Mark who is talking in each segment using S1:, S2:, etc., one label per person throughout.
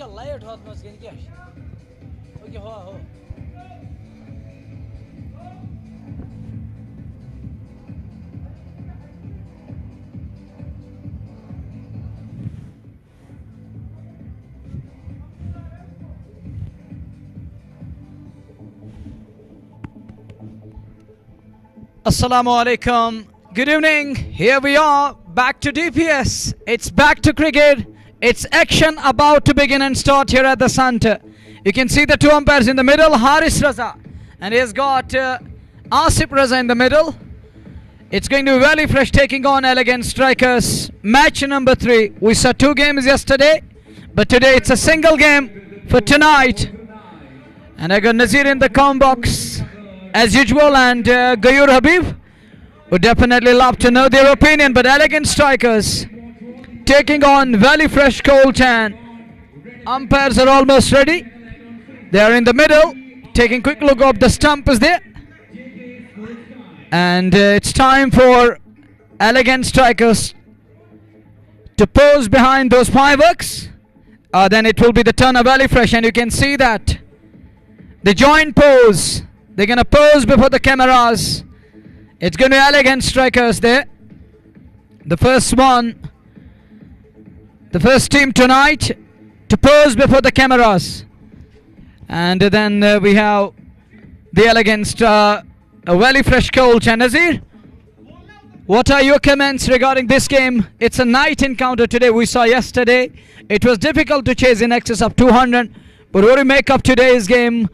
S1: light hot mas gen kya okay ho Assalamu alaikum. Good evening. Here we are back to DPS. It's back to cricket. It's action about to begin and start here at the center. You can see the two umpires in the middle, Haris Raza, and he has got Asif Raza in the middle. It's going to be very fresh, taking on Elegant Strikers. Match number 3. We saw 2 games yesterday, but today it's a single game for tonight. And I got Nazir in the com box as usual, and Gayur Habib would definitely love to know their opinion. But Elegant Strikers taking on Valley Fresh Cold Chan. Umpires are almost ready. They are in the middle, taking quick look of the stump is there. And it's time for Elegant Strikers to pose behind those fireworks. Then it will be the turn of Valley Fresh, and you can see that the joint pose. They're going to pose before the cameras. It's going to be Elegant Strikers there. The first one, the first team tonight to pose before the cameras. And then we have the Elegant Valley Fresh Cold Chan. Nazir, what are your comments regarding this game? It's a night encounter today. We saw yesterday it was difficult to chase in excess of 200. But what do you make of today's game?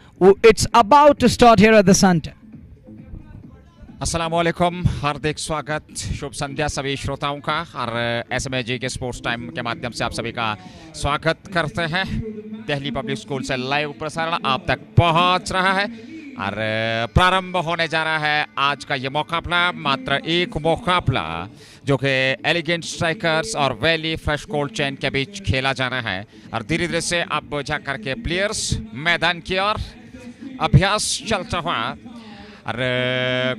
S1: It's about to start here at the center.
S2: अस्सलाम वालेकुम, हार्दिक स्वागत, शुभ संध्या सभी श्रोताओं का। और SMG के sports time के माध्यम से आप सभी का स्वागत करते हैं। दिल्ली पब्लिक स्कूल से लाइव प्रसारण आप तक पहुंच रहा है और प्रारंभ होने जा रहा है आज का ये मुकाबला। मात्र एक मुकाबला जो कि एलिगेंट स्ट्राइकर्स और वैली फ्रेश कोल्ड चैन के बीच खेला जाना है। और धीरे धीरे से अब जाकर के प्लेयर्स मैदान की ओर अभ्यास चलता हुआ। और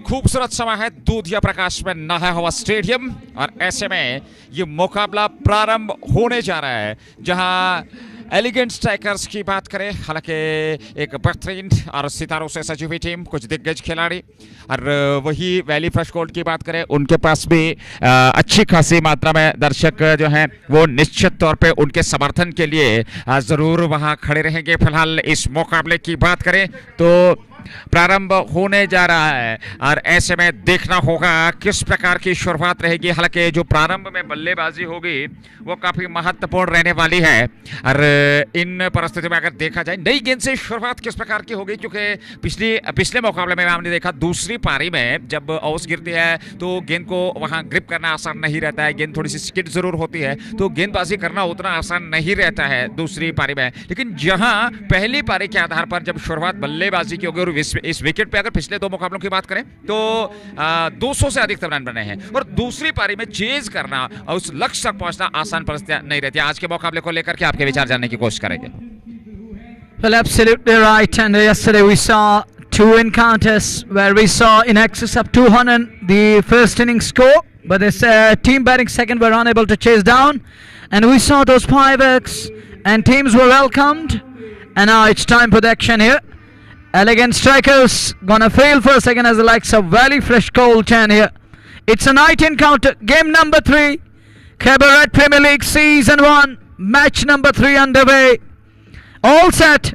S2: खूबसूरत समय है, दूधिया प्रकाश में नहा हुआ स्टेडियम, और ऐसे में ये मुकाबला प्रारंभ होने जा रहा है। जहां एलिगेंट स्ट्राइकर्स की बात करें, हालांकि एक बेहतरीन और सितारों से सजी हुई टीम, कुछ दिग्गज खिलाड़ी, और वही वैली फ्रेश कोल्ड की बात करें, उनके पास भी अच्छी खासी मात्रा में दर्शक जो हैं वो निश्चित तौर पे उनके समर्थन के लिए ज़रूर वहां खड़े रहेंगे। फिलहाल इस मुकाबले की बात करें तो प्रारंभ होने जा रहा है और ऐसे में देखना होगा किस प्रकार की शुरुआत रहेगी। हालांकि जो प्रारंभ में बल्लेबाजी होगी वो काफ़ी महत्वपूर्ण रहने वाली है। और इन परिस्थितियों में अगर देखा जाए नई गेंद से शुरुआत किस प्रकार की होगी, क्योंकि पिछले मुकाबले में हमने देखा दूसरी पारी में जब औस गिरती है तो गेंद को वहां ग्रिप करना आसान नहीं रहता है। गेंद थोड़ी सी स्किड जरूर होती है, तो गेंदबाजी करना उतना आसान नहीं रहता है दूसरी पारी में। लेकिन जहां पहली पारी के आधार पर जब शुरुआत बल्लेबाजी की होगी, और इस विकेट पे अगर पिछले 2 मुकाबलों की बात करें तो 200 से अधिक रन बने हैं, और दूसरी पारी में चेज करना और उस लक्ष्य तक पहुंचना आसान परिस्थितियां नहीं रहती। आज के मुकाबले को लेकर के आपके विचार जानने की कोशिश करेंगे।
S1: Well, absolutely right. And yesterday we saw 2 encounters where we saw in excess of 200 the first inning score, but this team batting second were unable to chase down, and we saw those fireworks and teams were welcomed. And now it's time for the action here. Elegant Strikers gonna fail for a second as the likes of Valley Fresh Cold Chan here. It's a night encounter. Game number 3. Khyber Premier League Season 1. Match number 3 underway. All set.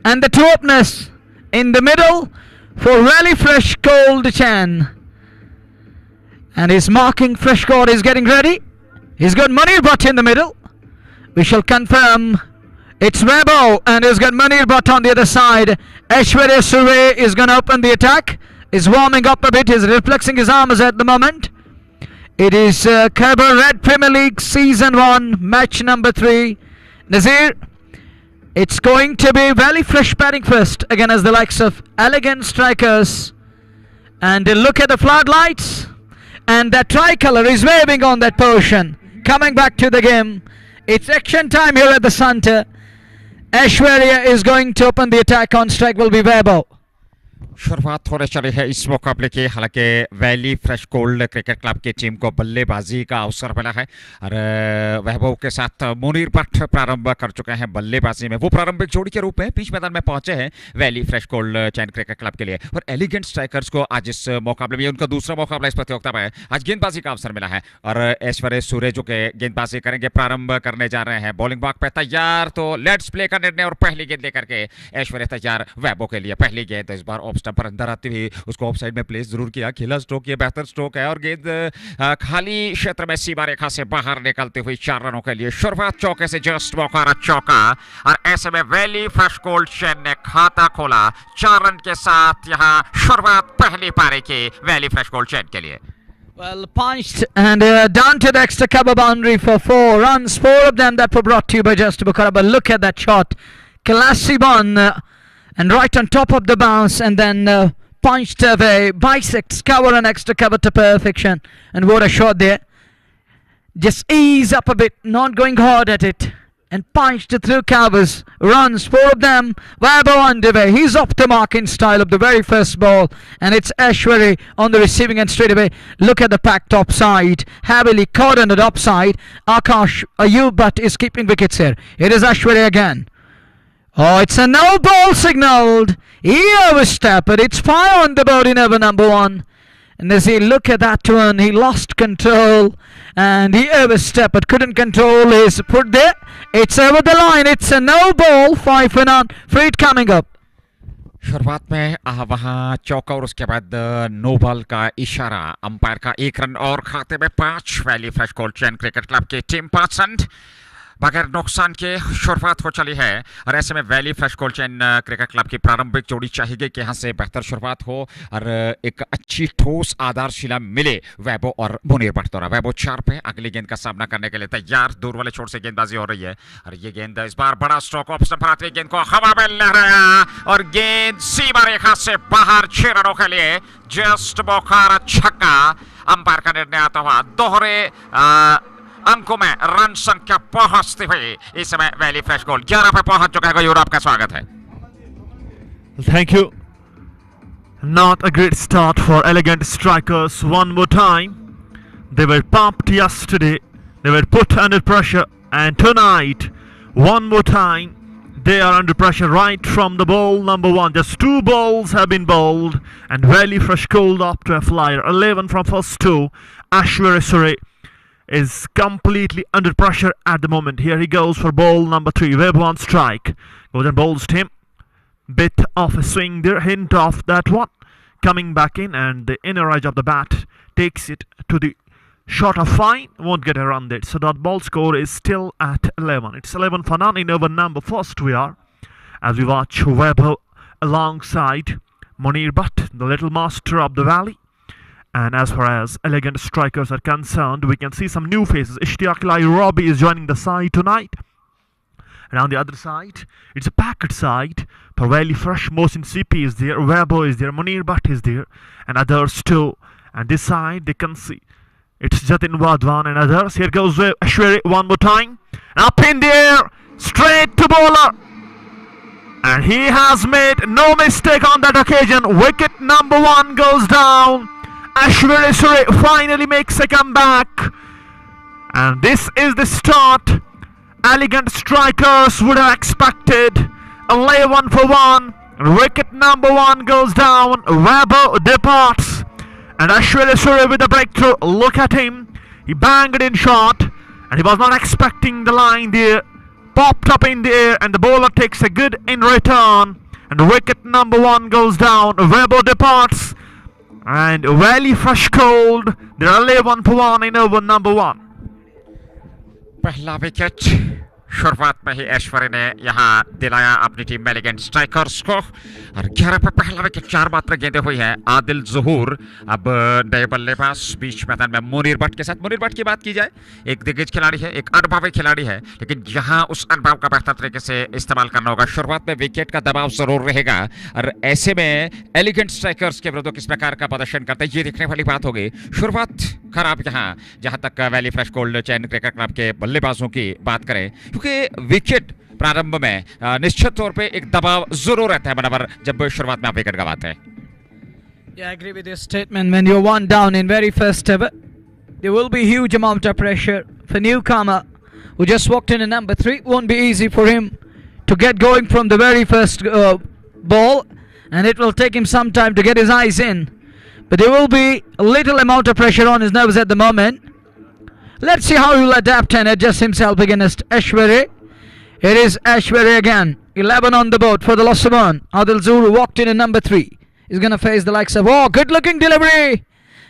S1: And the two openers in the middle for Valley Fresh Cold Chan. And he's marking fresh score. He's getting ready. He's got Munir Bhatt in the middle. We shall confirm. It's Webo, and he's got Munir Bhatt on the other side. Aishwarya Surve is going to open the attack. Is warming up a bit. He's reflexing his arms at the moment. It is Khyber Red Premier League Season 1, match number 3. Nazir, it's going to be Valley Fresh batting first, again as the likes of Elegant Strikers. And look at the floodlights. And that tricolour is waving on that portion. Coming back to the game. It's action time here at the center. Aishwarya is going to open the attack. On strike will be Webo.
S2: शुरुआत होने चली है इस मुकाबले की। हालांकि valley fresh gold cricket club की team को बल्लेबाजी का अवसर मिला है और वैभव के साथ मुनीर भट्ट प्रारंभ कर चुके हैं बल्लेबाजी में। वो प्रारंभिक जोड़ी के रूप में बीच मैदान में पहुंचे हैं valley fresh gold chain cricket club के लिए। और एलिगेंट स्ट्राइकर्स को आज इस मुकाबले में, उनका दूसरा मुकाबला इस प्रतियोगिता में, आज गेंदबाजी का अवसर मिला है और ऐश्वर्य सूर्य जो के गेंदबाजी करेंगे, प्रारंभ करने जा रहे हैं। बॉलिंग बॉक्स पे तैयार, तो लेट्स प्ले का निर्णय और पहली गेंद लेकर के ऐश्वर्य तैयार वैभव के लिए। पहली गेंद इस बार ऑफ स्टंप पर अंदर आती हुई, उसको ऑफ साइड में प्लेस जरूर किया। खेला स्ट्रोक, ये बेहतर स्ट्रोक है और गेंद खाली क्षेत्र में सीमा रेखा से बाहर निकलती हुई 4 रनों के लिए। शुरुआत चौके से, जस्ट मौका चौका और ऐसे में वैली फ्रेश गोल्ड चैन ने खाता खोला 4 रन के साथ। यहां शुरुआत पहली पारी की वैली फ्रेश गोल्ड चैन के लिए।
S1: Well, punched and down to the extra cover boundary for 4 runs. 4 of them that were brought to you by Just Bukhara. But look at that shot. Classy one and right on top of the bounce and then punched away. Bisects cover and extra cover to perfection. And what a shot there. Just ease up a bit, not going hard at it. And punched through covers. Runs, 4 of them. Vaibhav underway. He's off the mark in style of the very first ball. And it's Ashwari on the receiving end straight away. Look at the packed top side. Heavily caught on the top side. Akash Ayubat is keeping wickets here. It is Ashwari again. Oh, it's a no ball signalled. He overstepped it. It's fire on the board in over number 1. And as he look at that one, he lost control and he overstepped, couldn't control his foot there. It's over the line. It's a no ball, 5 for none. Free hit coming up.
S2: शुरुआत में वहां चौका और उसके बाद no ball का इशारा, umpire का 1 रन और खाते में 5। Valley fresh gold chain cricket club की टीम 5 रन बगैर नुकसान के शुरुआत हो चली है। और ऐसे में valley fresh gold chain cricket club की प्रारंभिक जोड़ी चाहिए कि यहाँ से बेहतर शुरुआत हो और एक अच्छी ठोस आधारशिला मिले वैभव और मुनीर भट्ट द्वारा। वैभव 4 पे, अगली गेंद का सामना करने के लिए तैयार। दूर वाले छोर से गेंदबाजी हो रही है और ये गेंद इस बार बड़ा स्ट्रोक ऑफ स्टंप पर आती हुई गेंद को हवा में लहराया और गेंद सीमा रेखा से बाहर 6 रनों के लिए। जस्ट मौका छक्का, अंपायर का निर्णय आता हुआ दोहरे अंकों में रन संख्या पहुंचती हुई इस समय वैली फ्रेश गोल्ड 11 पे पहुंच चुका है। यूरोप का स्वागत है।
S3: Thank you. Not a great start for elegant strikers. One more time, they were pumped yesterday, they were put under pressure, and tonight one more time they are under pressure right from the ball number 1. Just 2 balls have been bowled and Valley Fresh Gold up to a flyer. 11 from first 2. Ashwari Suri is completely under pressure at the moment. Here he goes for ball number 3. Web on strike. Goes and bowls him. Bit of a swing there, hint of that one. Coming back in and the inner edge of the bat takes it to the short of fine. Won't get a run there. So that ball score is still at 11. It's 11 for none in over number first we are. As we watch Webber alongside Munir Bhatt, the little master of the valley. And as far as elegant strikers are concerned, we can see some new faces. Ishtiaq Lai Robbie is joining the side tonight. And on the other side, it's a packed side. Parvali Fresh, Mohsin CP is there, Webo is there, Munir Bhatt is there, and others too. And this side, they can see it's Jatin Wadwan and others. Here goes Ashwari one more time. Up in the air, straight to bowler. And he has made no mistake on that occasion. Wicket number 1 goes down. Ashwari Suri finally makes a comeback. And this is the start elegant strikers would have expected. 11 for 1. Wicket number 1 goes down. Webber departs. And Ashwari Suri with a breakthrough. Look at him. He banged in shot. And he was not expecting the line there. Popped up in the air. And the bowler takes a good in return. And wicket number 1 goes down. Webber departs. And Valley Fresh Gold, they're 11 for 1 in over number 1.
S2: पहला wicket शुरुआत में ही ऐश्वर्य ने यहाँ दिलाया अपनी team में elegant strikers को और 11 पर पहला विकेट 4 मात्र गेंदें हुई हैं। आदिल ज़हूर अब नए बल्लेबाज बीच मैदान में मुनीर भट्ट के साथ। मुनीर भट्ट की बात की जाए, एक दिग्गज खिलाड़ी है, एक अनुभवी खिलाड़ी है, लेकिन यहाँ उस अनुभव का बेहतर तरीके से इस्तेमाल करना होगा। शुरुआत में विकेट का दबाव जरूर रहेगा और ऐसे में एलिगेंट स्ट्राइकर्स के विरुद्ध किस प्रकार का प्रदर्शन करते हैं ये देखने वाली बात होगी। शुरुआत खराब यहाँ जहाँ तक valley fresh gold chain cricket club के बल्लेबाजों की बात करें, क्योंकि विकेट प्रारंभ में निश्चित तौर पे एक दबाव जरूर रहता है मनवर जब शुरुआत में आप विकेट गंवाते हैं.
S1: Yeah, I agree with your statement. When you're one down in very first ever, there will be huge amount of pressure for newcomer who just walked in at number 3. Won't be easy for him to get going from the very first ball, and it will take him some time to get his eyes in. But there will be a little amount of pressure on his nerves at the moment. Let's see how he will adapt and adjust himself against Ashwari. It is Ashwari again. 11 on the board for the loss of one. Adil Zuru walked in at number 3. He's going to face the likes of, oh, good looking delivery.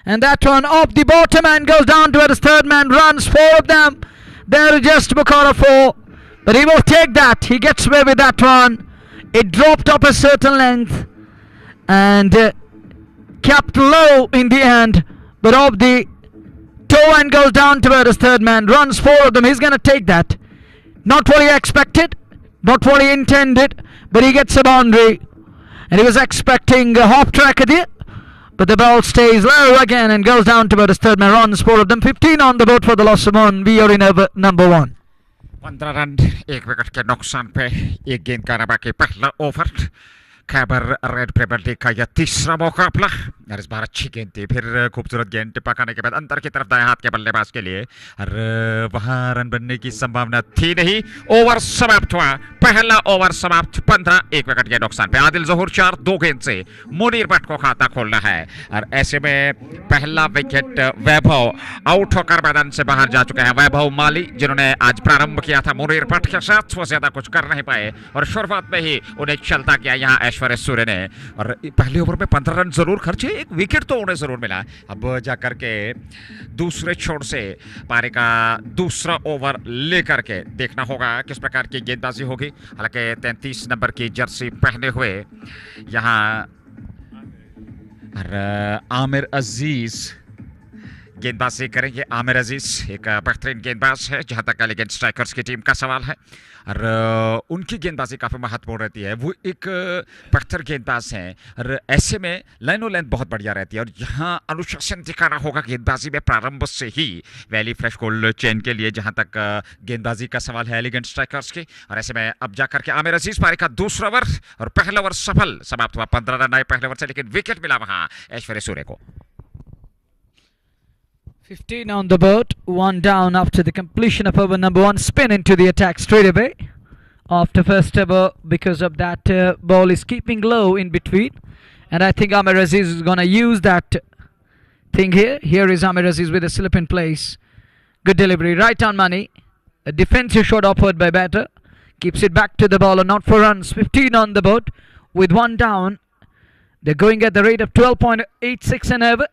S1: And that one off the bottom and goes down to his third man. Runs, 4 of them. There is just Bukhara 4. But he will take that. He gets away with that one. It dropped up a certain length. And kept low in the end. But off the toe and goes down to his third man. Runs, 4 of them. He's going to take that. Not what he expected. Not what he intended. But he gets a boundary. And he was expecting a hop track at it, but the ball stays low again and goes down to about his third man. Runs, 4 of them. 15 on the board for the loss of one. We are in over number 1.
S2: 15 run एक विकेट के नुकसान पे एक गेंद का बाकी पहला over. Khyber Red Premier League का यह तीसरा मुकाबला और इस बार अच्छी गेंद थी. फिर खूबसूरत गेंद टिप्पा खाने के बाद अंदर की तरफ दाएं हाथ के बल्लेबाज के लिए और वहां रन बनने की संभावना थी नहीं. ओवर समाप्त हुआ. पहला ओवर समाप्त. 15 एक विकेट के नुकसान पे. आदिल जहूर 4 2 गेंद से मुनीर भट्ट को खाता खोलना है और ऐसे में पहला विकेट वैभव आउट होकर मैदान से बाहर जा चुके हैं. वैभव माली जिन्होंने आज प्रारंभ किया था मुनीर भट्ट के साथ, वो ज्यादा कुछ कर नहीं पाए और शुरुआत में ही उन्हें चलता किया यहाँ ऐश्वर्य सूर्य ने. और पहले ओवर में 15 रन जरूर खर्चे, एक विकेट तो उन्हें जरूर मिला. अब जाकर के दूसरे छोर से पारी का दूसरा ओवर लेकर के देखना होगा किस प्रकार की गेंदबाजी होगी. हालांकि 33 नंबर की जर्सी पहने हुए यहाँ आमिर अजीज गेंदबाजी करेंगे. आमिर अजीज एक बेहतरीन गेंदबाज है जहां तक एलिगेंट स्ट्राइकर्स की टीम का सवाल है और उनकी गेंदबाजी काफ़ी महत्वपूर्ण रहती है. वो एक बेहतर गेंदबाज हैं और ऐसे में लाइनो लेंथ बहुत बढ़िया रहती है और यहाँ अनुशासन दिखाना होगा गेंदबाजी में प्रारंभ से ही वैली फ्रेश गोल्ड चेन के लिए जहाँ तक गेंदबाजी का सवाल है एलिगेंट स्ट्राइकर्स की. और ऐसे में अब जाकर के आमिर अजीज पारी का दूसरा ओवर और पहला ओवर सफल समाप्त हुआ. 15 रन आए पहले ओवर से, लेकिन विकेट मिला वहाँ ऐश्वर्य सूर्य को.
S1: 15 on the board, 1 down after the completion of over number 1. Spin into the attack straight away after first over because of that ball is keeping low in between. And I think Amir Aziz is going to use that thing here. Here is Amir Aziz with a slip in place. Good delivery, right on money. A defensive shot offered by batter. Keeps it back to the bowler, not for runs. 15 on the board with 1 down. They're going at the rate of 12.86 an over.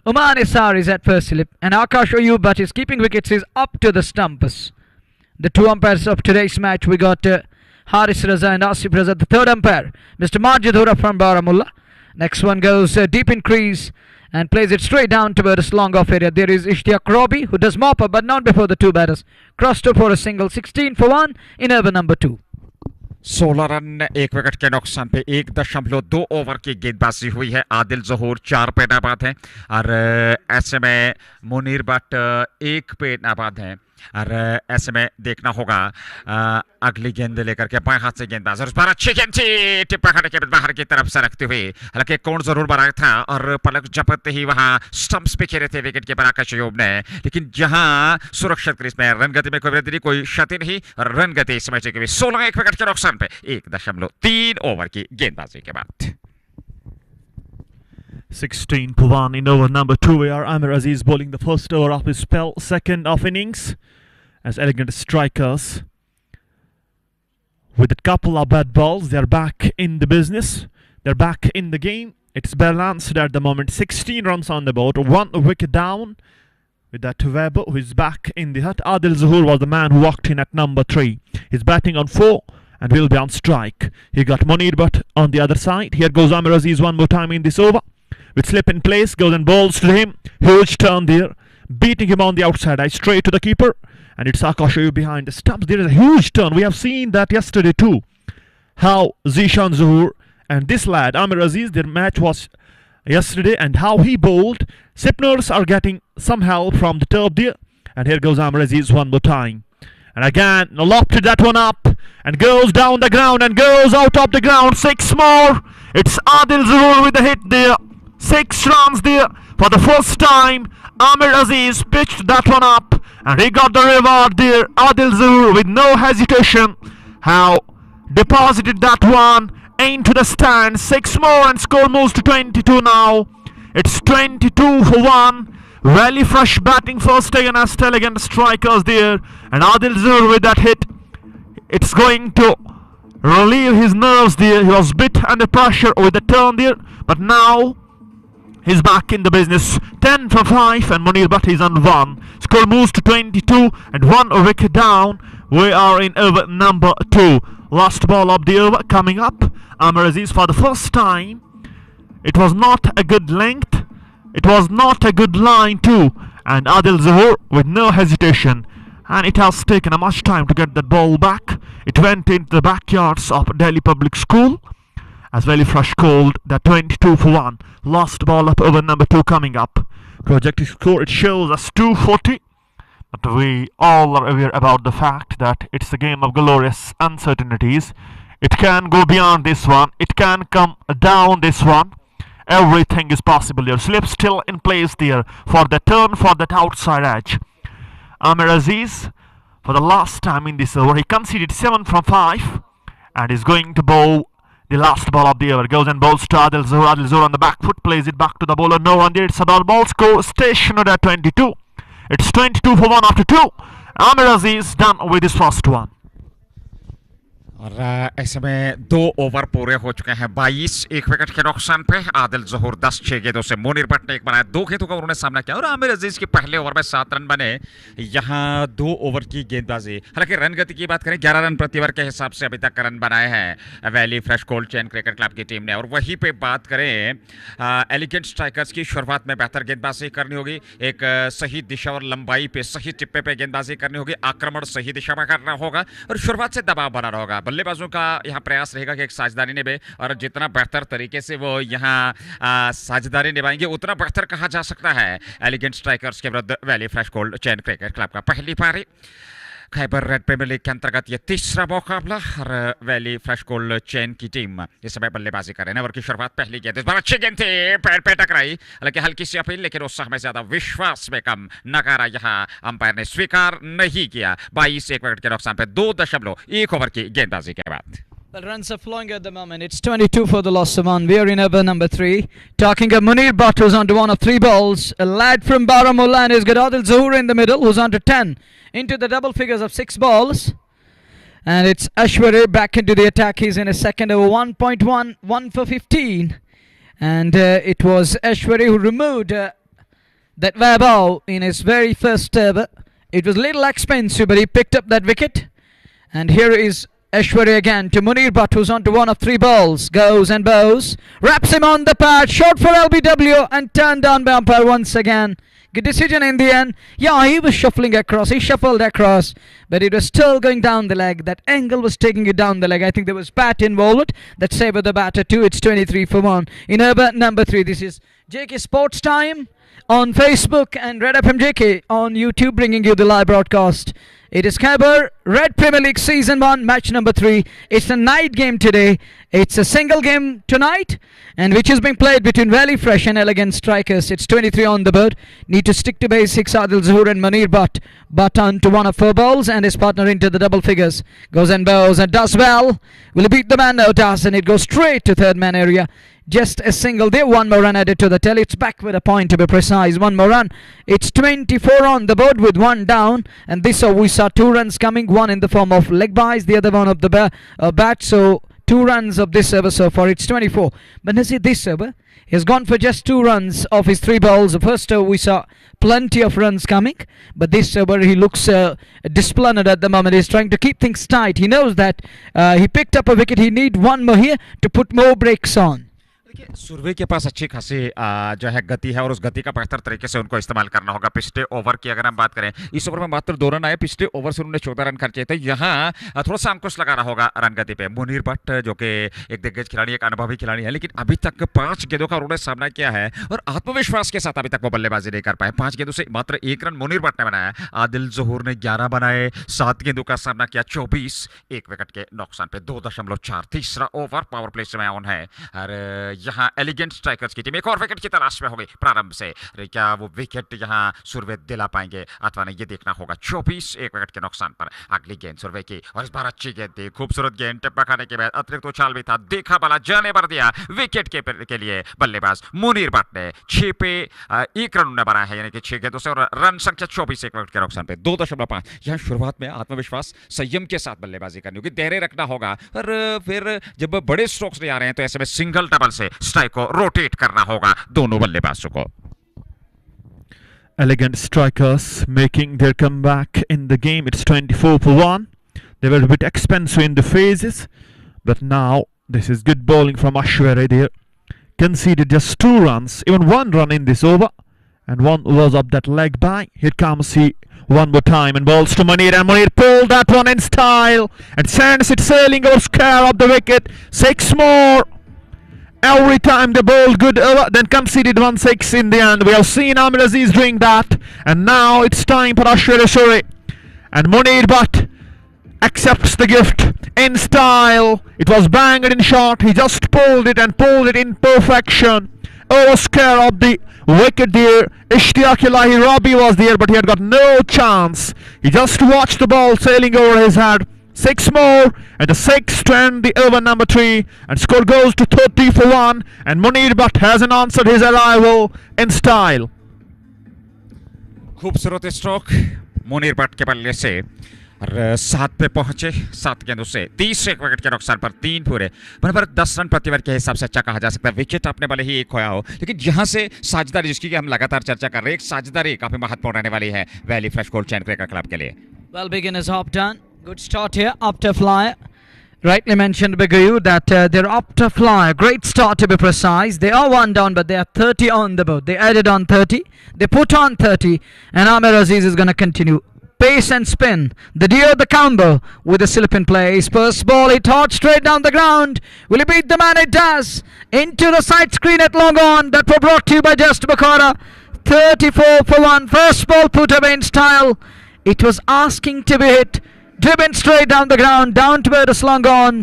S1: Uman Isar is at first slip and Akash Ayub, but is keeping wickets, is up to the stumps. The 2 umpires of today's match, we got Haris Raza and Asif Raza. The 3rd umpire, Mr. Majid Hura from Baramulla. Next one goes deep in crease and plays it straight down towards long off area. There is Ishtiaq Robi, who does mop up but not before the 2 batters. Crossed up for a single. 16 for 1 in over number 2.
S2: 16 run एक विकेट के नुकसान पे 1.2 over की गेंदबाजी हुई है. आदिल जहूर 4 पे नाबाद हैं और ऐसे में मुनीर भट्ट 1 पे नाबाद हैं और ऐसे में देखना होगा अगली गेंद लेकर के बाएं हाथ से गेंदबाज और उस बार अच्छी गेंद थी टिप्पा खाने के बाद बाहर की तरफ सरकती हुई. हालांकि कोण जरूर बनाया था और पलक झपकते ही वहां स्टंप्स पे खेले थे विकेट कीपर आकाश अयूब ने, लेकिन जहां सुरक्षित क्रीज में रन गति में कोई वृद्धि नहीं, कोई क्षति नहीं और रन गति समझने के लिए 16 एक विकेट के नुकसान पे 1.3 ओवर की गेंदबाजी के बाद.
S3: 16 for 1 in over number 2, where Amir Aziz bowling the first over of his spell, second of innings, as elegant strikers. With a couple of bad balls, they're back in the business. They're back in the game. It's balanced at the moment. 16 runs on the board, 1 wicket down. With that, Weber, who is back in the hut. Adil Zuhur was the man who walked in at number 3. He's batting on 4 and will be on strike. He got Munir Bhatt on the other side. Here goes Amir Aziz one more time in this over. With slip in place, goes and bowls to him. Huge turn there. Beating him on the outside. I straight to the keeper. And it's Akash Ayub behind the stumps. There is a huge turn. We have seen that yesterday too. How Zishan Zuhur and this lad, Amir Aziz, their match was yesterday. And how he bowled. Sipners are getting some help from the turf there. And here goes Amir Aziz one more time. And again, lofted that one up and goes down the ground and goes out of the ground. 6 more. It's Adil Zahoor with the hit there. 6 runs there for the first time. Amir Aziz pitched that one up and he got the reward there. Adil Zahoor with no hesitation how deposited that one into the stand. 6 more and score moves to 22 now. It's 22 for 1. Really fresh batting first against elegant strikers there, and Adil Zahoor with that hit. It's going to relieve his nerves there. He was bit under pressure with the turn there, but now he's back in the business. 10 for 5 and Munir Bhatt is on 1. Score moves to 22 and 1 wicket down. We are in over number 2. Last ball of the over coming up. Amir Aziz for the first time. It was not a good length. It was not a good line too. And Adil Zahoor with no hesitation. And it has taken a much time to get that ball back. It went into the backyards of Delhi Public School. As very fresh called the 22 for 1. Last ball up over number 2 coming up. Projected score, it shows us 240. But we all are aware about the fact that it's a game of glorious uncertainties. It can go beyond this one. It can come down this one. Everything is possible here. Slip still in place there for the turn for that outside edge. Amir Aziz, for the last time in this over, he conceded 7 from 5 and is going to bowl the last ball of the over. Goes and bowls to Adil Zahoor. Adil Zahoor on the back foot, plays it back to the bowler. No one there. It's a ball score stationed at 22. It's 22 for 1 after 2. Amir Aziz done with his first one.
S2: और ऐसे में 2 over पूरे हो चुके हैं 22 1 wicket के नुकसान पे आदिल ज़हूर 10 6 गेंदों से मुनीर भट्ट ने 1 बनाया 2 गेंदों का उन्होंने सामना किया और आमिर अजीज के पहले ओवर में 7 रन बने यहाँ 2 ओवर की गेंदबाजी हालांकि रन गति की बात करें 11 रन प्रति ओवर के हिसाब से अभी तक रन बनाए हैं valley fresh cold chain cricket club की टीम ने और वहीं पे बात करें एलिगेंट स्ट्राइकर्स की शुरुआत में बेहतर गेंदबाजी करनी होगी एक सही दिशा और लंबाई पे सही टिप्पे पे गेंदबाजी करनी होगी आक्रमण सही दिशा में करना होगा और शुरुआत से दबाव बनाना होगा बल्लेबाजों का यहाँ प्रयास रहेगा कि एक साझेदारी निभाए और जितना बेहतर तरीके से वो यहाँ साझेदारी निभाएंगे उतना बेहतर कहा जा सकता है एलिगेंट स्ट्राइकर्स के विरुद्ध valley fresh cold chain cricket club का पहली पारी खैबर रेड प्रीमियर लीग के अंतर्गत ये तीसरा मुकाबला और वैली फ्रेश कोल्ड चेन की टीम इस समय बल्लेबाजी कर रहे हैं ओवर की शुरुआत पहली गेंद इस बार अच्छी गेंद थी पैर पे टकराई हालांकि हल्की सी अपील लेकिन उस समय ज्यादा विश्वास में कम नकारा यहाँ अंपायर ने स्वीकार नहीं किया 22 1 विकेट के नुकसान पे 2.1 ओवर की गेंदबाजी के बाद
S1: Well, runs are flowing at the moment. It's 22 for the loss of 1. We are in over number 3. Talking of Munir Bhatt, who's on to 1 of 3 balls. A lad from Baramulla and he's got Adil Zahoor in the middle, who's on to 10. Into the double figures of 6 balls. And it's Ashwari back into the attack. He's in a second over 1.1, 1 for 15. And it was Ashwari who removed that Vaibhav in his very first over. It was little expensive, but he picked up that wicket. And here is Ashwari again to Munir Bhatt, who's on to 1 of 3 balls. Goes and bows. Wraps him on the pad. Short for LBW and turned down by umpire once again. Good decision in the end. Yeah, he was shuffling across. He shuffled across. But it was still going down the leg. That angle was taking it down the leg. I think there was bat involved. That saved the batter too. It's 23 for 1. In over number 3. This is JK Sports Time on Facebook and Red FM JK on YouTube, bringing you the live broadcast. It is Khyber Red Premier League Season 1 match number 3. It's a night game today. It's a single game tonight and which is being played between Valley Fresh and Elegant Strikers. It's 23 on the board. Need to stick to basics. Adil Zahoor and Munir Bhatt. Bhatt on to 1 of 4 balls and his partner into the double figures. Goes and bows and does well. Will he beat the man? No, doesn't. It goes straight to third man area. Just a single there. 1 more run added to the tally. It's back with a point to be precise. 1 more run. It's 24 on the board with 1 down. And this over we saw 2 runs coming. 1 in the form of leg byes. The other one of the bat. So 2 runs of this over so far. It's 24. But let's see this over. He has gone for just 2 runs of his 3 balls. The first over we saw plenty of runs coming. But this over he looks displundered at the moment. He's trying to keep things tight. He knows that he picked up a wicket. He need 1 more here to put more brakes on.
S2: देखिए सुरवे के पास अच्छी खासी जो है गति है और उस गति का बेहतर तरीके से उनको इस्तेमाल करना होगा। पिछले ओवर की अगर हम बात करें, इस ओवर में मात्र 2 रन आए, पिछले ओवर से उन्होंने 14 रन खर्चे थे। यहाँ थोड़ा सा अंकुश लगाना होगा रन गति पे। मुनीर भट्ट जो कि एक दिग्गज खिलाड़ी, एक अनुभवी खिलाड़ी है, लेकिन अभी तक 5 गेंदों का उन्होंने सामना किया है और आत्मविश्वास के साथ अभी तक वो बल्लेबाजी नहीं कर पाए। 5 गेंदों से मात्र 1 रन मुनीर भट्ट ने बनाया। आदिल ज़हूर ने 11 बनाए, 7 गेंदों का सामना किया, 24, 1 विकेट के नुकसान पे 2.4। तीसरा ओवर पावर प्ले से ऑन है और यहाँ एलिगेंट स्ट्राइकर्स की टीम एक और विकेट की तलाश में होगी प्रारंभ से। क्या वो विकेट यहाँ सुरवे दिला पाएंगे अथवा नहीं, ये देखना होगा। 24, 1 विकेट के नुकसान पर अगली गेंद सुरवे की और इस बार अच्छी गेंद थी, खूबसूरत गेंद, टिप्पा खाने के बाद अतिरिक्त उछाल भी था, देखा बाला जाने भर दिया विकेट के लिए बल्लेबाज मुनीर भट्ट ने। 6 पे 1 रन उन्होंने बनाया है, यानी कि 6 गेंदों से, और रन संख्या 24, 1 विकेट के नुकसान पे 2.5। यहाँ शुरुआत में आत्मविश्वास संयम के साथ बल्लेबाजी करनी होगी, धैर्य रखना होगा और फिर जब बड़े स्ट्रोक्स नहीं आ रहे हैं तो ऐसे में सिंगल डबल से स्ट्राइक को रोटेट करना होगा दोनों बल्लेबाजों को।
S3: Elegant strikers making their comeback in the game. It's 24 for 1. They were a bit expensive in the phases, but now this is good bowling from Ashwari there. Conceded just 2 runs, even 1 run in this over, and one was up that leg by. Here comes he one more time and balls to Munir, and Munir pulled that one in style and sends it sailing over scare of the wicket. 6 more. Every time they bowled good over, then conceded 1-6 in the end. We have seen Amir Aziz doing that, and now it's time for Ashwari Shuri. And Munir Bhatt accepts the gift in style. It was banged in short. He just pulled it and pulled it in perfection. Over scare of the wicket there. Ishtiaq Ilahi Rabi was there, but he had got no chance. He just watched the ball sailing over his head. 6 more, and the 6th to end the over number 3, and score goes to 30 for 1, and Munir Bhatt hasn't answered his arrival in style.
S2: खूबसूरत stroke Munir Bhatt के बल्ले से और 7 पे पहुंचे, 7 गेंदों से 30, 1 wicket के नुकसान पर 3 पूरे, बराबर 10 रन प्रति ओवर के हिसाब से अच्छा कहा जा सकता है। विकेट आपने भले ही 1 खोया हो, लेकिन यहाँ से साझेदारी जिसकी कि हम लगातार चर्चा कर रहे हैं, एक साझेदारी काफी महत्वपूर्ण रहने वाली है valley fresh cold chain cricket club के लिए।
S1: Well, beginners hop done. Good start here, up to fly. Rightly mentioned Bigayu that they're up to fly. Great start to be precise. They are 1 down, but they are 30 on the board. They added on 30. They put on 30, and Amir Aziz is going to continue. Pace and spin. The deer, the combo with the slip in place. First ball, it hot straight down the ground. Will he beat the man? It does. Into the side screen at long on. That were brought to you by Just Bakara. 34 for 1. First ball put away in style. It was asking to be hit. Driven straight down the ground, down to where the slung on.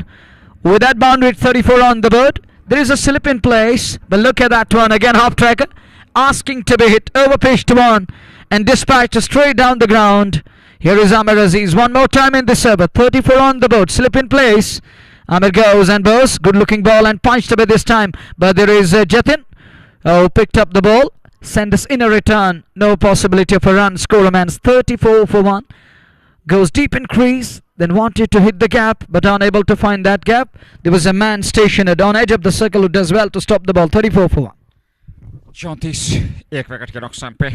S1: With that boundary at 34 on the board. There is a slip in place, but look at that one again. Half tracker asking to be hit, over pitched one and dispatched straight down the ground. Here is Amir Aziz one more time in this over. 34 on the board, slip in place. Amir goes and bows. Good looking ball and punched away this time, but there is Jatin who picked up the ball. Send us in a return. No possibility of a run. Score remains 34 for 1. Goes deep in crease, then wanted to hit the gap, but unable to find that gap. There was a man stationed on edge of the circle who does well to stop the ball. 34 for 1.
S2: 34, 1 wicket के नुकसान पे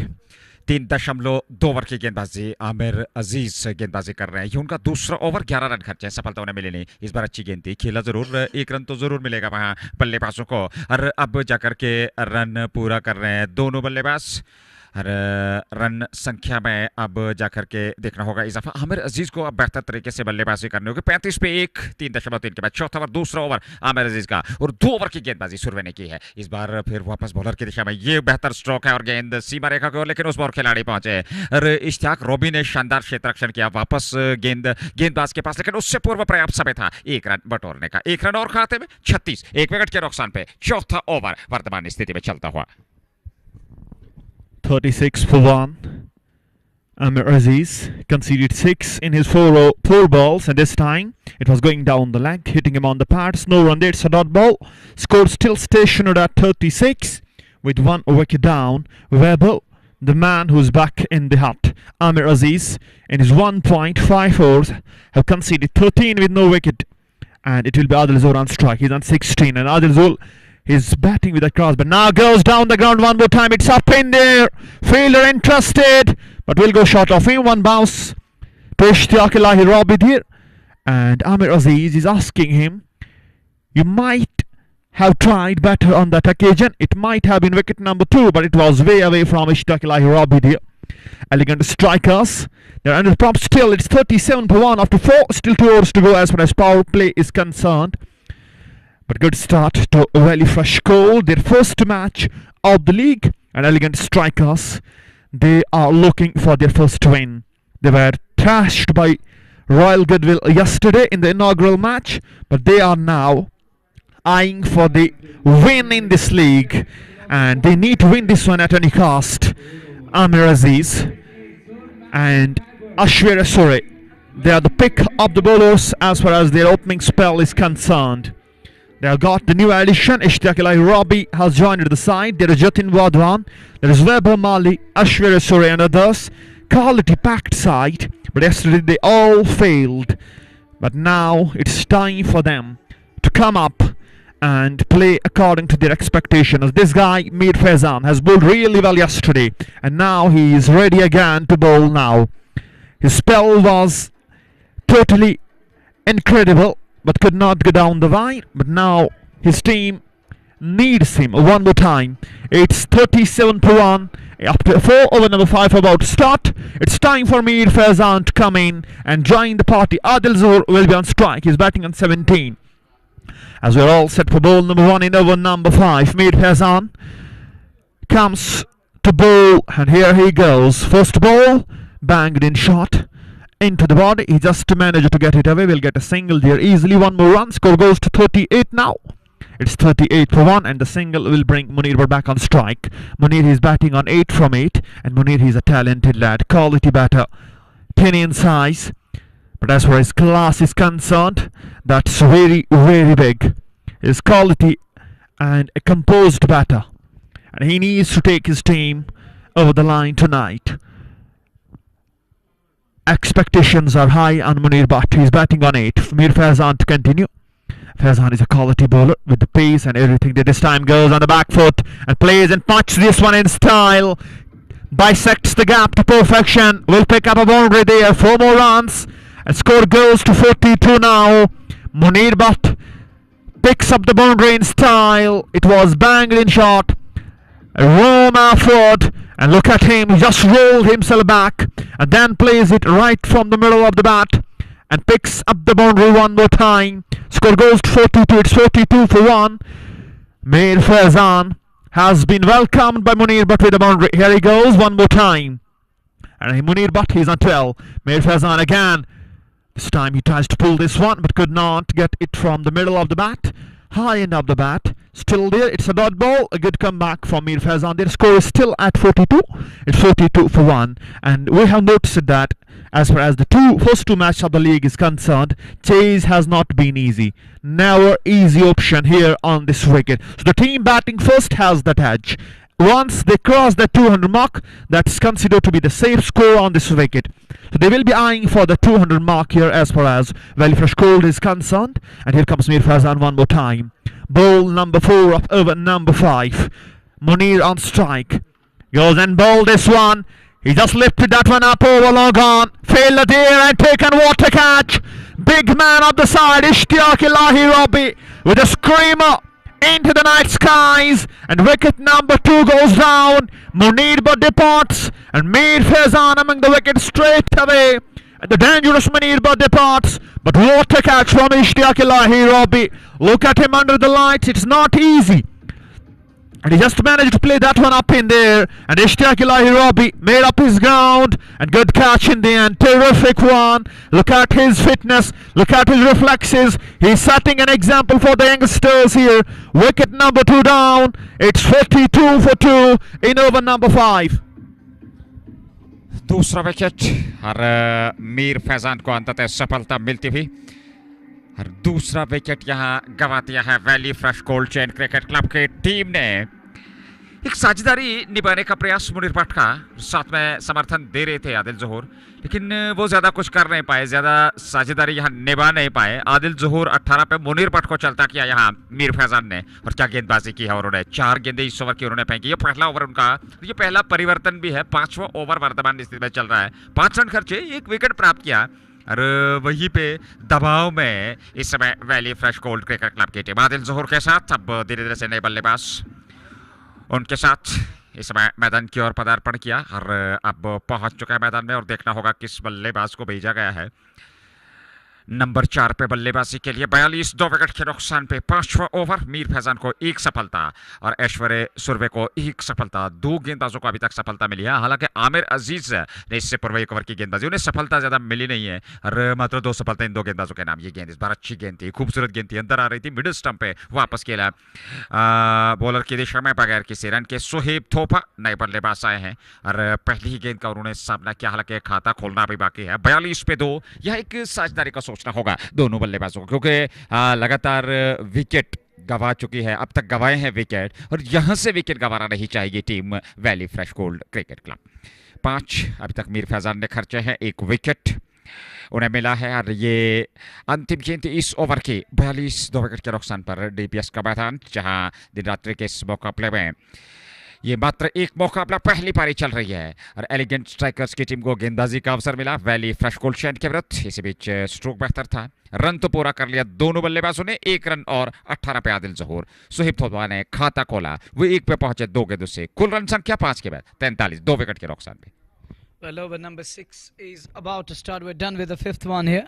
S2: 3.2 over की गेंदबाजी आमिर अजीज गेंदबाजी कर रहे हैं। ये उनका दूसरा ओवर, 11 रन खर्चे, सफलता उन्हें मिली नहीं। इस बार अच्छी गेंद थी, खेला जरूर, 1 रन तो जरूर मिलेगा वहां बल्लेबाजों को। और अब जाकर के रन पूरा कर रहे हैं दोनों बल्लेबाज। और रन संख्या में अब जाकर के देखना होगा इजाफा। आमिर अजीज को अब बेहतर तरीके से बल्लेबाजी करनी होगी। 35 पे 1, 3.3 के बाद चौथा ओवर, दूसरा ओवर आमिर अजीज का, और 2 ओवर की गेंदबाजी सुरवे ने की है। इस बार फिर वापस बॉलर की दिशा में, ये बेहतर स्ट्रोक है और गेंद सीमा रेखा की ओर, लेकिन उस बार खिलाड़ी पहुंचे और इश्तियाक रॉबी ने शानदार क्षेत्र रक्षण किया। वापस गेंदबाज के पास, लेकिन उससे पूर्व पर्याप्त समय था 1 रन बटोरने का। 1 रन और खाते में 36, 1 विकेट के नुकसान पे चौथा ओवर वर्तमान स्थिति में चलता हुआ।
S3: 36 for 1. Amir Aziz conceded 6 in his 4 balls, and this time it was going down the leg, hitting him on the pads. No run there, it's a dot ball. Score still stationed at 36 with 1 wicket down. Weber, the man who's back in the hut. Amir Aziz in his 1.5 overs have conceded 13 with no wicket, and it will be Adil Zul on strike. He's on 16, and Adil Zul is batting with a cross, but now goes down the ground one more time. It's up in there. Fielder interested, but will go short of him. One bounce to Ishtiaq Ilahi Rabid here. And Amir Aziz is asking him, you might have tried better on that occasion. It might have been wicket number 2, but it was way away from Ishtaq Ilahi Rabi there. Elegant strikers. They're under prompt still. It's 37 for 1 after 4. Still 2 overs to go as far as power play is concerned. But good start to Valley Fresh Cold. Their first match of the league. And Elegant strikers. They are looking for their first win. They were trashed by Royal Goodwill yesterday in the inaugural match. But they are now eyeing for the win in this league, and they need to win this one at any cost. Amir Aziz and Ashwar Sure, they are the pick of the bowlers as far as their opening spell is concerned. They have got the new addition. Ishtaq Ilahi Rabi has joined the side. There is Jatin Wadwan, there is Weber Mali, Ashwar Sure and others. Quality packed side, but yesterday they all failed. But now it's time for them to come up and play according to their expectations. This guy, Mir Faizan, has bowled really well yesterday, and now he is ready again to bowl now. His spell was totally incredible, but could not go down the line. But now his team needs him one more time. It's 37 for 1. After 4 over number 5 about to start, it's time for Mir Faizan to come in and join the party. Adil Zohar will be on strike. He's batting on 17. As we're all set for ball number 1 in over number 5, Mir Faizan comes to bowl, and here he goes. First ball, banged in shot into the body. He just managed to get it away. We'll get a single there easily. 1 more run. Score goes to 38 now. It's 38 for 1, and the single will bring Munir back on strike. Munir is batting on 8 from 8, and Munir, he's a talented lad, quality batter, tiny in size. But as far as class is concerned, that's very, very big. His quality and a composed batter. And he needs to take his team over the line tonight. Expectations are high on Munir Bhatt. He's batting on 8. Mir Faizan to continue. Faizan is a quality bowler with the pace and everything. This time goes on the back foot and plays and punches this one in style. Bisects the gap to perfection. Will pick up a boundary there. 4 more runs. And score goes to 42 now. Munir Bhatt picks up the boundary in style. It was banged in shot. Roma forward. And look at him. He just rolled himself back. And then plays it right from the middle of the bat. And picks up the boundary one more time. Score goes to 42. It's 42 for 1. Mir Faizan has been welcomed by Munir Bhatt with the boundary. Here he goes one more time. And Munir Bhatt, he's on 12. Mir Faizan again. This time he tries to pull this one, but could not get it from the middle of the bat. High end of the bat. Still there. It's a dot ball. A good comeback from Mir Faizan. Their score is still at 42. It's 42 for 1. And we have noticed that as far as the first two matches of the league is concerned, chase has not been easy. Never easy option here on this wicket. So the team batting first has that edge. Once they cross the 200 mark, that's considered to be the safe score on this wicket. So they will be eyeing for the 200 mark here as far as Valley Fresh Cold is concerned. And here comes Mir Faizan one more time. Bowl number 4 of over number 5. Munir on strike. Goes and bowl this one. He just lifted that one up over long on. Failed there and taken water catch. Big man of the side, Ishtaq Ilahi Rabi with a screamer into the night skies, and wicket number 2 goes down. Munir Bhatt departs, and Mir Faizan among the wickets straight away. And the dangerous Munir Bhatt departs, but water catch from Ishtaq Ilahi Rabi. Look at him under the lights. It's not easy. And he just managed to play that one up in there. And Ishtaq Ilahi Rabi made up his ground. And good catch in the end. Terrific one. Look at his fitness. Look at his reflexes. He's setting an example for the youngsters here. Wicket number 2 down. It's 42 for 2 in over number 5.
S2: दूसरा wicket और मीर फैजान को अंततः सफलता मिलती हुई और दूसरा wicket यहां गंवा दिया है valley fresh cold chain cricket club की टीम ने। एक साझेदारी निभाने का प्रयास मुनीर भट्ट का, साथ में समर्थन दे रहे थे आदिल जोहर, लेकिन वो ज्यादा कुछ कर नहीं पाए, ज्यादा साझेदारी यहाँ निभा नहीं पाए। आदिल जोहर 18 पे मुनीर भट्ट को चलता किया यहाँ मीर फैजान ने, और क्या गेंदबाजी की है उन्होंने। 4 गेंदें इस ओवर की उन्होंने फेंकी। ये पहला ओवर उनका, ये पहला परिवर्तन भी है। 5वां ओवर वर्तमान स्थिति में चल रहा है। 5 रन खर्चे, 1 विकेट प्राप्त किया। और वहीं पे दबाव में इस समय valley fresh gold cricket club की टीम आदिल ज़हूर के साथ अब धीरे धीरे से नए बल्लेबाज उनके साथ इस समय मैदान की ओर पदार्पण किया और अब पहुंच चुका है मैदान में और देखना होगा किस बल्लेबाज को भेजा गया है नंबर 4 पे बल्लेबाजी के लिए 42 2 विकेट के नुकसान पे 5वां ओवर मीर फैजान को 1 सफलता और ऐश्वर्य सुरवे को 1 सफलता 2 गेंदबाजों को अभी तक सफलता मिली है हालांकि आमिर अजीज ने इससे पूर्व 1 ओवर की गेंदबाजी उन्हें सफलता ज्यादा मिली नहीं है और मात्र 2 सफलता इन 2 गेंदबाजों के नाम। ये गेंद इस बार अच्छी गेंद थी खूबसूरत गेंद थी अंदर आ रही थी मिडिल स्टंप पे वापस खेला बॉलर की दिशा में बगैर किसी रन के सोहेब थोपा नए बल्लेबाज आए हैं और पहली ही गेंद का उन्होंने सामना किया हालांकि खाता खोलना भी बाकी है 42 पे 2 यह एक साझेदारी का सोचना होगा दोनों बल्लेबाजों को क्योंकि लगातार विकेट गवा चुकी है अब तक गवाए हैं विकेट और यहां से विकेट गंवाना नहीं चाहेगी team valley fresh gold cricket club. 5 अभी तक मीर फैजान ने खर्चे हैं 1 विकेट उन्हें मिला है और ये अंतिम गेंद इस ओवर की 42 2 विकेट के नुकसान पर डीपीएस का मैदान जहां दिन रात्रि के इस मुकाबले में ये मात्र एक मुकाबला पहली पारी चल रही है और एलिगेंट स्ट्राइकर्स की टीम को गेंदबाजी का अवसर मिला वैली फ्रेश गोल्ड शैन के विरुद्ध। इसी बीच स्ट्रोक बेहतर था रन तो पूरा कर लिया दोनों बल्लेबाजों ने 1 रन और 18 पे आदिल ज़हूर सोहेब थोपा ने खाता खोला वो 1 पे पहुंचे 2 गेंदों से कुल रन संख्या 5 के बाद 43 2 विकेट के नुकसान पे।
S1: Well, over number 6 is about to start. We're done with the 5th one here.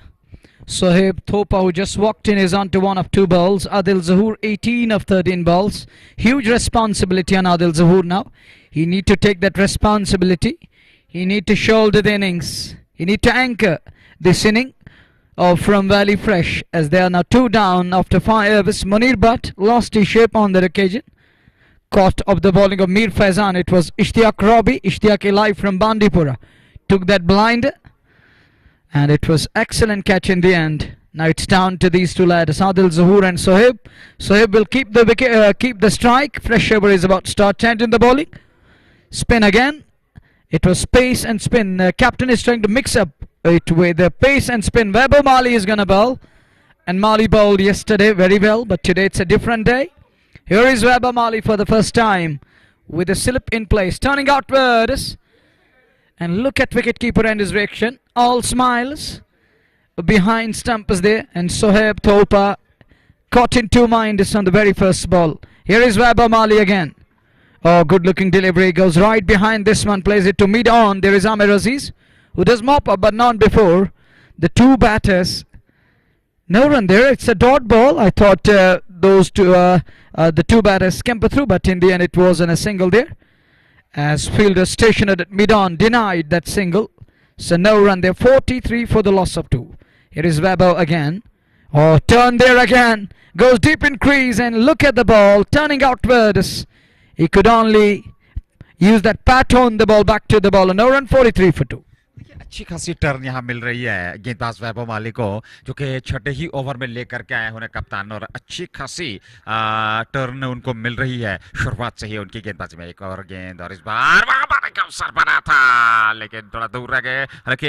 S1: Sohaib Thopa, who just walked in, is on to 1 of 2 balls. Adil Zahoor, 18 of 13 balls. Huge responsibility on Adil Zahoor now. He need to take that responsibility. He need to shoulder the innings. He need to anchor this inning from Valley Fresh, as they are now 2 down after 5 overs. Munir Bhatt lost his shape on that occasion. Caught of the bowling of Mir Faizan. It was Ishtiaq Robbie, Ishtiaq live from Bandipura. Took that blinder. And it was excellent catch in the end. Now it's down to these 2 lads, Adil Zahoor and Sohaib. Sohaib will keep the wicket, keep the strike. Fresh over is about to start chanting the bowling. Spin again. It was pace and spin. The captain is trying to mix up it with the pace and spin. Weber Mali is going to bowl. And Mali bowled yesterday very well, but today it's a different day. Here is Weber Mali for the first time with a slip in place, turning outwards. And look at wicketkeeper and his reaction. All smiles. Behind stump is there. And Sohaib Thopa caught in 2 minds on the very first ball. Here is Weber Mali again. Oh, good looking delivery. Goes right behind this one. Plays it to mid-on. There is Amir Aziz, who does mop up, but not before. The 2 batters. No run there. It's a dot ball. I thought those 2, the 2 batters scamper through, but in the end it wasn't a single there. As fielder stationed at mid-on denied that single. So no run there. 43 for the loss of 2. Here is Weber again. Oh, turn there again. Goes deep in crease and look at the ball. Turning outwards. He could only use that pat on the ball back to the ball. No run, 43 for 2.
S2: अच्छी खासी turn यहाँ मिल रही है गेंदबाज वैभव माली को जो कि छठे ही ओवर में लेकर के आए उन्हें कप्तान और अच्छी खासी टर्न उनको मिल रही है शुरुआत से ही उनकी गेंदबाजी में। एक और गेंद और इस बार वहां मारने का अवसर बना था लेकिन थोड़ा दूर रह गए। हालांकि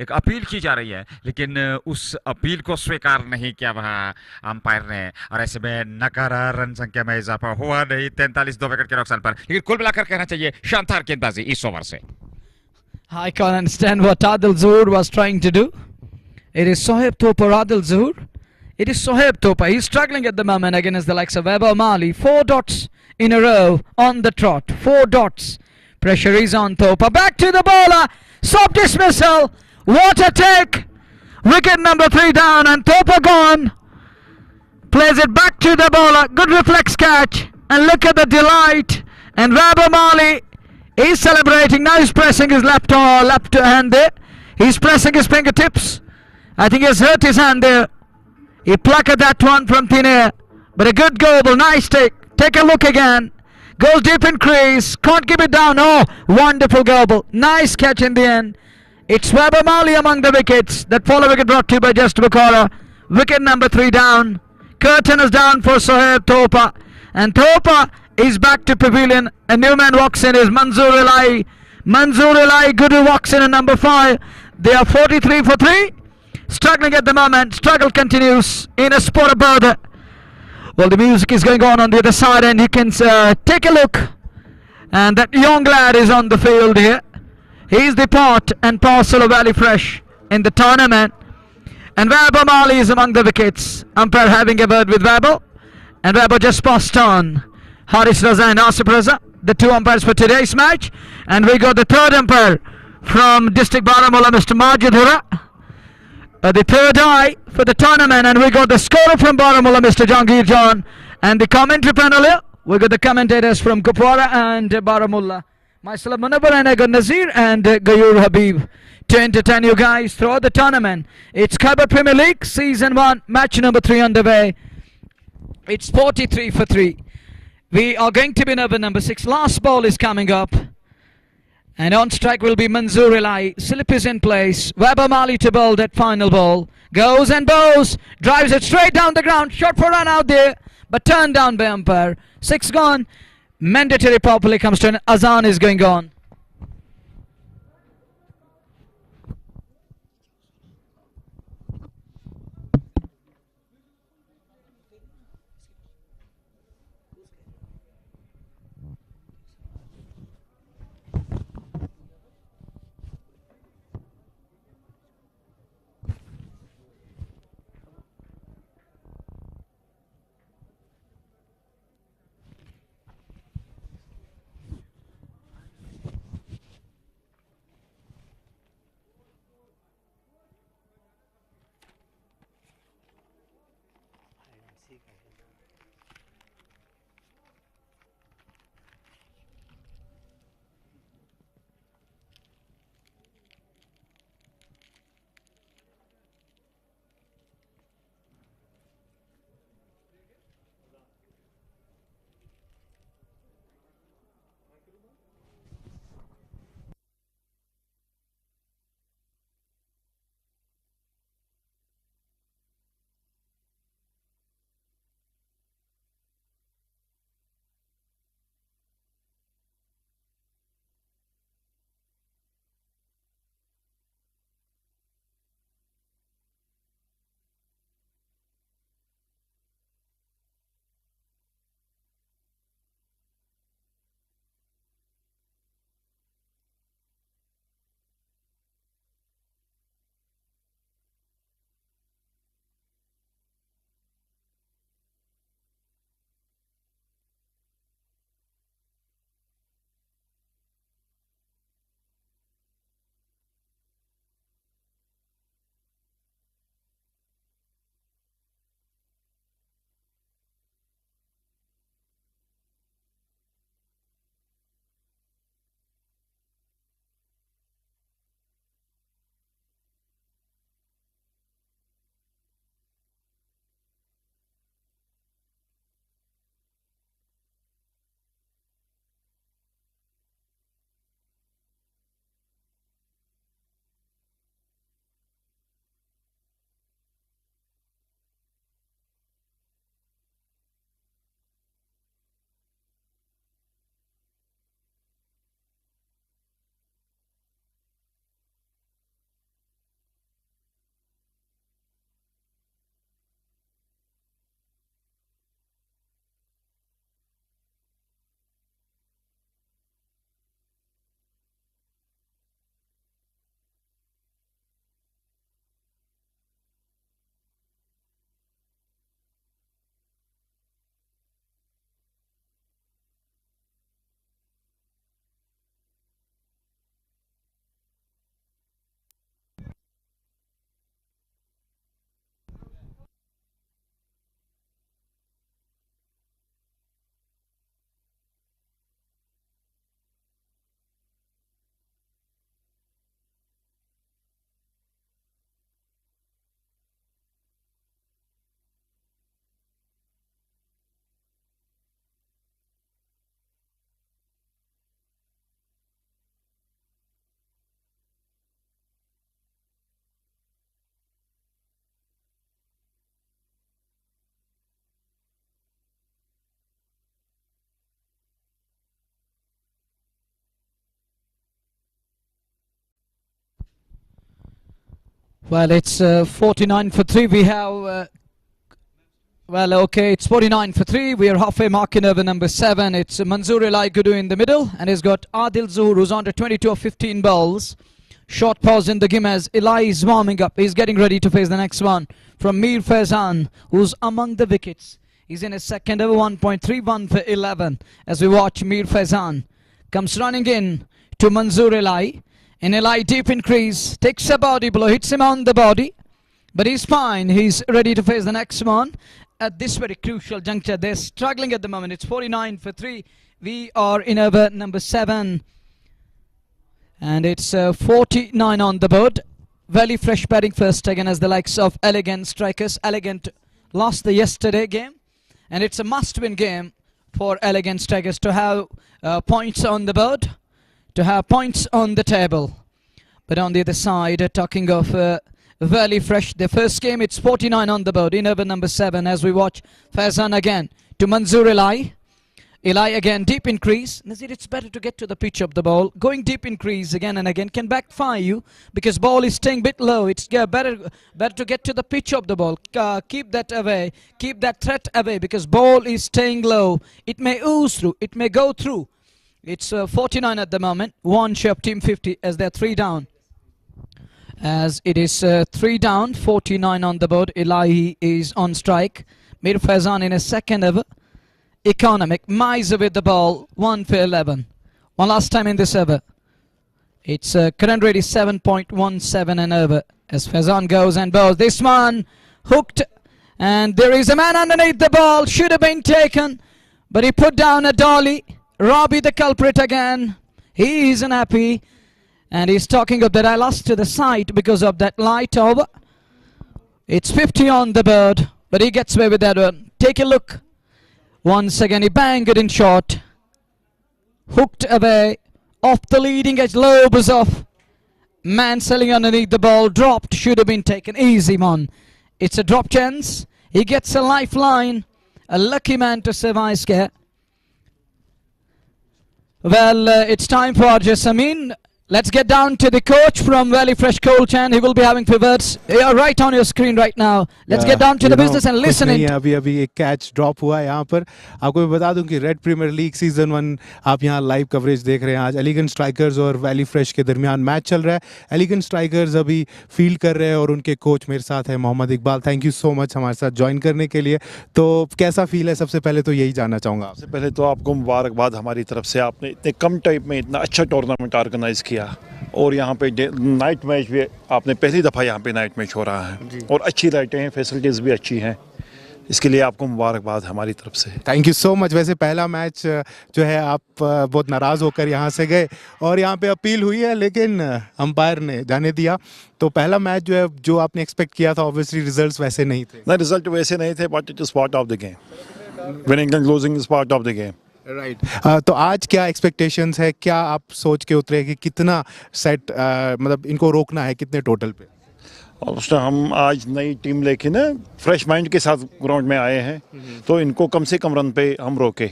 S2: एक अपील की जा रही है लेकिन उस अपील को स्वीकार नहीं किया वहां अंपायर ने और ऐसे में नकारा रन संख्या में इजाफा हुआ नहीं 43 2 विकेट के नुकसान पर। लेकिन कुल मिलाकर कहना चाहिए शानदार गेंदबाजी इस ओवर से।
S1: I can't understand what Adil Zahoor was trying to do. It is Sohaib Thopa or Adil Zahoor. It is Sohaib Thopa. He's struggling at the moment against the likes of Weber Mali. 4 dots in a row on the trot. 4 dots. Pressure is on Thopa. Back to the bowler. Stop dismissal. What a take. Wicket number 3 down and Thopa gone. Plays it back to the bowler. Good reflex catch. And look at the delight. And Weber Mali, he's celebrating. Now he's pressing his left hand there. He's pressing his fingertips. I think he's hurt his hand there. He plucked that one from thin air. But a good goal. Nice take. Take a look again. Goes deep in crease. Can't keep it down. Oh, wonderful goal. Nice catch in the end. It's Weber Mali among the wickets. That follow wicket brought to you by Just Bukara. Wicket number 3 down. Curtain is down for Sohaib Thopa. And Thopa is back to pavilion. A new man walks in is Manzoor Elai. Manzoor Elai Guru walks in at number 5. They are 43 for 3. Struggling at the moment. Struggle continues in a sport of border. Well, the music is going on the other side and you can take a look. And that young lad is on the field here. He is the part and parcel of Valley Fresh in the tournament. And Weber Mali is among the wickets. Umpire having a word with Weber. And Weber just passed on Haris Raza and Asif Raza, the two umpires for today's match. And we got the third umpire from District Baramulla, Mr. Majid Hura. The third eye for the tournament. And we got the scorer from Baramulla, Mr. Jangir John. And the commentary panel here, we got the commentators from Kupwara and Baramulla. Myself, Munawar, and I got Nazir and Gayur Habib to entertain you guys throughout the tournament. It's Khyber Premier League Season 1, match number 3 underway. It's 43 for 3. We are going to be number 6. Last ball is coming up. And on strike will be Manzoor Elai. Slip is in place. Weber Mali to bowl that final ball. Goes and bows. Drives it straight down the ground. Shot for run out there. But turned down by umpire. 6 gone. Mandatory power play comes to an Azan is going on. Well, it's 49 for 3. We have, well, okay, it's 49 for 3. We are halfway mark in over number 7. It's Manzoor Elai Gudu in the middle, and he's got Adil Zuhur, who's on to 22 of 15 balls. Short pause in the game as Eli is warming up. He's getting ready to face the next one from Mir Faizan, who's among the wickets. He's in his second over, 1.31 for 11 as we watch Mir Faizan. Comes running in to Manzoor Eli. And Eli deep in crease, takes a body blow, hits him on the body. But he's fine. He's ready to face the next one. At this very crucial juncture, they're struggling at the moment. It's 49 for 3. We are in over number 7. And it's 49 on the board. Very fresh batting first again as the likes of Elegant strikers. Elegant lost the yesterday game. And it's a must-win game for Elegant strikers to have points on the board, to have points on the table. But on the other side, talking of very fresh, the first game, it's 49 on the board in over number 7 as we watch Faizan again to Manzoor Eli. Eli again deep in crease. Nazir, it's better to get to the pitch of the ball. Going deep in crease again and again can backfire you because ball is staying a bit low. It's better to get to the pitch of the ball. Keep that away. Keep that threat away because ball is staying low. It may ooze through. It may go through. It's 49 at the moment. One shot team 50 as they're 3 down. As it is 3 down, 49 on the board. Eli is on strike. Mir Faizan in a second over. Economic, Miser with the ball, 1 for 11. One last time in this over. It's current rate is 7.17 and over as Faizan goes and bowls. This one hooked and there is a man underneath the ball. Should have been taken, but he put down a dolly. Robbie the culprit again. He isn't happy and he's talking of that I lost to the side because of that light over. It's 50 on the board, but he gets away with that one. Take a look. Once again he banged it in short. Hooked away. Off the leading edge. Low was off. Man selling underneath the ball. Dropped. Should have been taken. Easy man. It's a drop chance. He gets a lifeline. A lucky man to survive scare. Well, it's time for Jasamin. Let's get down to the coach from Valley Fresh Cold Chan. He will be having pivots. You're right on your screen right now. Let's get down to the business and listen in.
S4: अभी एक catch drop हुआ है यहाँ पर. आपको मैं बता दूं कि रेड प्रीमियर लीग सीजन 1 आप यहाँ लाइव कवरेज देख रहे हैं. आज एलिगेंट स्ट्राइकर्स और वैली फ्रेश के दरमियान मैच चल रहा है. एलिगेंट स्ट्राइकर्स अभी फील्ड कर रहे हैं और उनके कोच मेरे साथ है Mohammad Iqbal. Thank you so much हमारे साथ ज्वाइन करने के लिए. तो कैसा फील है, सबसे पहले तो यही जानना चाहूँगा.
S5: सबसे पहले तो आपको मुबारकबाद हमारी तरफ से. आपने इतने कम टाइम में इतना अच्छा टूर्नामेंट ऑर्गेनाइज किया और यहाँ पे नाइट मैच भी आपने पहली दफ़ा यहाँ पे नाइट मैच हो रहा है और अच्छी लाइटें हैं, फैसिलिटीज़ भी अच्छी हैं. इसके लिए आपको मुबारकबाद हमारी तरफ से.
S4: Thank you so much. वैसे पहला मैच जो है आप बहुत नाराज़ होकर यहाँ से गए और यहाँ पे अपील हुई है लेकिन अंपायर ने जाने दिया. तो पहला मैच जो है जो आपने एक्सपेक्ट किया था, ऑब्वियसली रिजल्ट्स वैसे नहीं थे.
S5: ना रिजल्ट वैसे नहीं थे, but it is part of the game. Winning and losing is part of the game.
S4: Right. तो आज क्या एक्सपेक्टेशंस है, क्या आप सोच के उतरे कि कितना सेट मतलब इनको रोकना है, कितने टोटल पे?
S5: और हम आज नई टीम लेके ना फ्रेश माइंड के साथ ग्राउंड में आए हैं, तो इनको कम से कम रन पे हम रोके.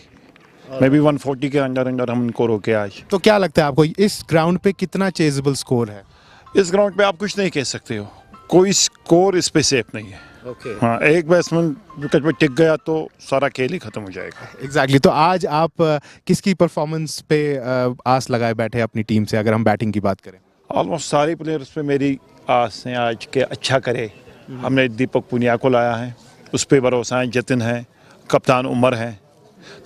S5: मे बी 140 के अंडर हम इनको रोके आज.
S4: तो क्या लगता है आपको इस ग्राउंड पे कितना चेजेबल स्कोर है?
S5: इस ग्राउंड पे आप कुछ नहीं कह सकते हो, कोई स्कोर इस पे सेफ नहीं है. हाँ, एक बैट्समैन विकेट पे टिक गया तो सारा खेल ही खत्म हो जाएगा.
S4: एग्जैक्टली. तो आज आप किसकी परफॉर्मेंस पे आस लगाए बैठे अपनी टीम से, अगर हम बैटिंग की बात करें?
S5: ऑलमोस्ट सारे प्लेयर्स पे मेरी आस है आज के अच्छा करे. हमने दीपक पुनिया को लाया है, उस पर भरोसा है. जतिन है, कप्तान उमर है,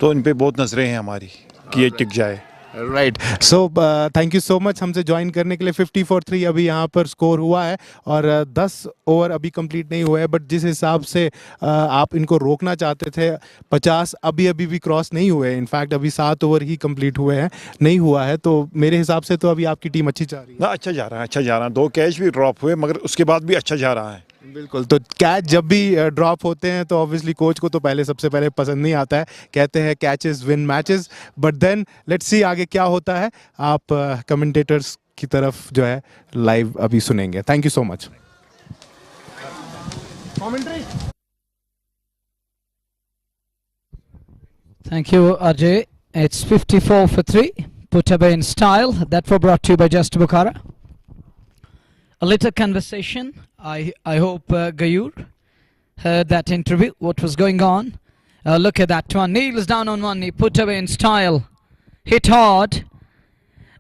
S5: तो इन पे बहुत नजरें हैं हमारी कि ये टिक जाए.
S4: Right. So thank you so much हमसे ज्वाइन करने के लिए. 50 for 3 अभी यहाँ पर स्कोर हुआ है और 10 ओवर अभी कंप्लीट नहीं हुए हैं. बट जिस हिसाब से आप इनको रोकना चाहते थे, 50 अभी भी क्रॉस नहीं हुए. इनफैक्ट अभी 7 ओवर ही कंप्लीट हुए हैं, नहीं हुआ है. तो मेरे हिसाब से तो अभी आपकी टीम अच्छी जा रही है.
S5: ना अच्छा जा रहा है, अच्छा जा रहा है. 2 कैच भी ड्रॉप हुए मगर उसके बाद भी अच्छा जा रहा है.
S4: बिल्कुल. तो कैच जब भी ड्रॉप होते हैं तो ऑब्वियसली कोच को तो सबसे पहले पसंद नहीं आता है. कहते हैं catches win matches. But then let's see आगे क्या होता है. आप कमेंटेटर्स की तरफ जो है लाइव अभी सुनेंगे. Thank you so much.
S1: Thank you, Ajay. It's 54 for 3. Put away in style. That was brought to you by Just Bukhara. A little conversation. I hope Gayur heard that interview, what was going on. Look at that one. Kneels down on one knee. Put away in style. Hit hard.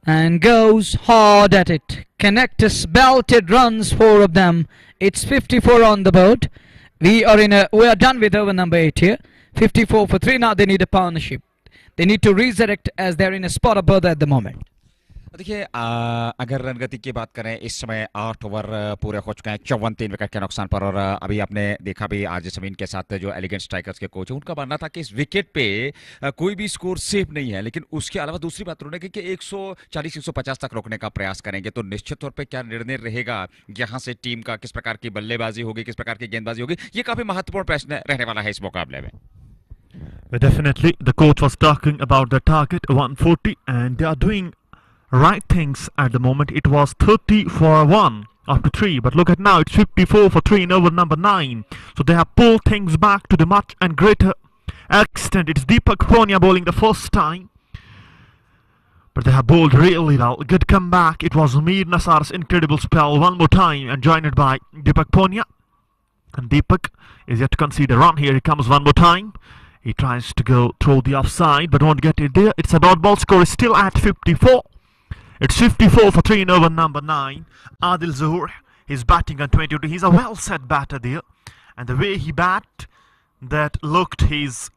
S1: And goes hard at it. Connectus belted runs, 4 of them. It's 54 on the board. We are done with over number 8 here. 54 for 3. Now they need a partnership. They need to resurrect as they're in a spot of birth at the moment.
S2: देखिए अगर रनगति की बात करें इस समय 8 over पूरे हो चुके हैं 54 3 विकेट के नुकसान पर और अभी आपने देखा भी आज जमीन के साथ जो एलिगेंट स्ट्राइकर्स के कोच हैं उनका मानना था कि इस विकेट पे कोई भी स्कोर सेफ नहीं है, लेकिन उसके अलावा दूसरी बात उन्होंने की कि 140 150 तक रोकने का प्रयास करेंगे। तो निश्चित तौर पर क्या निर्णय रहेगा यहाँ से टीम का, किस प्रकार की बल्लेबाजी होगी, किस प्रकार की गेंदबाजी होगी, ये काफी महत्वपूर्ण प्रश्न रहने वाला है इस मुकाबले में।
S3: Definitely, the coach was talking about the target 140, and they are doing right things at the moment. It was 30 for 1 after 3, but look at now, it's 54 for 3 in over number 9. So they have pulled things back to the much and greater extent. It's Deepak Punia bowling the first time, but they have bowled really well. Good comeback. It was Mir Nasar's incredible spell one more time and joined by Deepak Punia. And Deepak is yet to concede a run. Here he comes one more time. He tries to go through the offside but won't get it there. It's a dot ball. Score is still at 54. It's 54 for 3 in over number 9. Adil Zuhur is batting on 22. He's a well set batter there. And the way he bat, that looked his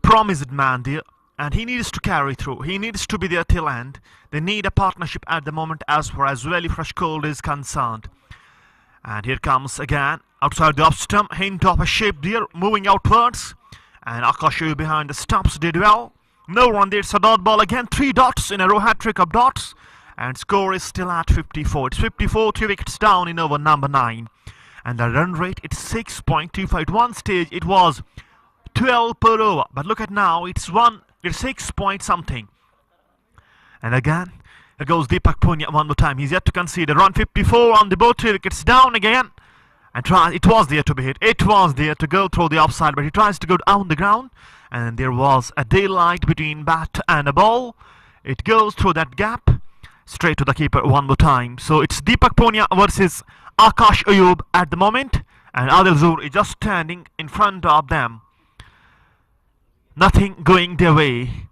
S3: promised man there. And he needs to carry through. He needs to be there till end. They need a partnership at the moment as far as Valley Fresh Cold is concerned. And here comes again outside the off stump. Hint of a shape there, moving outwards. And Akash behind the stumps did well. No run there. It's a dot ball again. 3 dots in a row, hat trick of dots. And score is still at 54. It's 54, 3 wickets down in over number 9. And the run rate, it's 6.25. At one stage, it was 12 per over. But look at now, it's 6 point something. And again, there goes Deepak Punia one more time. He's yet to concede a run. 54 on the board, 3 wickets down again. And it was there to be hit. It was there to go through the offside, but he tries to go down the ground. And there was a daylight between bat and a ball. It goes through that gap. Straight to the keeper one more time. So it's Deepak Punia versus Akash Ayub at the moment. And Adil Zuhur is just standing in front of them. Nothing going their way.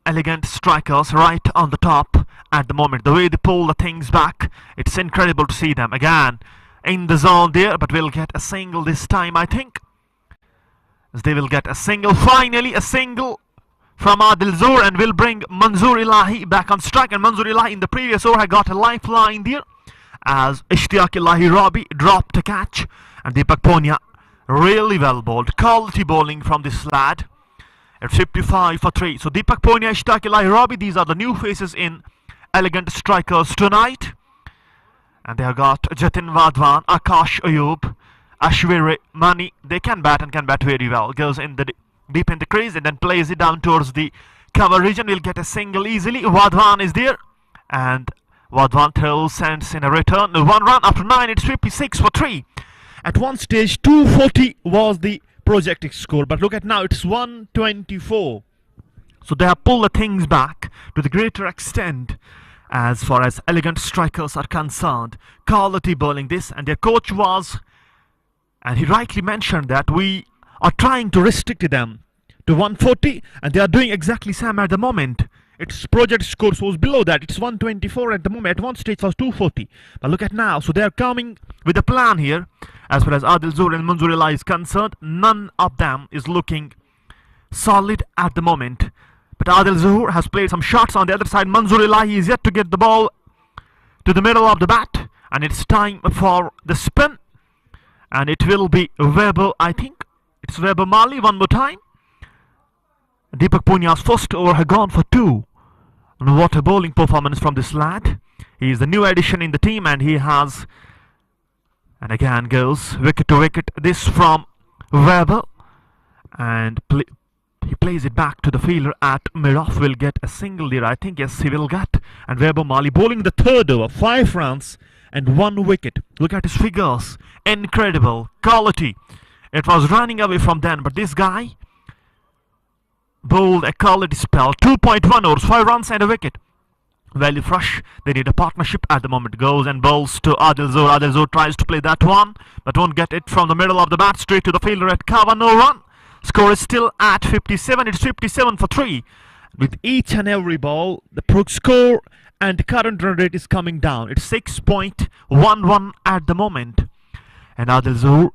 S3: Elegant strikers right on the top at the moment. The way they pull the things back, it's incredible to see them. Again, in the zone there, but we'll get a single this time, I think. As they will get a single. Finally, a single from Adil Zuhur, and will bring Manzoor Ilahi back on strike. And Manzoor Ilahi in the previous over had got a lifeline there as Ishtiaq Ilahi Rabi dropped a catch. And Deepak Punia really well bowled. Quality bowling from this lad at 55 for 3. So Deepak Punia, Ishtiaq Ilahi Rabi, these are the new faces in Elegant Strikers tonight. And they have got Jatin Wadhwan, Akash Ayub, Ashwari Mani. They can bat and can bat very well. Goes in the deep in the crease and then plays it down towards the cover region. Will get a single easily. Wadhwan is there, and Wadhwan throws, sends in a return. 1 run after 9. It's 56 for 3. At one stage 240 was the projected score, but look at now, it's 124. So they have pulled the things back to the greater extent as far as Elegant Strikers are concerned. Quality bowling this, and their coach was, and he rightly mentioned that we are trying to restrict them to 140, and they are doing exactly same at the moment. Its project score was below that. It's 124 at the moment. At one stage it was 240. But look at now. So they are coming with a plan here. As far as Adil Zuhur and Manzoor Ilahi is concerned, none of them is looking solid at the moment. But Adil Zuhur has played some shots on the other side. Manzoor Ilahi is yet to get the ball to the middle of the bat, and it's time for the spin. And it will be Weber, I think. It's Weber Mali one more time. Deepak Punia's first over had gone for 2. And what a bowling performance from this lad. He is the new addition in the team, and he has, and again goes wicket to wicket. This from Weber, and he plays it back to the fielder at mid-off. Will get a single there, I think. Yes, he will get. And Weber Mali bowling the third over, 5 runs and 1 wicket. Look at his figures. Incredible quality. It was running away from then, but this guy bowled a quality spell. 2.1 overs, 5 runs and a wicket. Valley Fresh, they need a partnership at the moment. Goes and bowls to Adil Zuhur. Adil Zuhur tries to play that one, but won't get it from the middle of the bat. Straight to the fielder at cover, no run. Score is still at 57. It's 57 for 3. With each and every ball, the score and current run rate is coming down. It's 6.11 at the moment. And Adil Zohor,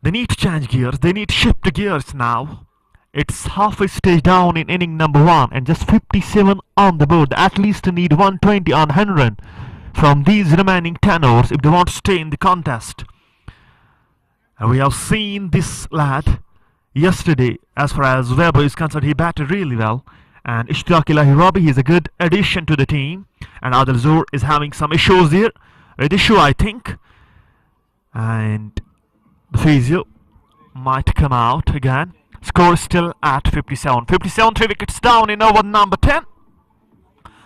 S3: they need to change gears. They need to shift gears now. It's halfway stage down in inning number 1 and just 57 on the board. They at least need 120 on 100 from these remaining 10 overs if they want to stay in the contest. And we have seen this lad yesterday. As far as Weber is concerned, he batted really well. And Ishtiyaq Ilahi Rabi, he's a good addition to the team. And Adil Zohor is having some issues there. With issue, I think. And the physio might come out again. Score is still at 57. 57, 3 wickets down in over number 10.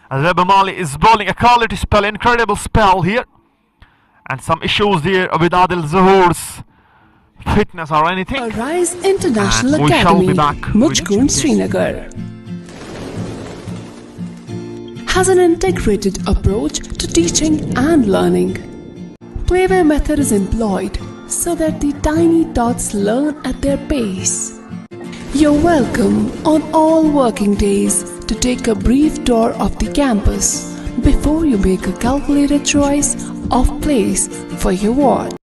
S3: As Weber Mali is bowling a quality spell, incredible spell here. And some issues there with Adil Zohor's fitness or anything.
S6: Arise International
S3: And we shall
S6: Academy,
S3: be back
S6: Mujgun,
S3: with-
S6: Srinagar, has an integrated approach to teaching and learning. Play-where method is employed so that the tiny tots learn at their pace. You're welcome on all working days to take a brief tour of the campus before you make a calculated choice of place for your ward.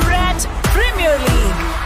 S7: Red Premier League.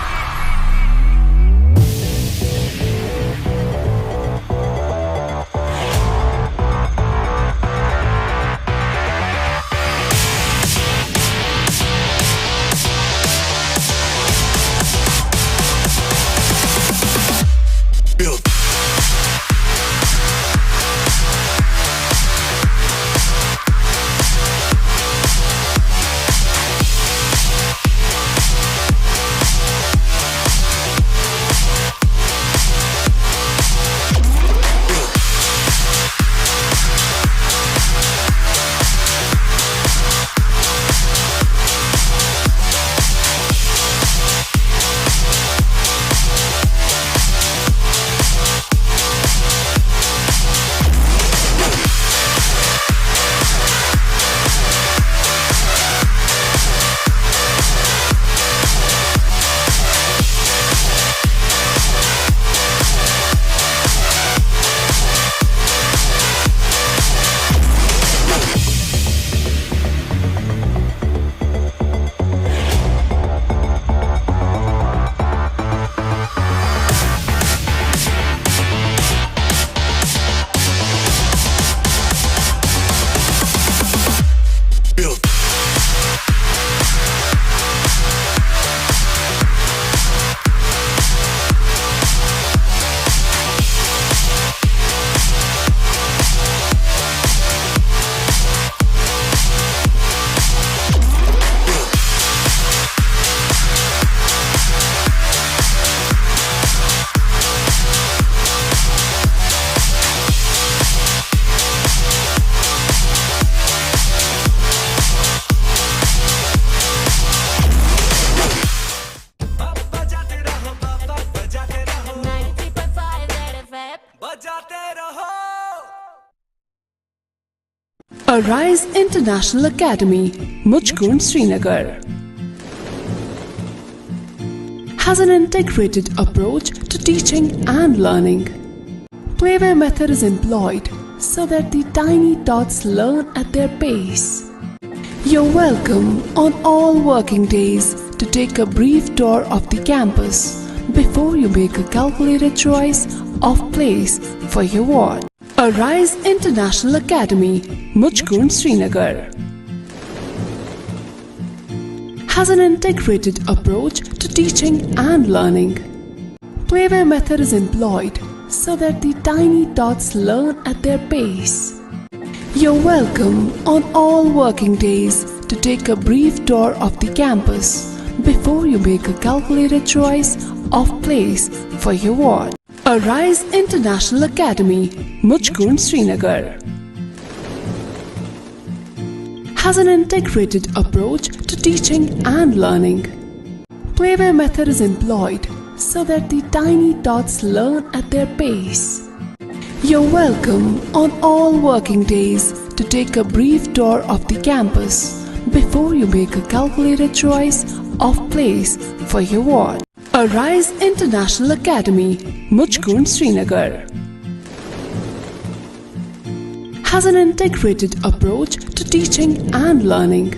S6: Arise International Academy, Mujgun, Srinagar, has an integrated approach to teaching and learning. Play-where method is employed so that the tiny tots learn at their pace. You're welcome on all working days to take a brief tour of the campus before you make a calculated choice of place for your ward. Arise International Academy, Mujgun, Srinagar, has an integrated approach to teaching and learning. Play-where method is employed so that the tiny tots learn at their pace. You're welcome on all working days to take a brief tour of the campus before you make a calculated choice of place for your ward. Arise International Academy, Mujgun, Srinagar, has an integrated approach to teaching and learning. Play-where method is employed so that the tiny tots learn at their pace. You're welcome on all working days to take a brief tour of the campus before you make a calculated choice of place for your ward. Arise International Academy, Mujkund, Srinagar has an integrated approach to teaching and learning.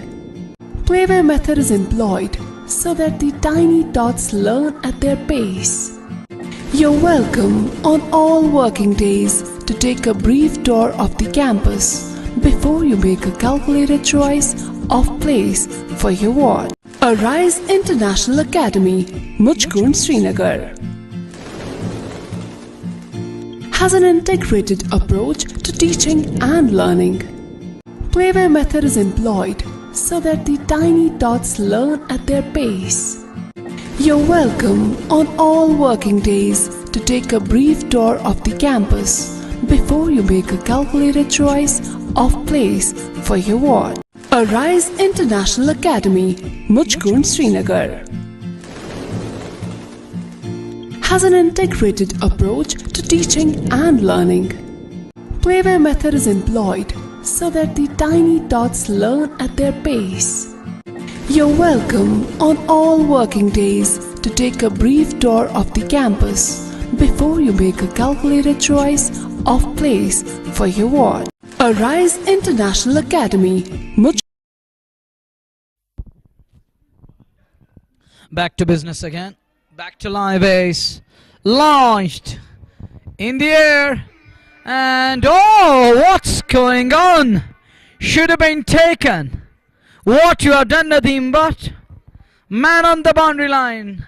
S6: Playway method is employed so that the tiny tots learn at their pace. You're welcome on all working days to take a brief tour of the campus before you make a calculated choice of place for your ward. Arise International Academy, Mujkund, Srinagar has an integrated approach to teaching and learning. Playway method is employed so that the tiny tots learn at their pace. You're welcome on all working days to take a brief tour of the campus before you make a calculated choice of place for your ward. Arise International Academy, Mujkund, Srinagar has an integrated approach to teaching and learning. Playway method is employed so that the tiny tots learn at their pace. You're welcome on all working days to take a brief tour of the campus before you make a calculated choice of place for your ward. Arise International Academy,
S1: Back to business again. Back to live ace. Launched in the air. And oh, what's going on? Should have been taken. What you have done, Nadeem, but man on the boundary line.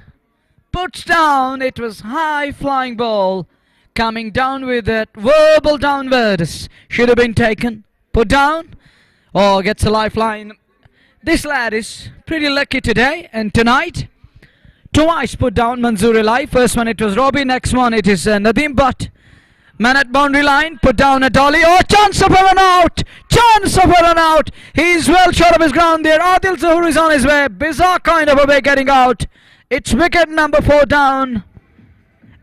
S1: Puts down. It was high flying ball. Coming down with that verbal downwards. Should have been taken. Put down. Oh, gets a lifeline. This lad is pretty lucky today and tonight. Twice put down Manzoor Elai. First one it was Robbie. Next one it is Nadeem Butt. Man at boundary line. Put down a dolly. Oh, chance of a run out. Chance of a run out. He's well short of his ground there. Adil Zahoor is on his way. Bizarre kind of a way getting out. It's wicket number 4 down.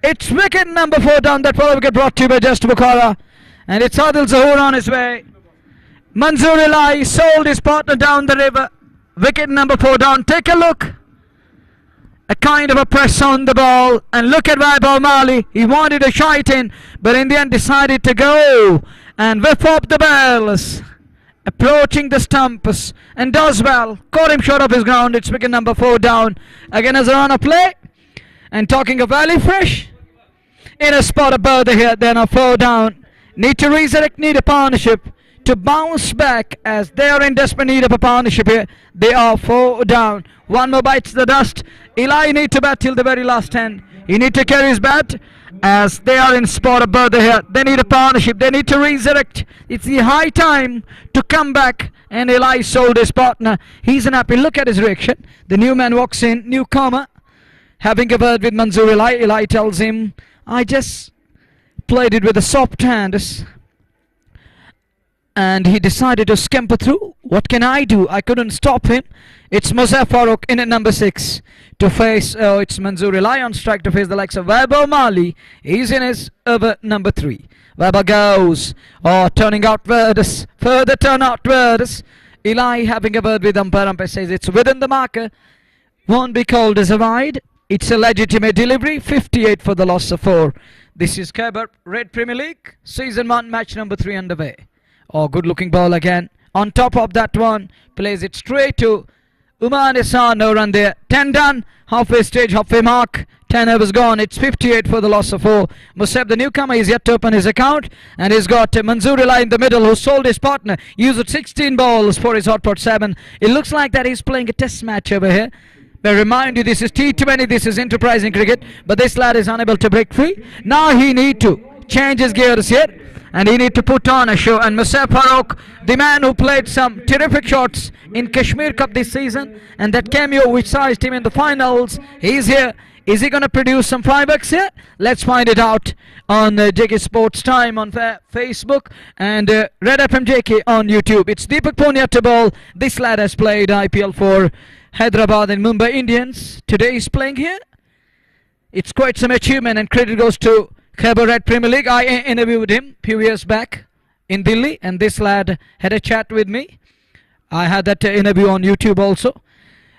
S1: It's wicket number 4 down. That follow wicket brought to you by Just Bukhara. And it's Adil Zahoor on his way. Manzoor Elai sold his partner down the river. Wicket number 4 down. Take a look. A kind of a press on the ball, and look at Vaibhav Mali. He wanted a shot in, but in the end decided to go and whip up the bells, approaching the stumps, and does well. Caught him short of his ground. It's wicket number 4 down. Again as a run of play. And talking of Valley Fresh, in a spot of bother here, they're now 4 down. Need to resurrect, need a partnership to bounce back, as they are in desperate need of a partnership here. They are 4 down. One more bites the dust. Eli need to bat till the very last end. He need to carry his bat, as they are in spot of bother here. They need a partnership. They need to resurrect. It's the high time to come back. And Eli sold his partner. He's unhappy. Look at his reaction. The new man walks in, newcomer, having a word with Manzoor Elai. Eli tells him, I just played it with a soft hand. And he decided to scamper through. What can I do? I couldn't stop him. It's Muzaffar Farooq in at number 6 to face, it's Manzoor Elai on strike to face the likes of Vaibhav Mali. He's in his over number 3. Vaibhav goes, turning outwards, further turn outwards. Eli having a word with umpire. Umpire says it's within the marker. Won't be called as a wide. It's a legitimate delivery. 58 for the loss of 4. This is Khyber Red Premier League, Season 1, match number 3 underway. Oh, good looking ball again. On top of that one, plays it straight to Umar Nissan. No run there. 10 done. Halfway stage, halfway mark. 10 overs gone. It's 58 for the loss of 4. Musab, the newcomer, is yet to open his account. And he's got Manzoor Elai in the middle, who sold his partner. Used 16 balls for his hot pot 7. It looks like that he's playing a test match over here. But remind you, this is T20, this is enterprising cricket. But this lad is unable to break free. Now he need to change his gears here. And he need to put on a show. And Muzaffar Farooq, the man who played some terrific shots in Kashmir Cup this season, and that cameo which sized him in the finals, he's here. Is he going to produce some fireworks here? Let's find it out on JK Sports Time on Facebook and Red FM JK on YouTube. It's Deepak Punia to ball. This lad has played IPL for Hyderabad and Mumbai Indians. Today he's playing here. It's quite some achievement, and credit goes to Khyber Red Premier League. I interviewed him a few years back in Delhi, and this lad had a chat with me. I had that interview on YouTube also.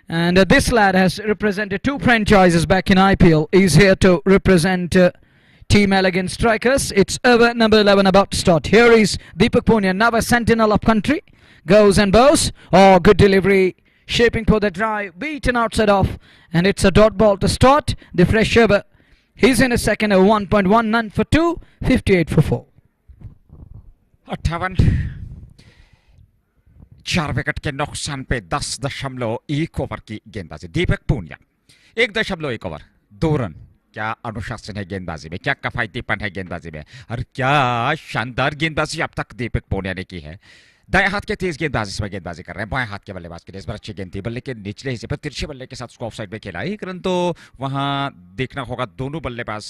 S1: And this lad has represented 2 franchises back in IPL. He's here to represent Team Elegant Strikers. It's over number 11 about to start. Here is Deepak Punia, now a sentinel of country. Goes and bows. Oh, good delivery. Shaping for the drive. Beaten outside off. And it's a dot ball to start. The fresh over. He's in a second over 1.1, none for 2, 58 for 4.
S2: 58 4 wicket के नुकसान पे 10.1 over की गेंदबाजी। Deepak Punia 1.1 over 2 run. क्या अनुशासन है गेंदबाजी में, क्या कफायतीपन है गेंदबाजी में, और क्या शानदार गेंदबाजी अब तक दीपक पूनिया ने की है। दाएं हाथ के तेज गेंदबाजी से गेंदबाजी कर रहे हैं, बाएं हाथ के बल्लेबाज के लिए इस बार अच्छी गेंद थी। बल्ले के निचले हिस्से पर तिरछे बल्ले के साथ उसको ऑफ साइड में खेला। 1 रन तो वहां देखना होगा। दोनों बल्लेबाज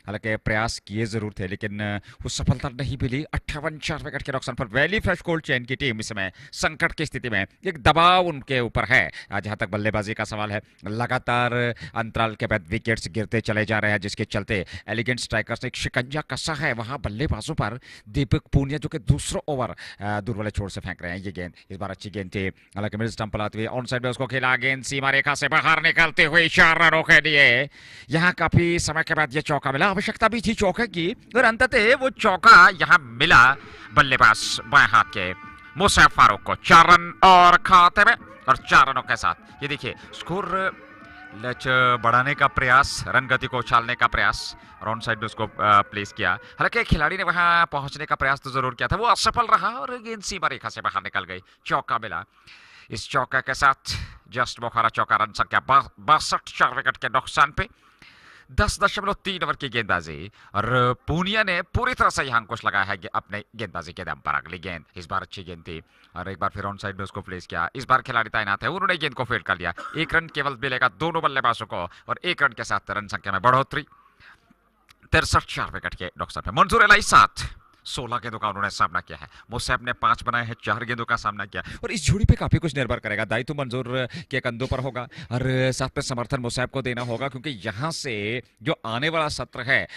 S2: हालांकि प्रयास किए जरूर थे, लेकिन वो सफलता नहीं मिली। 58 4 विकेट के नुकसान पर वैली फ्रेश कोल्ड चेन की टीम इस समय संकट की स्थिति में, एक दबाव उनके ऊपर है जहां तक बल्लेबाजी का सवाल है। लगातार अंतराल के बाद विकेट्स गिरते चले जा रहे हैं, जिसके चलते एलिगेंट स्ट्राइकर्स ने एक शिकंजा कसा है वहां बल्लेबाजों पर। दीपक पूनिया जो कि दूसरा ओवर दूर वाले छोर से फेंक रहे हैं। ये गेंद इस बार अच्छी गेंद थी, हालांकि मिड स्टंप पलाते हुए ऑन साइड में उसको खेला। गेंद सीमा रेखा से बाहर निकलते हुए 4 रनों के लिए। यहां काफी समय के बाद ये चौका मिला। आवश्यकता भी थी चौके की, और अंततः वो चौका यहां मिला बल्लेबाज बाएं हाथ के मुसैब फारूक को। 4 रन और खाते में, और 4 रनों के साथ ये देखिए स्कोर लच बढ़ाने का प्रयास, रन गति को उछालने का प्रयास, और ऑन साइड में उसको प्लेस किया। हालांकि खिलाड़ी ने वहां पहुंचने का प्रयास तो जरूर किया था, वो असफल रहा और गेंद सीमा रेखा से बाहर निकल गई। चौका मिला। इस चौका के साथ जस्ट बोखारा चौका, रन संख्या 62 4 विकेट के नुकसान पे 10.3 ओवर की गेंदबाजी, और पूनिया ने पूरी तरह से यहां अंकुश लगाया है अपने गेंदबाजी के दम पर। अगली गेंद इस बार अच्छी गेंद थी, और एक बार फिर ऑन साइड में उसको प्लेस किया। इस बार खिलाड़ी तैनात है, उन्होंने गेंद को फील्ड कर लिया। 1 रन केवल मिलेगा दोनों बल्लेबाजों को, और 1 रन के साथ रन संख्या में बढ़ोतरी। 63 4 विकेट के नुकसान पे मंजूर इलाही 7 16 गेंदों का उन्होंने सामना किया है। मुसैब ने 5 बनाए हैं, 4 गेंदों का सामना किया, और इस जोड़ी पे काफी कुछ निर्भर करेगा। दायित्व मंजूर के कंधों पर होगा, और साथ में समर्थन मुसैब को देना होगा, क्योंकि यहां से जो आने वाला सत्र है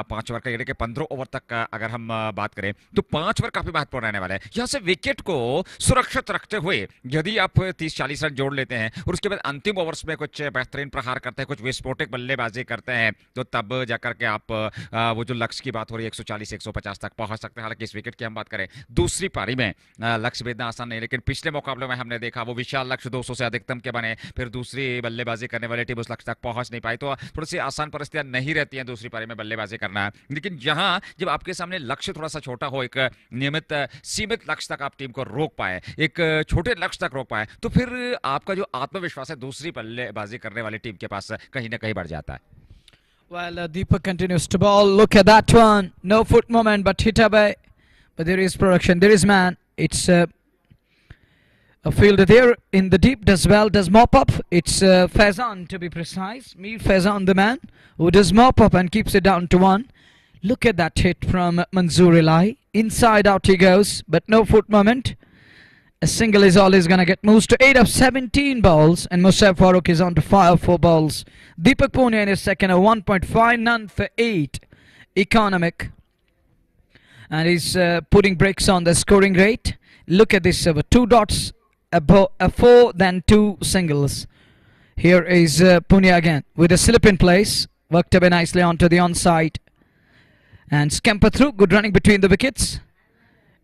S2: 5 ओवर का, यानी कि 15 ओवर तक का अगर हम बात करें तो 5 ओवर काफी महत्वपूर्ण रहने वाला है। यहां से विकेट को सुरक्षित रखते हुए यदि आप 30-40 रन जोड़ लेते हैं, और उसके बाद अंतिम ओवर्स में कुछ बेहतरीन प्रहार करते हैं, कुछ विस्फोटक बल्लेबाजी करते हैं, तो तब जाकर के आप वो जो लक्ष्य की बात हो रही है 140-150 तक पहुंच सकते हैं। हालांकि इस विकेट की हम बात करें, दूसरी पारी में लक्ष्य भेदना आसान नहीं, लेकिन पिछले मुकाबले में हमने देखा वो विशाल लक्ष्य 200 से अधिकतम के बने, फिर दूसरी बल्लेबाजी करने वाली टीम उस लक्ष्य तक पहुंच नहीं पाई। तो थोड़ी सी आसान परिस्थितियां नहीं रहती हैं दूसरी पारी में बल्लेबाजी करना, लेकिन यहां जब आपके सामने लक्ष्य थोड़ा सा छोटा हो, एक नियमित सीमित लक्ष्य तक आप टीम को रोक पाए, एक छोटे लक्ष्य तक रोक पाए, तो फिर आपका जो आत्मविश्वास है दूसरी बल्लेबाजी करने वाली टीम के पास कहीं ना कहीं बढ़ जाता है।
S1: Well, Deepak continues to bowl. Look at that one. No foot movement, but hit away. But there is production. There is man. It's a fielder there in the deep. Does well. Does mop up. It's Faizan to be precise. Mir Faizan, the man who does mop up and keeps it down to 1. Look at that hit from Manzoor Ilahi. Inside out he goes, but no foot movement. A single is all he's going to get. Moves to 8 of 17 balls, and Musab Farooq is on to 5 of 4 balls. Deepak Punia in his second of 1.5, none for 8. Economic. And he's putting brakes on the scoring rate. Look at this over 2 dots, a 4, then 2 singles. Here is Punia again with a slip in place. Worked away nicely onto the onside. And scamper through. Good running between the wickets.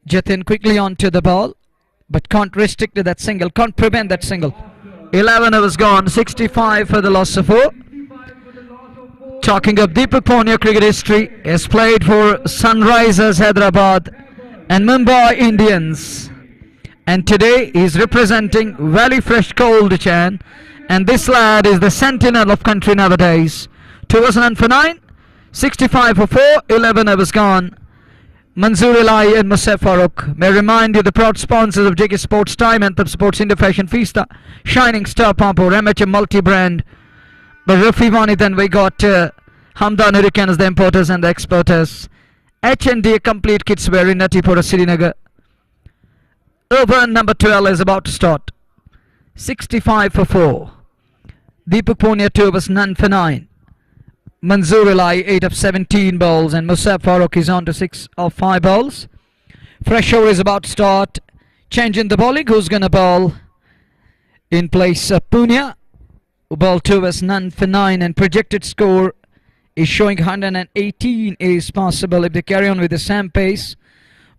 S1: Jatin quickly onto the ball, but can't restrict to that single, can't prevent that single. 11 overs gone, 65 for the loss of 4. Talking of Deepak Punia cricket history, has played for Sunrisers Hyderabad and Mumbai Indians, and today he is representing Valley Fresh Cold Chain, and this lad is the sentinel of country nowadays. 2 overs none for 9, 65 for 4, 11 overs gone. Manzoor Ilahi and Musab Farooq. May I remind you the proud sponsors of JK Sports Time, Anthem Sports, India Fashion Fiesta, Shining Star Pump, or amateur multi-brand. But Rafi Wani, then we got Hamdan Hurricanes, the importers and the exporters. H&D complete kits wear in Natipura, Srinagar. Over number 12 is about to start. 65 for 4. Deepak Punia 2 overs none for 9. Manzoor Ilahi 8 of 17 balls, and Musab Farooq is on to 6 of 5 balls. Fresh over is about to start. Changing the bowling. Who's going to bowl in place of Punya? Who bowled 2 as none for 9, and projected score is showing 118 is possible if they carry on with the same pace.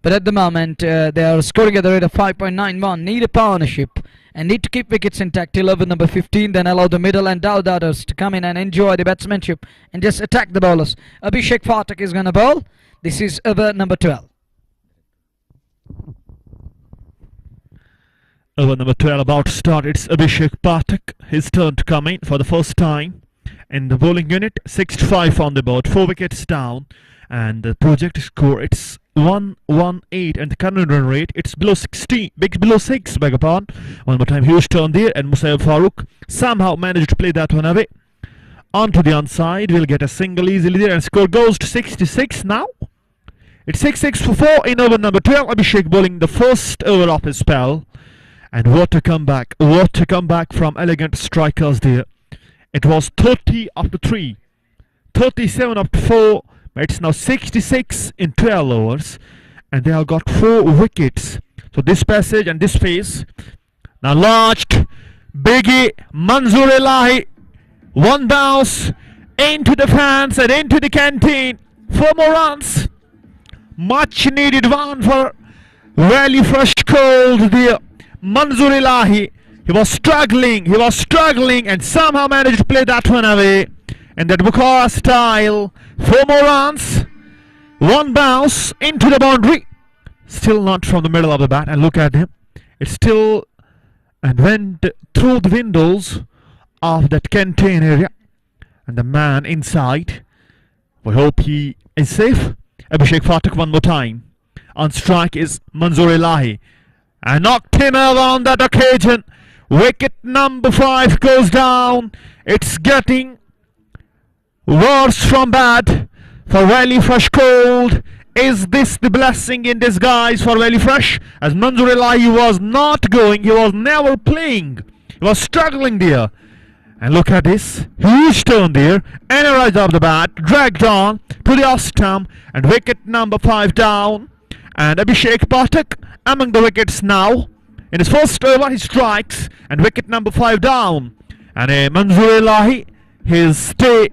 S1: But at the moment, they are scoring at the rate of 5.91. Need a partnership and need to keep wickets intact till over number 15. Then allow the middle and downers to come in and enjoy the batsmanship and just attack the bowlers. Abhishek Phatak is going to bowl. This is over number 12.
S3: Over number 12 about to start. It's Abhishek Phatak. His turn to come in for the first time in the bowling unit. 6-5 on the board. 4 wickets down. And the projected score, it's 118, and the current run rate, it's below 60, below 6, beg your pardon. One more time, huge turn there, and Musayyab Farooq somehow managed to play that one away. Onto the onside, we'll get a single easily there, and score goes to 66 now. It's 6-6 for 4 in over number 12. Abhishek bowling the first over of his spell. And what a comeback from elegant strikers there. It was 30 after 3, 37 after 4. It's now 66 in 12 overs, and they have got 4 wickets. So this passage and this phase now launched. Biggie Manzoor Elahi, 1 bounce into the fans and into the canteen. 4 more runs. Much needed one for really fresh cold there. Manzoor Elahi, he was struggling and somehow managed to play that one away. And that Bukhara style, 4 more runs, 1 bounce into the boundary, still not from the middle of the bat. And look at him, it's still and went through the windows of that canteen area, and the man inside, we hope he is safe. Abhishek Phatak one more time. On strike is Manzoor Elahi, and knocked him over on that occasion. Wicket number 5 goes down. It's getting worse from bad for Valley Fresh Cold. Is this the blessing in disguise for Valley Fresh? As Manzoor Elahi was not going, he was never playing, he was struggling there. And look at this huge turn there, and a rise of the bat, dragged on to the off stump, and wicket number 5 down. And Abhishek Phatak among the wickets now. In his first over he strikes, and wicket number 5 down. And Manzoor Elahi, his stay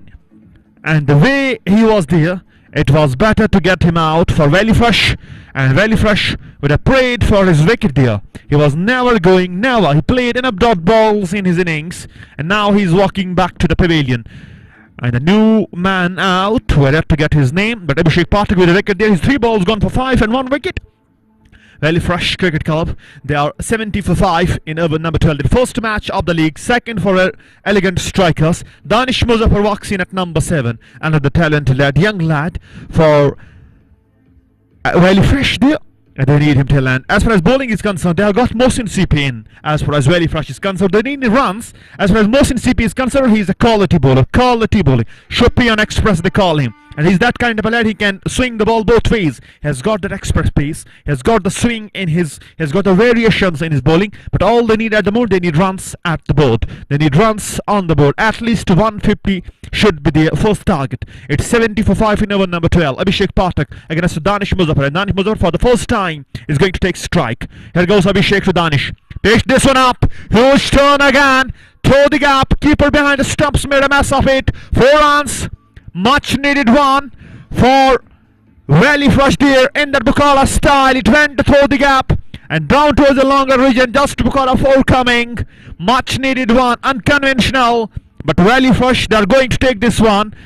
S3: and the way he was there, it was better to get him out for Valley Fresh. And Valley Fresh would have prayed for his wicket there. He was never going, never. He played enough dot balls in his innings, and now he's walking back to the pavilion. And the new man out, we're yet to get his name, but Abhishek Phatak with a wicket there. His 3 balls gone for 5 and 1 wicket. Valley Fresh Cricket Club, they are 70 for 5 in over number 12. The first match of the league, second for elegant strikers. Danish Muzaffar walks in at number 7. Another talented lad, young lad for Valley Fresh there. And they need him to land. As far as bowling is concerned, they have got Mohsin CP in. As far as Valley Fresh is concerned, they need runs. As far as Mohsin CP is concerned, he's a quality bowler. Quality bowling. Shopian Express, they call him. And he's that kind of a lad, he can swing the ball both ways. He has got that express pace. He has got the swing in his, he has got the variations in his bowling. But all they need at the moment, they need runs at the board. They need runs on the board. At least 150 should be their first target. It's 70 for 5 in over number 12. Abhishek Phatak against Danish Muzaffar. And Danish Muzaffar for the first time is going to take strike. Here goes Abhishek to Danish. Takes this one up. Huge turn again. Throw the gap. Keeper behind the stumps made a mess of it. 4 runs. Much needed one for Valley Fresh there in that Bukhara style. It went through the gap and down towards the longer region. Just Bukhara 4 coming. Much needed one. Unconventional. But Valley Fresh, they are going to take this one.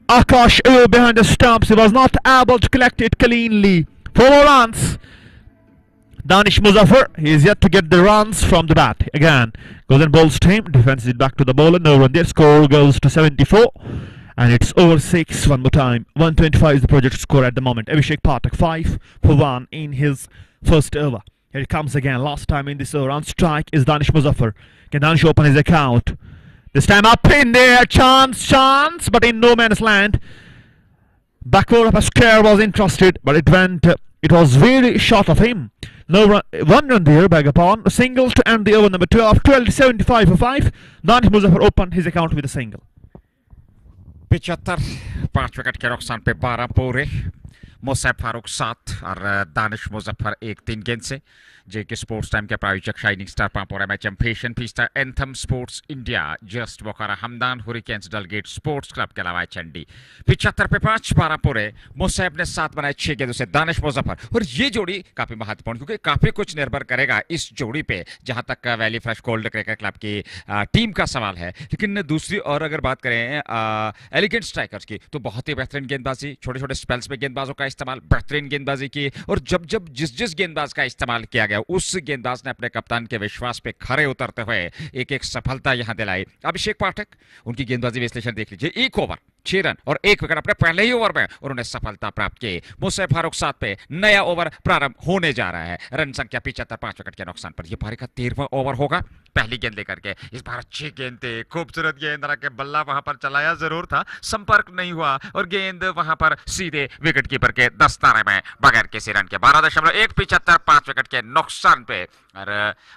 S3: Akash behind the stumps. He was not able to collect it cleanly. 4 more runs. Danish Muzaffar, he is yet to get the runs from the bat. Again, goes and bowls to him. Defense it back to the bowler. No run there. Score goes to 74. And it's over 6 one more time. 125 is the projected score at the moment. Abhishek Phatak 5 for 1 in his first over. Here it comes again. Last time in this over on strike is Danish Muzaffar. Can Danish open his account? This time up in there. Chance, but in no man's land. Backward of a square was interested, but it went. It was very short of him. No run, 1 run there, beg upon. Singles to end the over number 12. 75 for 5. Danish Muzaffar opened his account with a single.
S2: 75 5 wicket के नुकसान पे 12 पूरे. मुसैब फारूक 7 और दानिश मुजफ्फर 1 3 गेंद से। जेके sports time के प्रायोजक shining star Pampore मैच एम्पेशन fiesta anthem sports India just Bukhara Hamdan hurricanes Dalgate sports club के अलावा चंडी 75 पे 5 12 पूरे। मुसैब ने 7 बनाए 6 गेंदों से दानिश मुजफ्फर। और ये जोड़ी काफी महत्वपूर्ण क्योंकि काफी कुछ निर्भर करेगा इस जोड़ी पे जहां तक valley fresh gold cricket club की टीम का सवाल है। लेकिन दूसरी और अगर बात करें एलिगेंट स्ट्राइकर्स की तो बहुत ही बेहतरीन गेंदबाजी, छोटे छोटे स्पेल्स में गेंदबाजों का इस्तेमाल, बेहतरीन गेंदबाजी की। और जब जब जिस गेंदबाज का इस्तेमाल किया गया उस गेंदबाज ने अपने कप्तान के विश्वास पे खरे उतरते हुए एक एक सफलता यहां दिलाई। अभिषेक पाठक, उनकी गेंदबाजी विश्लेषण देख लीजिए। 1 ओवर 6 रन और 1 विकेट अपने पहले ही ओवर में उन्होंने सफलता प्राप्त की। मुसैब फारूक 7 पे नया ओवर प्रारंभ होने जा रहा है। रन संख्या 75 5 विकेट के नुकसान पर। यह पारी का 13वां ओवर होगा। पहली गेंद लेकर के इस बार अच्छी गेंद थी, खूबसूरत गेंद के बल्ला वहां पर चलाया जरूर था, संपर्क नहीं हुआ और गेंद वहां पर सीधे विकेट कीपर के दस्ताने में बगैर किसी रन के 12.175 5 विकेट के नुकसान पे। और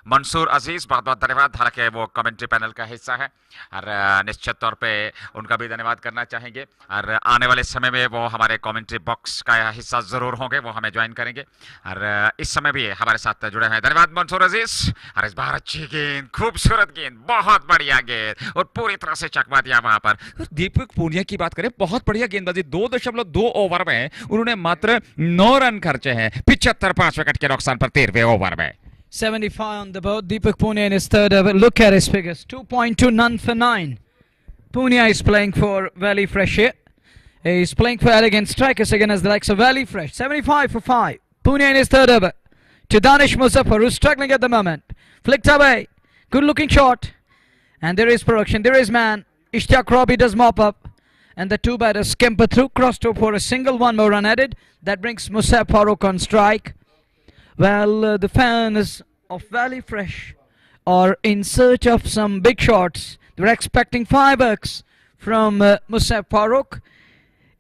S2: मंसूर अजीज बहुत बहुत धन्यवाद, हालांकि वो कमेंट्री पैनल का हिस्सा है और निश्चित तौर पे उनका भी धन्यवाद करना चाहेंगे। और आने वाले समय में वो हमारे कमेंट्री बॉक्स का हिस्सा जरूर होंगे, वो हमें ज्वाइन करेंगे और इस समय भी हमारे साथ जुड़े हैं। धन्यवाद मंसूर अजीज। और इस बार अच्छी गेंद, खूबसूरत गेंद, बहुत बढ़िया गेंद और पूरी तरह से चकमा दिया वहां पर। दीपक पूनिया की बात करें, बहुत बढ़िया गेंदबाजी। 2.2 ओवर में उन्होंने मात्र 9 रन खर्चे हैं 75 5 विकेट के नुकसान पर 13वें ओवर में।
S1: 75 on the board. Deepak Punia in his third over. Look at his figures. 2.2, none for 9. Punia is playing for Valley Fresh here. He's playing for elegant strikers again as the likes of Valley Fresh. 75 for 5. Punia in his third over. To Danish Muzaffar, who's struggling at the moment. Flicked away. Good looking shot. And there is production. There is man. Ishtiaq Robbie does mop up. And the two batters scamper through. Crossed over for a single. One more run added. That brings Musab Farooq on strike. Well, the fans of Valley Fresh are in search of some big shots. They're expecting fireworks from Musab Farooq.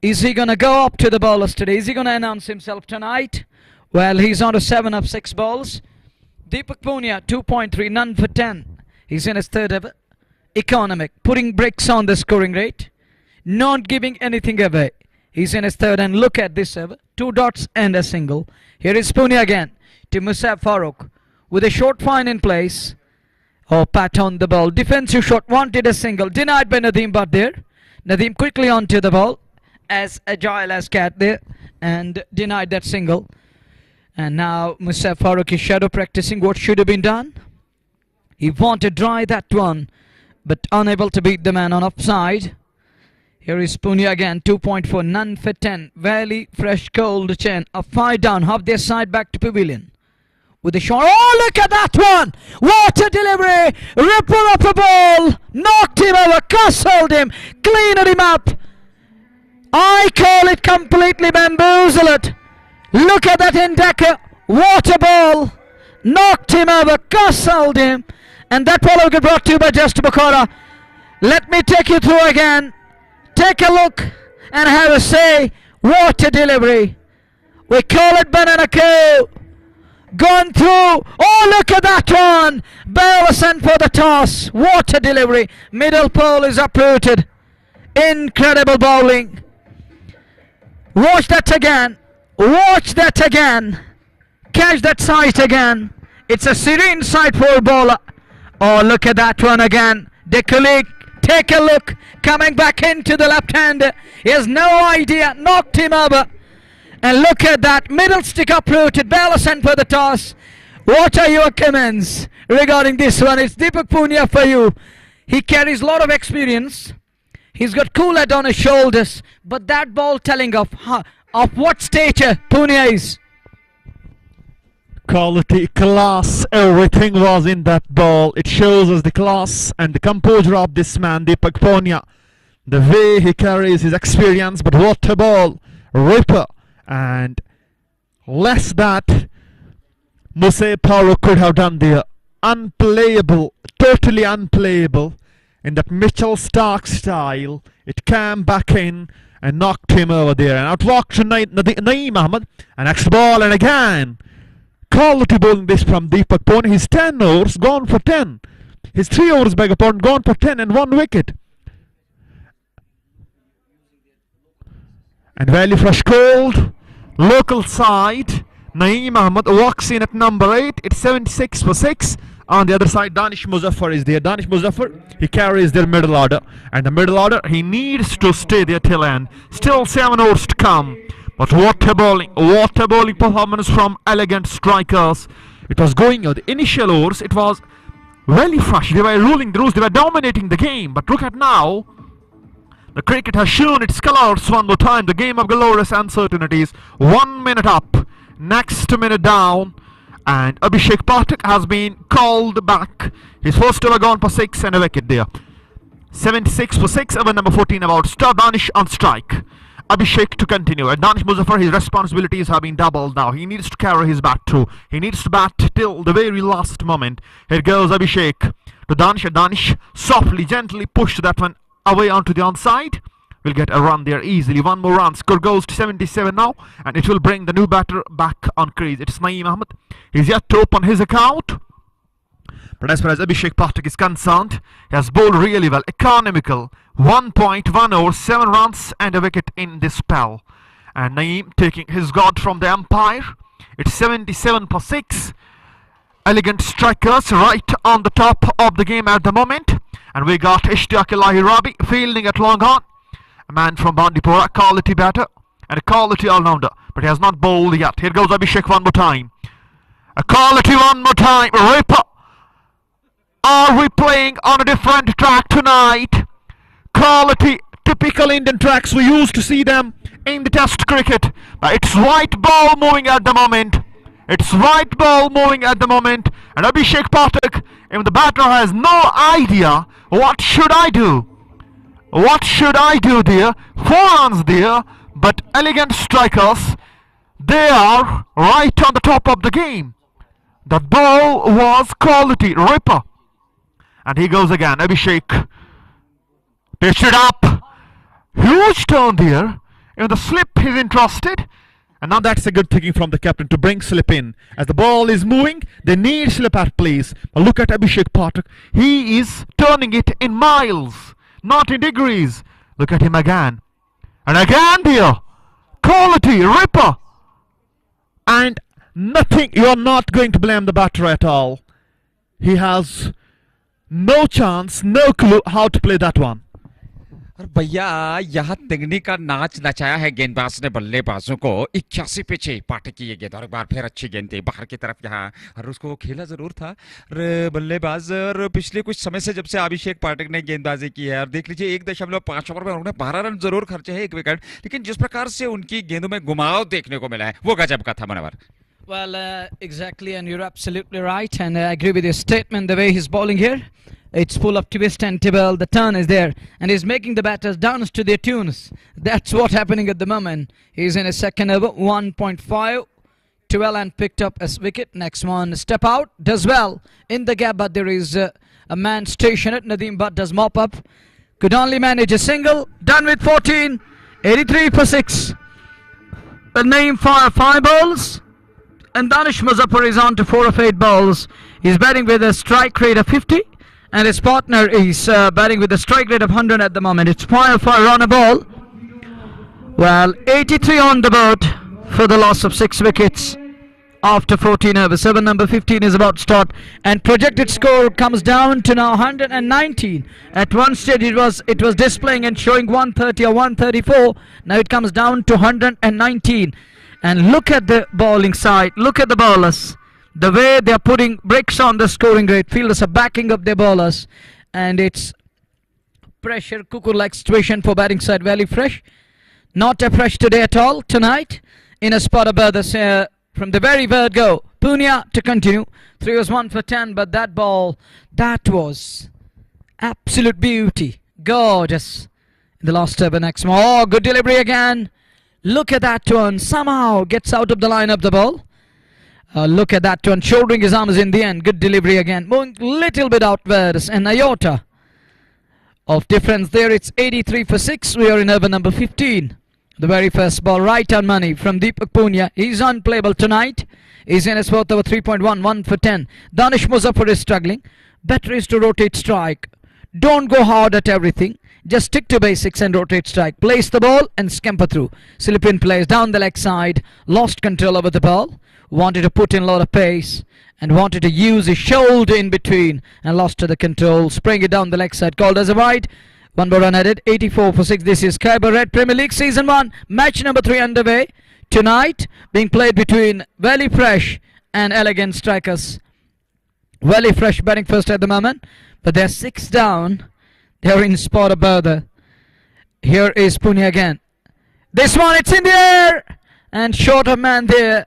S1: Is he going to go up to the bowlers today? Is he going to announce himself tonight? Well, he's on to 7 of 6 balls. Deepak Punia, 2.3, none for 10. He's in his third over. Economic, putting bricks on the scoring rate. Not giving anything away. He's in his third, and look at this over. 2 dots and a single. Here is Punia again to Musab Farooq with a short fine in place. Oh, pat on the ball. Defensive shot, wanted a single. Denied by Nadeem Butt there. Nadeem quickly onto the ball. As agile as cat there. And denied that single. And now Musab Farooq is shadow practicing what should have been done. He wanted to try that one, but unable to beat the man on offside. Here is Punia again, 2.4, none for 10. Valley Fresh cold chin. A 5 down, half their side back to pavilion. With a shot. Oh, look at that one! What a delivery! Ripple up a ball! Knocked him over, castled him, cleaned him up. I call it completely bamboozled. Look at that Indaka. What a ball! Knocked him over, castled him. And that ball will get brought to you by Just Bukhara. Let me take you through again. Take a look and have a say. What a delivery. We call it banana coup. Gone through. Oh, look at that one. Bell sent for the toss. What a delivery. Middle pole is uprooted. Incredible bowling. Watch that again. Watch that again. Catch that sight again. It's a serene sight for a bowler. Oh, look at that one again. De Kulik, take a look. Coming back into the left hand. He has no idea. Knocked him over. And look at that. Middle stick uprooted. Bella sent for the toss. What are your comments regarding this one? It's Deepak Punia for you. He carries a lot of experience. He's got cool head on his shoulders. But that ball telling of what stature Punia is.
S3: Quality, class, everything was in that ball. It shows us the class and the composure of this man, Deepak Punia. The way he carries his experience, but what a ball. Ripper. And less that Musab Farooq could have done there. Unplayable, totally unplayable. In that Mitchell Stark style, it came back in and knocked him over there. And out walked Naeem Ahmed. And next ball, and again. Quality bowling this from Deepak Punia. His 10 overs gone for 10. His 3 overs, beg your pardon, gone for 10 and 1 wicket. And Valley Fresh cold. local side. Naeem Ahmed walks in at number 8. It's 76 for 6. On the other side, Danish Muzaffar is there. Danish Muzaffar, he carries their middle order. And the middle order, he needs to stay there till end. Still 7 overs to come. But what a bowling performance from elegant strikers. It was going on the initial overs. It was very fresh. They were ruling the rules. They were dominating the game. But look at now. The cricket has shown its colours one more time. The game of glorious uncertainties. 1 minute up. Next minute down. And Abhishek Pathak has been called back. His first over gone for 6 and a wicket there. 76 for 6. Over number 14 about Star Danish on strike. Abhishek to continue. And Danish Muzaffar, his responsibilities have been doubled now. He needs to carry his bat through. He needs to bat till the very last moment. Here goes Abhishek to Danish. And Danish softly, gently pushed that one away onto the onside. Will get a run there easily. One more run. Score goes to 77 now. And it will bring the new batter back on crease. It's Naeem Ahmed. He's yet to open his account. But as far as Abhishek Pathak is concerned, he has bowled really well. Economical. 1.1 over 7 runs and a wicket in this spell. And Naeem taking his guard from the umpire. It's 77 for 6. Elegant strikers right on the top of the game at the moment. And we got Ishtiaq Ilahi Rabi fielding at long on. A man from Bandipora, a quality batter and a quality all-rounder. But he has not bowled yet. Here goes Abhishek one more time. A quality one more time. Ripper. Are we playing on a different track tonight? Quality, typical Indian tracks. We used to see them in the Test cricket. But it's white ball moving at the moment. It's white ball moving at the moment. And Abhishek Pathak, if the batter has no idea, what should I do? What should I do there? 4 runs there. But elegant strikers, they are right on the top of the game. The ball was quality. Ripper. And he goes again. Abhishek pitched it up. Huge turn there. In the slip he's interested. And now that's a good thinking from the captain to bring slip in. As the ball is moving, they need slip at place. But look at Abhishek Pathak. He is turning it in miles, not in degrees. Look at him again. And again there. Quality. Ripper. And nothing. You're not going to blame the batter at all. He has no chance, no clue how to play that one.
S2: और भैया यहाँ तिगनी का नाच नचाया है गेंदबाज ने बल्लेबाजों को 81 पे 6 पार्टी की ये गेंद और एक बार फिर अच्छी गेंद थी बाहर की तरफ यहाँ और उसको खेला जरूर था और बल्लेबाज और पिछले कुछ समय से जब से अभिषेक पाठक ने गेंदबाजी की है और देख लीजिए 1.5 ओवर में उन्होंने 12 रन जरूर खर्चे हैं 1 विकेट लेकिन जिस प्रकार से उनकी गेंदों में घुमाव देखने को मिला है वो गजब का था manoeuvre.
S1: Well, exactly, and you're absolutely right, and I agree with your statement. The way he's bowling here, it's full of twist and tibble. The turn is there, and he's making the batters dance to their tunes. That's what's happening at the moment. He's in his second over, 1.5, 12 and picked up a wicket. Next one, step out, does well in the gap, but there is a man stationed. Nadeem Butt does mop up. Could only manage a single. Done with 14, 83 for 6. The name for 5 balls. And Danish Muzaffar is on to 4 of 8 balls. He's batting with a strike rate of 50. And his partner is batting with a strike rate of 100 at the moment. It's 5 on a ball. Well, 83 on the board for the loss of 6 wickets after 14 overs. 7 number 15 is about to start. And projected score comes down to now 119. At one stage it was displaying and showing 130 or 134. Now it comes down to 119. And look at the bowling side, look at the bowlers, the way they are putting bricks on the scoring rate. Fielders are backing up their bowlers, and it's pressure cooker-like situation for batting side. Very fresh, not a fresh today at all. Tonight, in a spot of others from the very word go. Punya to continue. 3 was 1 for 10, but that ball, that was absolute beauty, gorgeous. In the last over, next one. Oh, good delivery again. Look at that one, somehow gets out of the line of the ball. Look at that one, shouldering his arms in the end. Good delivery again, moving a little bit outwards. An iota of difference there. It's 83 for 6. We are in over number 15. The very first ball, right on money from Deepak Punya. He's unplayable tonight. He's in his fourth over, 3.1, 1 for 10. Danish Muzaffar is struggling. Better is to rotate strike. Don't go hard at everything. Just stick to basics and rotate strike. Place the ball and scamper through. Philippine plays down the leg side. Lost control over the ball. Wanted to put in a lot of pace and wanted to use his shoulder in between and lost to the control. Spraying it down the leg side. Called as a wide. One more run added. 84 for 6. This is Khyber Red Premier League Season 1. Match number 3 underway. Tonight being played between Valley Fresh and Elegant Strikers. Valley Fresh batting first at the moment. But they're 6 down. They're in spot of bother. Here is Pune again. This one, it's in the air! And short of man there.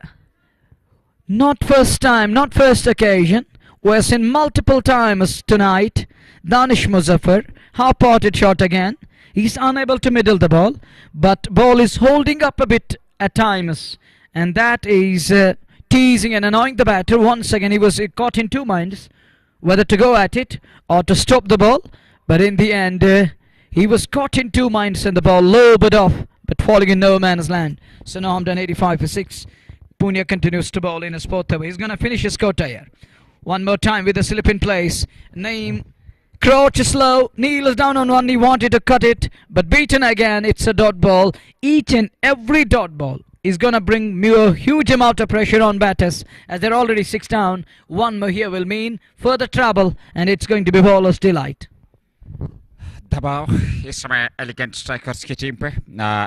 S1: Not first time, not first occasion. We're seen multiple times tonight. Danish Muzaffar, half-potted shot again. He's unable to middle the ball, but ball is holding up a bit at times, and that is teasing and annoying the batter. Once again, he was caught in two minds, whether to go at it or to stop the ball. But in the end, he was caught in two minds, and the ball lowered off, but falling in no man's land. So now I'm done 85 for 6. Pune continues to bowl in a spot away. He's going to finish his quota here. One more time with the slip in place. Naeem crouches low. Kneels down on one. He wanted to cut it, but beaten again. It's a dot ball. Each and every dot ball is going to bring a huge amount of pressure on batters, as they're already 6 down. One more here will mean further trouble, and it's going to be bowler's delight.
S2: दबाव इस समय elegant strikers की team पे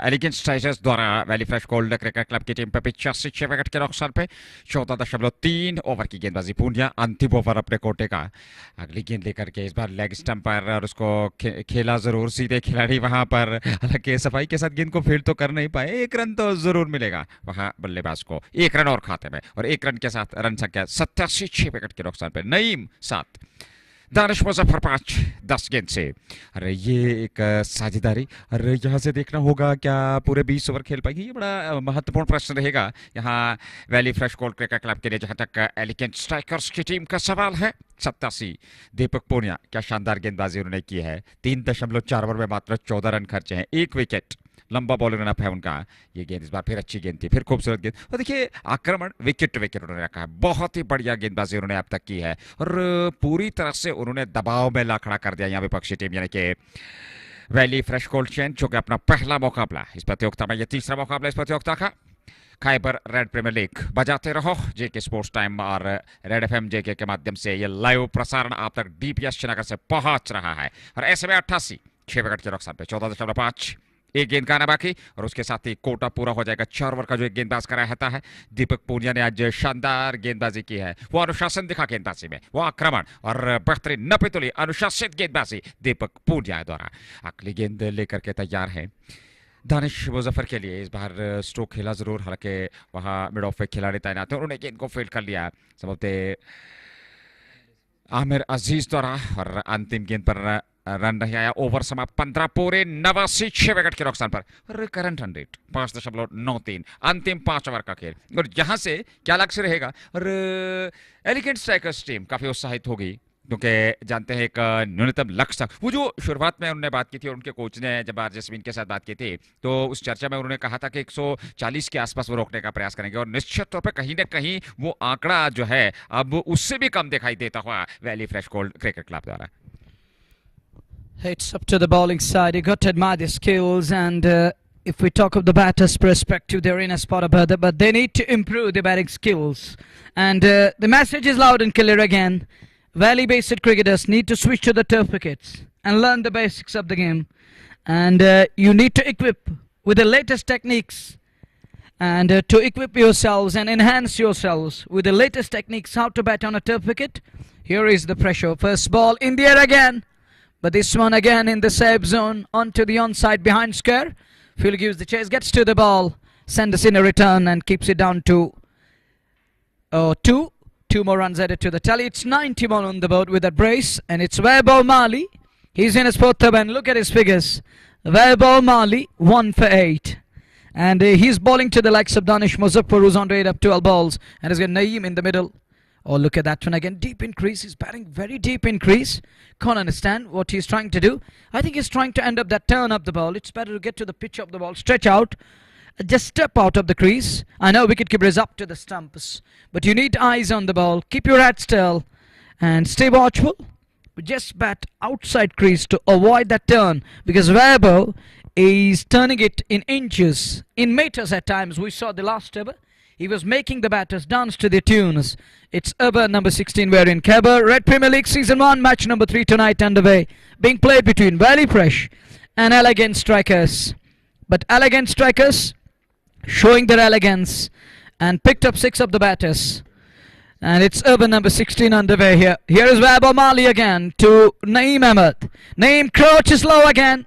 S2: elegant strikers द्वारा valley fresh gold cricket club की team पे 85 wicket के नुकसान पे 14.3 ओवर की गेंदबाजी पूर्णिया अंतिम ओवर अपने कोटे का अगली गेंद लेकर के इस बार लेग स्टंप पर और उसको खेला जरूर सीधे खिलाड़ी वहां पर हालांकि सफाई के साथ गेंद को फील्ड तो कर नहीं पाए 1 रन तो जरूर मिलेगा वहां बल्लेबाज को 1 रन और खाते में और 1 रन के साथ रन संख्या 87 विकेट के नुकसान पे नईम 7 दानिश मुजफ्फर 5 10 गेंद से अरे ये एक साझेदारी अरे यहाँ से देखना होगा क्या पूरे 20 ओवर खेल पाएगी ये बड़ा महत्वपूर्ण प्रश्न रहेगा यहाँ valley fresh gold cricket club के लिए जहाँ तक एलिगेंट स्ट्राइकर्स की टीम का सवाल है 87 दीपक पूनिया क्या शानदार गेंदबाजी उन्होंने की है 3.4 ओवर में मात्र 14 रन खर्चे हैं 1 विकेट लंबा बॉलिंग रनअप है उनका ये गेंद इस बार फिर अच्छी गेंद थी फिर खूबसूरत गेंद और देखिए आक्रमण विकेट विकेट उन्होंने रखा है बहुत ही बढ़िया गेंदबाजी उन्होंने अब तक की है और पूरी तरह से उन्होंने दबाव में ला खड़ा कर दिया यहाँ विपक्षी टीम यानी कि वैली फ्रेश गोल्ड चैन जो कि अपना पहला मुकाबला इस प्रतियोगिता में ये तीसरा मुकाबला इस प्रतियोगिता का खाइबर रेड प्रीमियर लीग बजाते रहो जेके स्पोर्ट्स टाइम और रेड एफएम जेके के माध्यम से ये लाइव प्रसारण आप तक डीपीएस श्रीनगर से पहुंच रहा है और ऐसे में 88 6 विकेट के नुकसान पे 14.5 एक गेंद का आना बाकी और उसके साथ ही कोटा पूरा हो जाएगा 4 ओवर का जो एक गेंदबाज का रहता है दीपक पूनिया ने आज शानदार गेंदबाजी की है वो अनुशासन दिखा गेंदबाजी में वो आक्रमण और बेहतरीन नपितुली अनुशासित गेंदबाजी दीपक पूनिया द्वारा अगली गेंद लेकर के तैयार है दानिश मुजफ्फर के लिए इस बार स्ट्रोक खेला जरूर हालांकि वहां मिड ऑफ पे खिलाड़ी तैनात है उन्होंने गेंद को फील्ड कर लिया संभवतः आमिर अजीज द्वारा और अंतिम गेंद पर रन नहीं आया ओवर समाप्त 15 पूरे 89 6 विकेट के नुकसान पर करंट रन रेट 5.93 अंतिम 5 ओवर का खेल और यहां से क्या लक्ष्य रहेगा और एलिगेंट स्ट्राइकर्स टीम काफी उत्साहित होगी क्योंकि जानते हैं एक न्यूनतम लक्ष्य था वो जो शुरुआत में उन्होंने बात की थी और उनके कोच ने जब जसमीन के साथ बात की थी तो उस चर्चा में उन्होंने कहा था कि 140 के आसपास वो रोकने का प्रयास करेंगे और निश्चित तौर पर कहीं ना कहीं वो आंकड़ा जो है अब उससे भी कम दिखाई देता हुआ valley fresh gold cricket club द्वारा
S1: It's up to the bowling side. You got to admire their skills, and if we talk of the batters' perspective, they're in a spot of other, but they need to improve their batting skills. And the message is loud and clear again. Valley-based cricketers need to switch to the turf wickets and learn the basics of the game. And you need to equip with the latest techniques and to equip yourselves and enhance yourselves with the latest techniques how to bat on a turf wicket. Here is the pressure. First ball in the air again. But this one again in the safe zone onto the onside behind square. Phil gives the chase, gets to the ball, sends in a return and keeps it down to 2. 2 more runs added to the tally. It's 91 on the board with that brace, and it's Vaibhav Mali. He's in his fourth and look at his figures. Vaibhav Mali 1 for 8. And he's bowling to the likes of Danish Muzaffar, who's on to 8 up 12 balls. And he's got Naeem in the middle. Oh, look at that one again. Deep increase. He's batting very deep increase. Can't understand what he's trying to do. I think he's trying to end up that turn up the ball. It's better to get to the pitch of the ball. Stretch out. Just step out of the crease. I know wicketkeeper is up to the stumps. But you need eyes on the ball. Keep your head still. And stay watchful. just bat outside crease to avoid that turn, because Weber is turning it in inches, in meters at times. We saw the last over. He was making the batters dance to the tunes. It's over number 16. We're in Khyber. Red Premier League Season 1, match number 3 tonight underway. Being played between Valley Fresh and Elegant Strikers. But Elegant Strikers showing their elegance and picked up 6 of the batters. And it's over number 16 underway here. Here is Wahab Omali again to Naeem Ahmed. Naeem crouches low again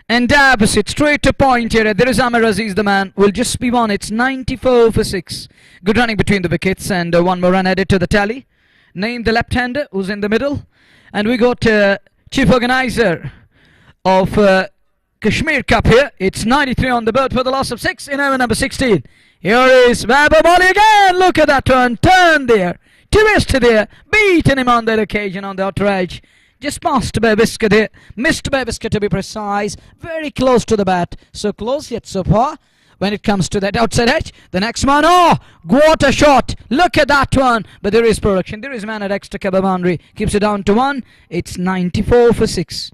S1: and dabs it straight to point here. There is Amir Aziz, the man. Will just be one. It's 94 for 6. Good running between the wickets, and one more run added to the tally. Naeem, the left-hander, who's in the middle. And we got chief organizer of Kashmir Cup here. It's 93 on the board for the loss of 6 in over number 16. Here is Wahab Omali again. Look at that one. Turn there. Twist there. Beaten him on that occasion on the outer edge. Just passed by Whisker there. Missed by Whisker to be precise. Very close to the bat. So close yet so far. When it comes to that outside edge, the next man, oh, what a shot. Look at that one. But there is production. There is man at extra cover boundary. Keeps it down to 1. It's 94 for 6.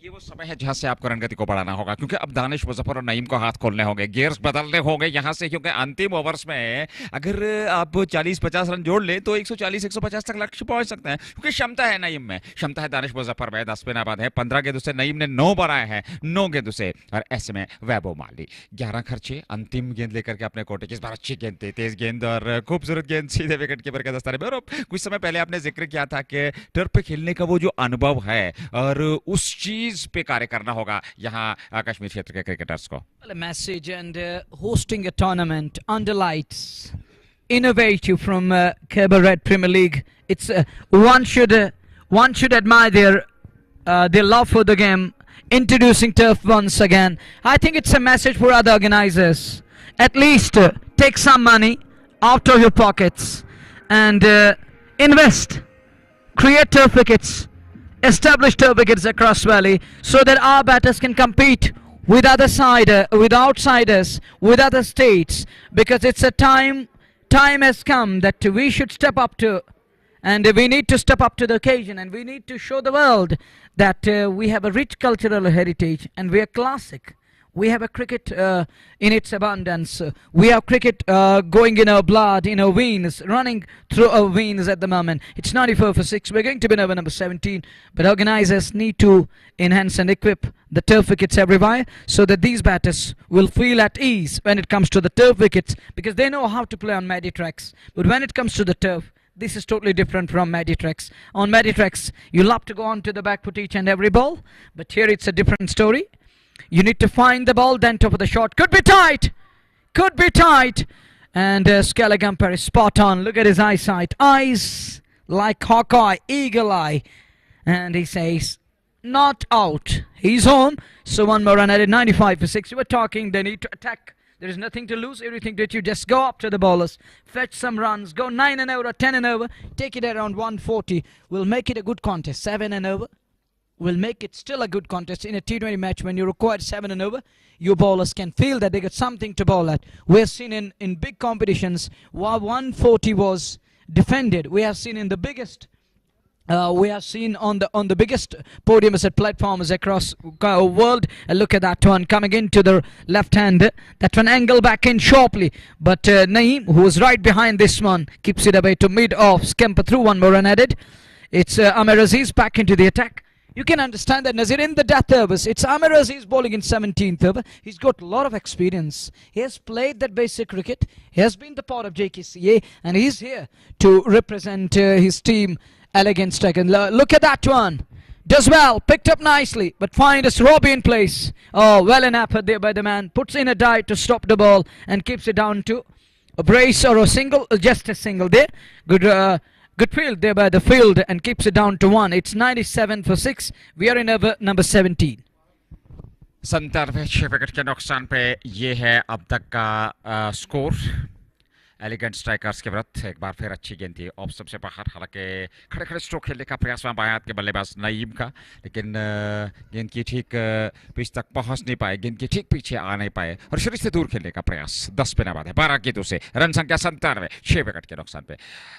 S2: ये वो समय है जहां से आपको रनगति को बढ़ाना होगा, क्योंकि अब दानिश मुजफ्फर और नईम को हाथ खोलने होंगे, गियर्स बदलने होंगे यहां से, क्योंकि अंतिम ओवर्स में अगर आप 40-50 रन जोड़ लें तो 140-150 तक लक्ष्य पहुंच सकते हैं, क्योंकि क्षमता है नईम में, क्षमता है दानिश मुजफ्फर में। 10 स्पिन आबाद है, 15 गेंदों से नईम ने 9 बनाए हैं, 9 गेंदों से। और ऐसे में वैभव माली 11 खर्चे, अंतिम गेंद लेकर के अपने कोटे की। इस बार अच्छी गेंद थी, तेज गेंद और खूबसूरत गेंद सीधे विकेट कीपर के दस्ताने में। और कुछ समय पहले आपने जिक्र किया था कि टर्फ पे खेलने का वो जो अनुभव है और उस चीज पे कार्य करना होगा यहाँ कश्मीर क्षेत्र के क्रिकेटर्स को।
S1: Well, a message and hosting a tournament under lights, innovative from Khyber Red Premier League. It's one should admire their love for the game. Introducing turf once again. I think it's a message for other organizers. At least take some money out of your pockets and invest, create turf wickets. Establish turf wickets across valley so that our batters can compete with with outsiders, with other states, because it's a time has come that we should step up to, and we need to step up to the occasion, and we need to show the world that we have a rich cultural heritage and we are classic. We have a cricket in its abundance. We have cricket going in our blood, in our veins, running through our veins at the moment. It's 94 for 6. We're going to be over number 17. But organizers need to enhance and equip the turf wickets everywhere so that these batters will feel at ease when it comes to the turf wickets, because they know how to play on Madi tracks. But when it comes to the turf, this is totally different from Madi tracks. On Madi tracks, you love to go on to the back foot each and every ball. But here it's a different story. You need to find the ball, then top of the shot. Could be tight. Could be tight. And Scallagher is spot on. Look at his eyesight. Eyes like Hawkeye, eagle eye. And he says, not out. He's home. So one more run at it. 95 for 6. You were talking, they need to attack. There is nothing to lose, everything to you. Just go up to the bowlers, fetch some runs, go 9 and over, 10 and over, take it around 140. We'll make it a good contest. 7 and over. Will make it still a good contest in a T20 match. When you require 7 and over, your bowlers can feel that they got something to bowl at. We have seen in big competitions while 140 was defended. We have seen in the biggest we have seen on the biggest podiums at platforms across world. Look at that one coming into the left hand. That one angle back in sharply, but Naeem, who was right behind this one, keeps it away to mid-off, scamper through. One more run added. It's Amir Aziz back into the attack. You can understand that, Nazir, in the death overs, it's Amir Aziz bowling in 17th over. He's got a lot of experience. He has played that basic cricket. He has been the part of JKCA, and he's here to represent his team, Elegant Strike. And look at that one. Does well, picked up nicely, but finds Robbie in place. Oh, well enough there by the man. Puts in a dive to stop the ball and keeps it down to a brace or a single, just a single there. Good field there by the field and keeps it down to 1. It's 97 for 6. We are in over number 17.
S2: 97 wicket के नुकसान पे ये है अब तक का score. Elegant strikers के विरुद्ध एक बार फिर अच्छी गेंद थी ऑफ स्टंप से बाहर, हालांकि खड़े खड़े स्ट्रोक खेलने का प्रयास हुआ बाएं हाथ के बल्लेबाज नईम का, लेकिन गेंद की ठीक पिच तक पहुंच नहीं पाए, गेंद के ठीक पीछे आ नहीं पाए और शरीर से दूर खेलने का प्रयास। 10 पे नबाद है 12 गेंदों से, रन संख्या 97, 6 विकेट के नुकसान पे।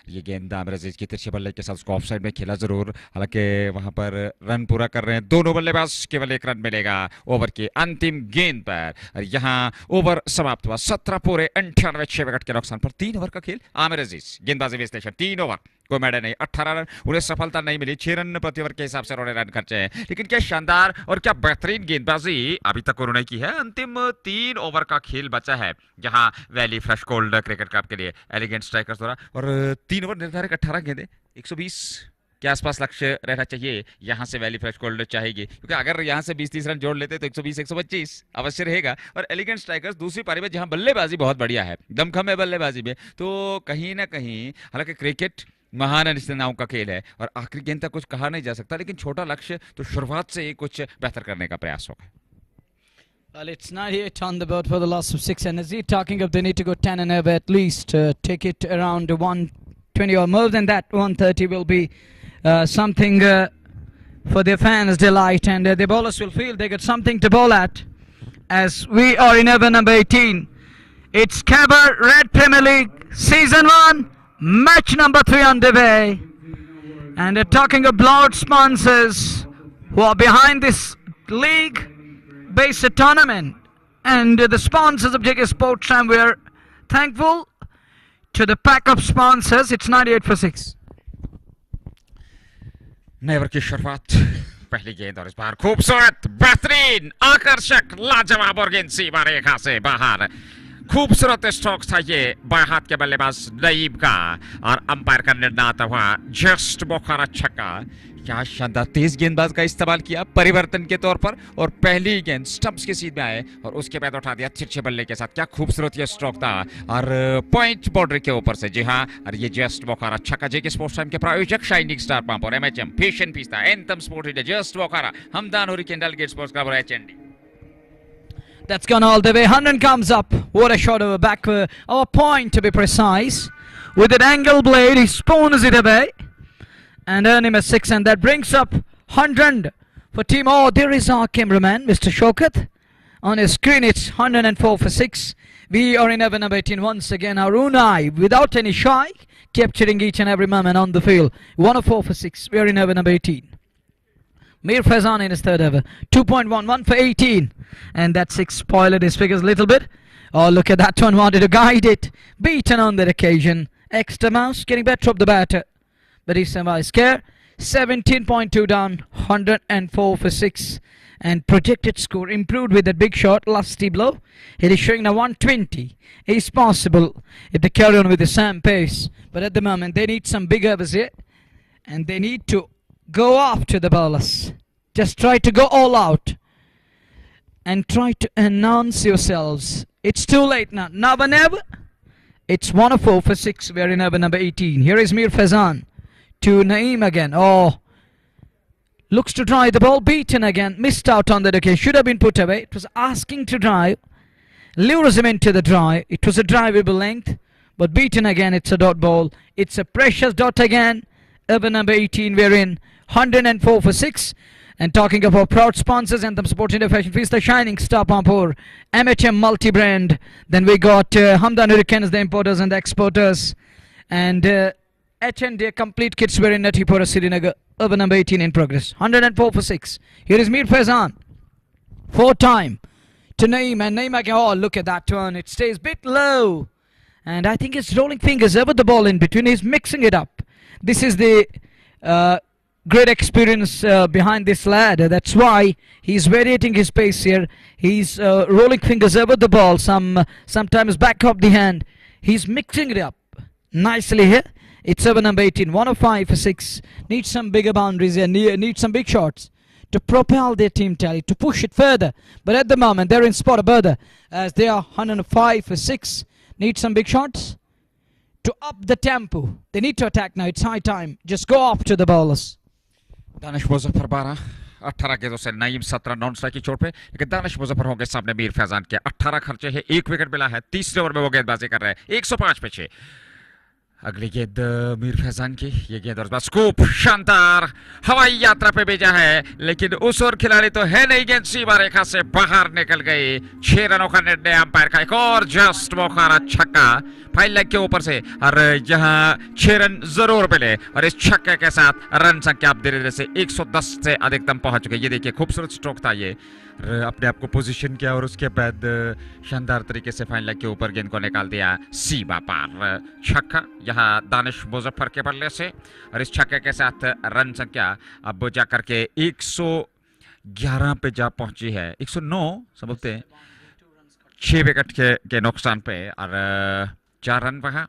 S2: ये गेंद आमिर अजीज की तिरछे बल्ले के साथ उसको ऑफ साइड में खेला जरूर, हालांकि वहां पर रन पूरा कर रहे हैं दोनों बल्लेबाज, केवल 1 रन मिलेगा ओवर की अंतिम गेंद पर। और यहाँ ओवर समाप्त हुआ 17 पूरे 98, 6 विकेट के नुकसान पर। 3 ओवर का खेल, आमिर अजीज गेंदबाजी विश्लेषण 3 ओवर कोई मैडल नहीं, 18 रन, उन्हें सफलता नहीं मिली, 6 रन प्रति ओवर के हिसाब से उन्होंने रन खर्चे हैं, लेकिन क्या शानदार और क्या बेहतरीन गेंदबाजी अभी तक उन्होंने की है। अंतिम 3 ओवर का खेल बचा है जहां valley fresh gold cricket club के लिए एलिगेंट स्ट्राइकर्स द्वारा, और 3 ओवर निर्धारित 18 गेंदें, 120 के आसपास लक्ष्य रहना चाहिए। यहां से वैली फ्रेश गोल्ड चाहेगी, क्योंकि अगर यहां से 20-30 रन जोड़ लेते तो 120 125 अवश्य रहेगा। और एलिगेंट स्ट्राइकर्स दूसरी पारी में जहां बल्लेबाजी बहुत बढ़िया है, दमखम है बल्लेबाजी में, तो कहीं ना कहीं, हालांकि क्रिकेट महान अनिश्चितताओं का खेल है और आखिरी गेंद तक कुछ कहा नहीं जा सकता, लेकिन छोटा लक्ष्य तो शुरुआत से ही कुछ बेहतर करने का प्रयास होगा।
S1: Well, it's 98 on the board for the loss of 6, and as he talking of they need to go 10 and over at least, take it around 120 or more than that. 130 will be something for their fans' delight, and the bowlers will feel they got something to bowl at. As we are in over number 18, it's Khyber Red Premier League Season 1, match number 3 on the way. And talking of blood sponsors who are behind this league based tournament and the sponsors of JK Sports Time, we are thankful to the pack of sponsors. It's 98 for 6.
S2: नए over की शुरुआत, पहली गेंद और इस बार खूबसूरत, बेहतरीन, आकर्षक, लाजवाब और गेंद सीमा रेखा से बाहर। खूबसूरत स्ट्रोक था ये बाएं हाथ के बल्लेबाज नईम का, और अंपायर का निर्णय आता हुआ जस्ट बोखारा छक्का। क्या शानदार तेज गेंदबाज का इस्तेमाल किया परिवर्तन के तौर पर, और पहली गेंद स्टंप्स के सीध में आए और उसके बाद उठा दिया तिरछे बल्ले के साथ। क्या खूबसूरत ये स्ट्रोक था, और पॉइंट बाउंड्री के ऊपर से। जी हाँ, और ये जस्ट बोखारा छक्का जेके स्पोर्ट्स टाइम के प्रायोजक शाइनिंग स्टार पंप और एमएचएम फैशन पिस्ता anthem sport India just Bukhara Hamdan hurricane Dalgate sports club और HND.
S1: That's gone all the way. 100 comes up. What a shot over back. Our point to be precise. With an angle blade, he spawns it away. And earn him a 6. And that brings up 100 for team. Oh, there is our cameraman, Mr. Shokat. On his screen, it's 104 for 6. We are in over number 18 once again. Arunai, without any shy, capturing each and every moment on the field. 104 for 6. We are in over number 18. Mir Faizan in his third over. 2.11 for 18. And that 6 spoiled his figures a little bit. Oh, look at that one. Wanted to guide it. Beaten on that occasion. Extra mouse getting better of the batter. But he survives. Care. 17.2 down. 104 for 6. And projected score improved with that big shot. Lusty blow. It is showing now 120. It's possible if they carry on with the same pace. But at the moment, they need some big overs here. And they need to go after the bowlers. Just try to go all out and try to announce yourselves. It's too late now. Now or never. It's 104 for 6. We're in over number 18. Here is Mir Faizan to Naeem again. Oh, looks to drive the ball. Beaten again. Missed out on that occasion. Should have been put away. It was asking to drive. Lures him into the drive. It was a drivable length. But beaten again. It's a dot ball. It's a precious dot again. Over number 18. We're in 104 for 6. And talking about proud sponsors and the Sport India Fashion Feast, the Shining Star Pampur, MHM Multi-Brand. Then we got Hamdan Hurricanes, the importers and the exporters. And H&D Complete Kits were in Natipura, Srinagar. Over number 18 in progress. 104 for 6. Here is Mir Faizan. 4th time to Naeem. And Naeem again. Oh, look at that one. It stays a bit low. And I think he's rolling fingers over the ball in between. He's mixing it up. This is the great experience behind this lad. That's why he's variating his pace here. He's rolling fingers over the ball, sometimes back of the hand. He's mixing it up nicely here. It's over number 18, 105 for 6. Needs some bigger boundaries here, needs some big shots to propel their team tally, to push it further. But at the moment, they're in spot above as they are 105 for 6. Need some big shots to up the tempo. They need to attack now. It's high time. Just go after the bowlers.
S2: Danish Muzaffar 12, 18 गेंदों से Naeem 17 non strike की चोट पे, लेकिन दानिश मुजफ्फर होंगे सामने मीर फैजान के। 18 खर्चे हैं, 1 विकेट मिला है। तीसरे ओवर में वो गेंदबाजी कर रहे हैं, 105 पे 6। अगली गेंद मीर फैजान की, ये गेंद और स्कूप शानदार हवाई यात्रा पे भेजा है, लेकिन उस ओर खिलाड़ी तो है नहीं, गेंद सीमा रेखा से बाहर निकल गई। 6 रनों का निर्णय अंपायर का। एक और जस्ट मौका, छक्का 5 लेग के ऊपर से, और यहाँ 6 रन जरूर मिले, और इस छक्के के साथ रन संख्या आप धीरे धीरे से 110 से अधिकतम पहुंच चुके। ये देखिए खूबसूरत स्ट्रोक था ये, अपने आप को पोजीशन किया और उसके बाद शानदार तरीके से फाइन लेग के ऊपर गेंद को निकाल दिया सीमा पार। छक्का यहाँ दानिश मुजफ्फर के बल्ले से, और इस छक्के के साथ रन संख्या अब जाकर के 111 पे जा पहुंची है। 109 समझते 6 विकेट के नुकसान पे, और 4 रन वहां।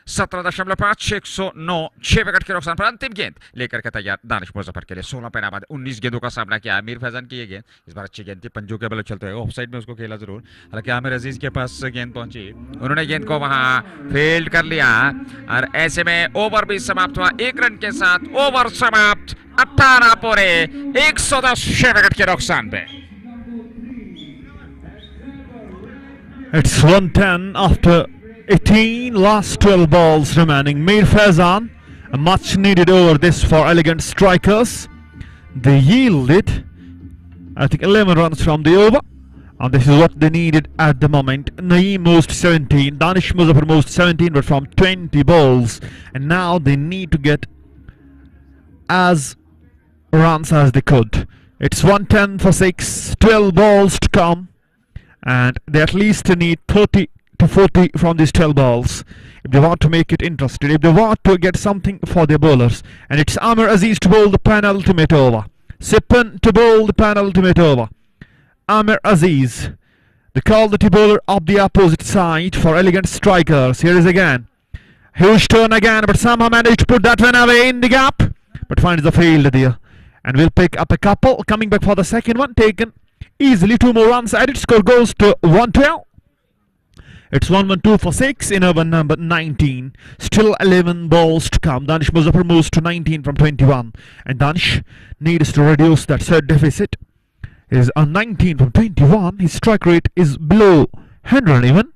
S2: 17.5 109 6 विकेट के नुकसान पर अंतिम गेंद लेकर के तैयार दानिश मुजफ्फर के लिए। 16 पे नाबाद 19 गेंदों का सामना किया मीर फैजान की। ये गेंद इस बार अच्छी गेंद थी, पंजों के बल चलते हुए ऑफ साइड में उसको खेला जरूर, हालांकि आमिर अजीज के पास गेंद पहुंची, उन्होंने गेंद को वहां फील्ड कर लिया, और ऐसे में ओवर भी समाप्त हुआ 1 रन के साथ। ओवर समाप्त, 18 पूरे, 110 6 विकेट के नुकसान पे।
S3: It's 110 after 18, last 12 balls remaining. Mir Faizan, a much needed over this for elegant strikers. They yielded, I think, 11 runs from the over, and this is what they needed at the moment. Naeem moved 17, Danish Muzaffar moved 17, but from 20 balls, and now they need to get as runs as they could. It's 110 for 6, 12 balls to come, and they at least need 30 to 40 from these 12 balls if they want to make it interesting, if they want to get something for their bowlers. And it's Amir Aziz to bowl the penultimate over, Sippen to bowl the penultimate over. Amir Aziz, the quality bowler of the opposite side for elegant strikers. Here is again, huge turn again, but somehow managed to put that one away in the gap, but finds the field there, and will pick up a couple. Coming back for the second one, taken easily, 2 more runs added. Score goes to 112. It's 112 for 6 in over number 19. Still 11 balls to come. Danish Muzaffar moves to 19 from 21. And Danish needs to reduce that set deficit. Is on 19 from 21. His strike rate is below 100 even.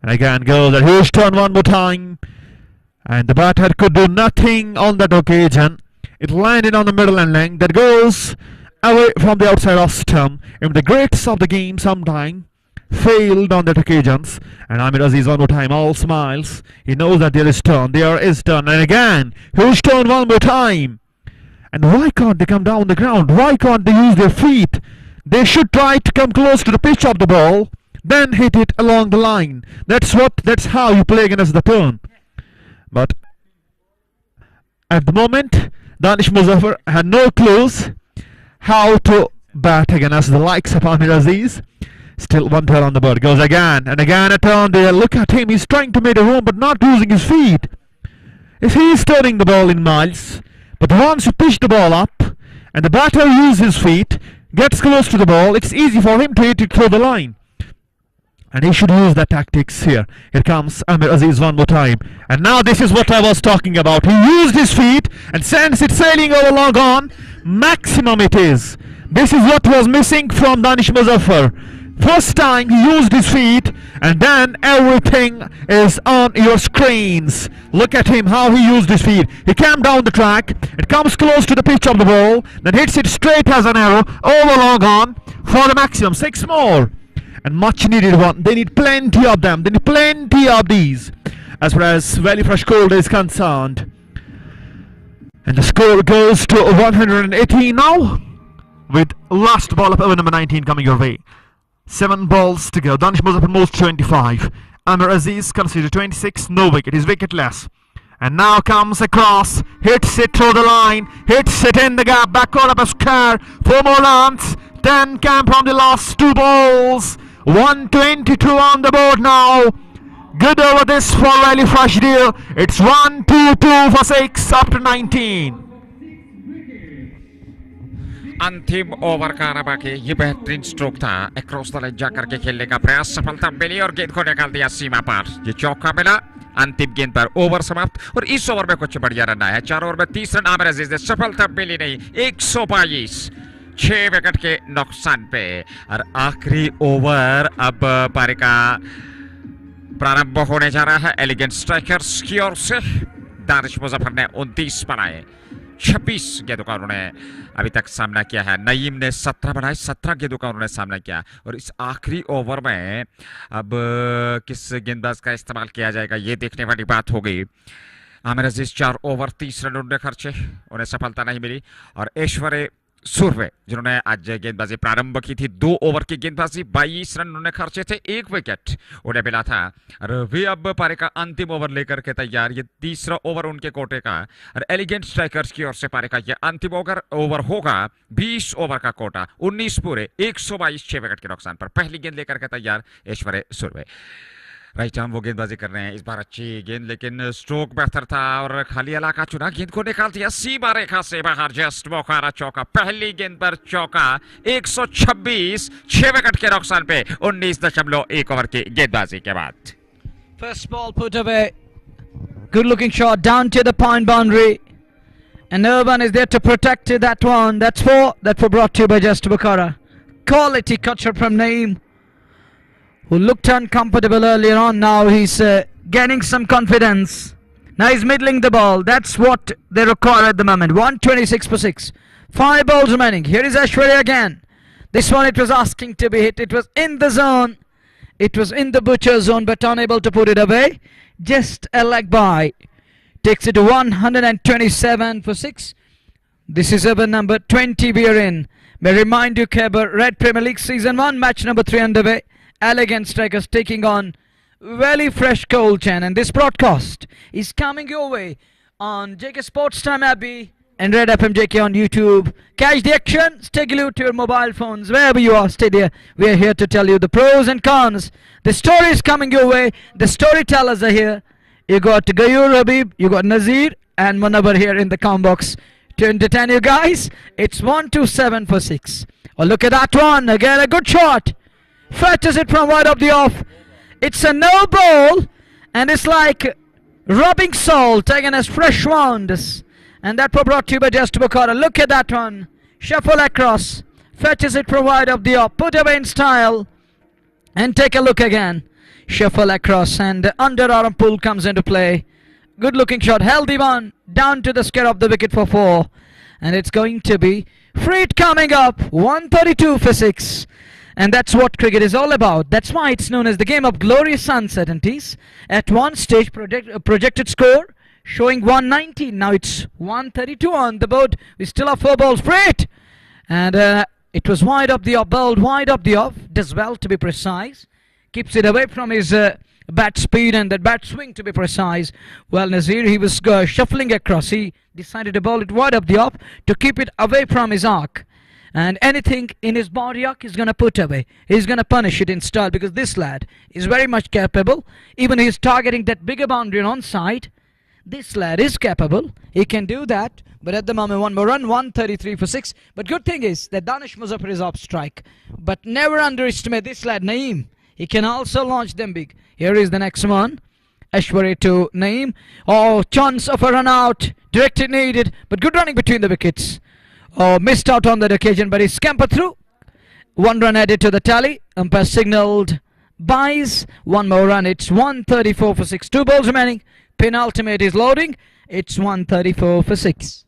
S3: And again goes a huge turn one more time. And the batter could do nothing on that occasion. It landed on the middle and length. That goes away from the outside off stump. And the greats of the game sometime failed on that occasions. And Amir Aziz one more time, all smiles. He knows that there is turn. There is turn. And again, huge turn one more time. And why can't they come down the ground? Why can't they use their feet? They should try to come close to the pitch of the ball, then hit it along the line. That's how you play against the turn. But at the moment, Danish Muzaffar had no clues how to bat against the likes of Amir Aziz. Still one turn on the bird. Goes again and again a turn there. Look at him. He's trying to make a room but not using his feet. If he's turning the ball in miles, but once you push the ball up and the batter uses his feet, gets close to the ball, it's easy for him to hit it through the line. And he should use that tactics here. Here comes Amir Aziz one more time. And now this is what I was talking about. He used his feet and sends it sailing over long on. Maximum it is. This is what was missing from Danish Muzaffar. First time he used his feet, and then everything is on your screens. Look at him, how he used his feet. He came down the track, it comes close to the pitch of the ball, then hits it straight as an arrow, over long on, for the maximum. 6 more. And much needed one. They need plenty of them. They need plenty of these, as far as Valley Fresh Gold is concerned. And the score goes to 118 now, with last ball of over number 19 coming your way. 7 balls to go. Danish Muzaffar moves 25. Amir Aziz considered 26. No wicket. He's wicketless. And now comes across. Hits it through the line. Hits it in the gap. Backward up a square. 4 more runs. 10 came from the last 2 balls. 122 on the board now. Good over this for Valley Fresh deal. It's 1-2-2 for 6 after 19.
S2: अंतिम over का आना बाकी। ये बेहतरीन stroke था, across the line जाकर के खेलने का प्रयास, सफलता मिली और गेंद को निकाल दिया सीमा पार। ये चौका मिला अंतिम गेंद पर। ओवर समाप्त, और इस ओवर में कुछ बढ़िया रन आया। 4 ओवर में 30 रन आमिर अजीज ने, सफलता मिली नहीं। 122 6 विकेट के नुकसान पे। और आखिरी ओवर अब पारी का प्रारंभ होने जा रहा है एलिगेंट स्ट्राइकर्स की ओर से। दानिश मुजफ्फर ने 29 बनाए, 26 गेंदों का उन्होंने अभी तक सामना किया है। नईम ने 17 बनाए, 17 गेंदों का उन्होंने सामना किया। और इस आखिरी ओवर में अब किस गेंदबाज का इस्तेमाल किया जाएगा ये देखने वाली बात होगी। आमिर अजीज 4 ओवर 30 रन उन्होंने खर्चे, उन्हें सफलता नहीं मिली। और ऐश्वर्य सुरवे जिन्होंने आज गेंदबाजी प्रारंभ की थी, 2 ओवर की गेंदबाजी, 22 रन उन्होंने खर्चे थे, 1 विकेट उन्हें मिला था। और वे अब पारी का अंतिम ओवर लेकर के तैयार, ये तीसरा ओवर उनके कोटे का। और एलिगेंट स्ट्राइकर्स की ओर से पारी का ये अंतिम ओवर होगा। 20 ओवर का कोटा, 19 पूरे, 122, 6 विकेट के नुकसान पर। पहली गेंद लेकर के तैयार ऐश्वर्य सुरवे। राइट आर्म वो गेंदबाजी कर रहे हैं, इस बार अच्छी गेंद, लेकिन स्ट्रोक बेहतर था और खाली इलाका चुना, गेंद को निकाल दिया सीमा रेखा से बाहर। जस्ट मौका चौका, पहली गेंद पर चौका, 126, 6 विकेट के नुकसान पे 19.1 ओवर की गेंदबाजी के बाद।
S1: First ball put away. Good looking shot down to the point boundary. And Urban is there to protect that one. That's 4. That was brought to you by Just Bukhara. Quality cut shot from Naeem, who looked uncomfortable earlier on. Now he's gaining some confidence. Now he's middling the ball. That's what they require at the moment. 126 for 6. 5 balls remaining. Here is Aishwarya again. This one it was asking to be hit. It was in the zone. It was in the butcher zone, but unable to put it away. Just a leg by. Takes it to 127 for 6. This is over number 20 we are in. May remind you, Khyber, Red Premier League Season 1, match number 3 underway. Elegant Strikers taking on very fresh cold chain, and this broadcast is coming your way on JK Sports Time Abbey and Red FM JK on YouTube. Catch the action, stay glued to your mobile phones wherever you are. Stay there. We are here to tell you the pros and cons. The story is coming your way. The storytellers are here. You got Gayur Habib, you got Nazir and Munabar here in the com box to entertain you guys. It's 127 for 6. Oh, look at that one again, a good shot. Fetches it from wide up the off. It's a no ball, and it's like rubbing salt taken as fresh wounds. And that was brought to you by Just Bukhara. Look at that one. Shuffle across. Fetches it from wide up the off. Put away in style. And take a look again. Shuffle across, and the underarm pull comes into play. Good looking shot. Healthy one. Down to the square of the wicket for 4. And it's going to be free coming up. 132 for 6. And that's what cricket is all about. That's why it's known as the game of glorious uncertainties. At one stage, projected score showing 190. Now it's 132 on the board. We still have 4 balls free. And it was wide up the off, bowled wide up the off. Does well to be precise. Keeps it away from his bat speed and that bat swing to be precise. Well, Nazir, he was shuffling across. He decided to bowl it wide up the off to keep it away from his arc. And anything in his body arc he's going to put away. He's going to punish it in style, because this lad is very much capable. Even he's targeting that bigger boundary on side. This lad is capable. He can do that. But at the moment, one more run, 133 for 6. But good thing is that Danish Muzaffar is off strike. But never underestimate this lad, Naeem. He can also launch them big. Here is the next one. Aishwarya to Naeem. Oh, chance of a run out. Directed needed. But good running between the wickets. Oh, missed out on that occasion, but he scampered through. 1 run added to the tally. Umpire signalled buys. 1 more run. It's 134 for 6. 2 balls remaining. Penultimate is loading. It's 134 for 6.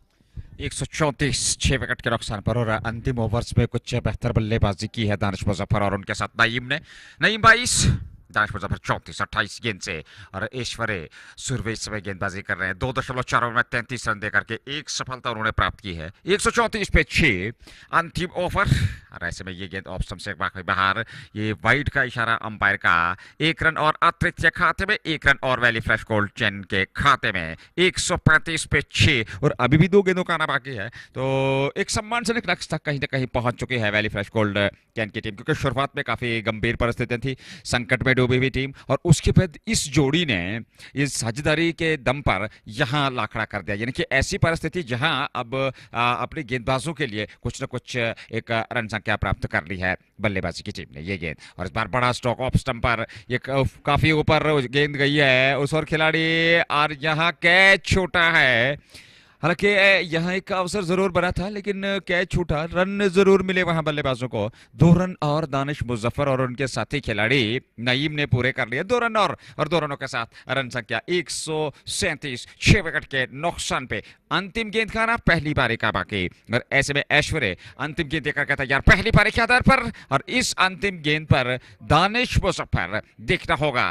S2: 134, 6 wicket के नुकसान पर। और अंतिम overs में कुछ बेहतर बल्लेबाजी की है दानिश मुजफ्फर और उनके साथ नईम ने। नईम 22, दानिश मुजफ्फर 34, 28 गेंद से। और ऐश्वर्य सुरवे इस समय गेंदबाजी कर रहे हैं। 2.4 ओवर में 33 रन देकर के 1 सफलता उन्होंने प्राप्त की है। 134 पे 6 अंतिम ओवर। और ऐसे में ये गेंद ऑफ स्टंप से बाहर। ये वाइड का इशारा अंपायर का। 1 रन और अतृतीय खाते में, 1 रन और वैली फ्रेश कोल्ड चैन के खाते में। 135 पे 6 और अभी भी 2 गेंदों का आना बाकी है। तो एक सम्मानजनक लक्ष्य तक कहीं ना कहीं पहुंच चुकी है वैली फ्रेश कोल्ड चैन की टीम, क्योंकि शुरुआत में काफी गंभीर परिस्थितियां थी, संकट में डूबी हुई टीम। और उसके बाद इस जोड़ी ने इस साझेदारी के दम पर यहां लाखड़ा कर दिया, यानी कि ऐसी परिस्थिति जहां अब अपने गेंदबाजों के लिए कुछ न कुछ एक रन संख्या प्राप्त कर ली है बल्लेबाजी की टीम ने। ये गेंद और इस बार बड़ा स्ट्रोक ऑफ स्टंप पर, ये काफी ऊपर गेंद गई है उस और खिलाड़ी, और यहां कैच छोटा है। हालांकि यहाँ एक अवसर जरूर बना था, लेकिन कैच छूटा, रन जरूर मिले वहां बल्लेबाजों को। 2 रन और दानिश मुजफ्फर और उनके साथी खिलाड़ी नईम ने पूरे कर लिए। 2 रन और 2 रनों के साथ रन संख्या 137, 6 विकेट के नुकसान पे। अंतिम गेंद खाना, पहली पारी का बाकी, और ऐसे में ऐश्वर्य अंतिम गेंद देकर के तैयार पहली पारी के आधार पर। और इस अंतिम गेंद पर दानिश मुजफ्फर देखना होगा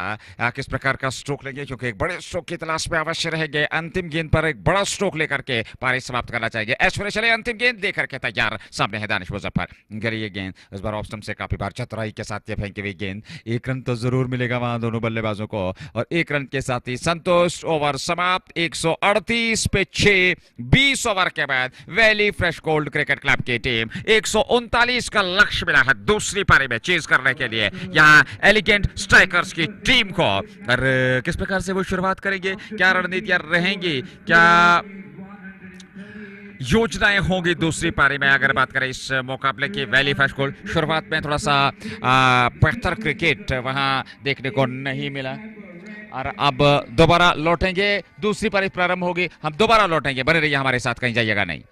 S2: किस प्रकार का स्ट्रोक लेंगे, क्योंकि एक बड़े स्ट्रोक की तलाश में अवश्य रहेंगे। अंतिम गेंद पर एक बड़ा स्ट्रोक लेकर के पारी समाप्त करना चाहिए। ऐश्वर्य चले, अंतिम गेंद देकर के तैयार, सामने है दानिश मुजफ्फर। गरी ये गेंद इस बार ऑफ स्टंप से काफी बार चतुराई के साथ ये फेंकी हुई गेंद। 1 रन तो जरूर मिलेगा वहां दोनों बल्लेबाजों को, और 1 रन के साथ ही संतोष। ओवर समाप्त, 138 पे 6। 20 ओवर के बाद valley fresh gold cricket club की टीम 139 का लक्ष्य मिला है दूसरी पारी में चेज करने के लिए यहाँ एलिगेंट स्ट्राइकर्स की टीम को। और किस प्रकार से वो शुरुआत करेंगे, क्या रणनीतियां रहेंगी, क्या योजनाएं होंगी दूसरी पारी में। अगर बात करें इस मुकाबले की, वैली फ्रेश गोल्ड शुरुआत में थोड़ा सा बेहतर क्रिकेट वहां देखने को नहीं मिला, और अब दोबारा लौटेंगे, दूसरी पारी प्रारंभ होगी, हम दोबारा लौटेंगे। बने रहिए हमारे साथ, कहीं जाइएगा नहीं।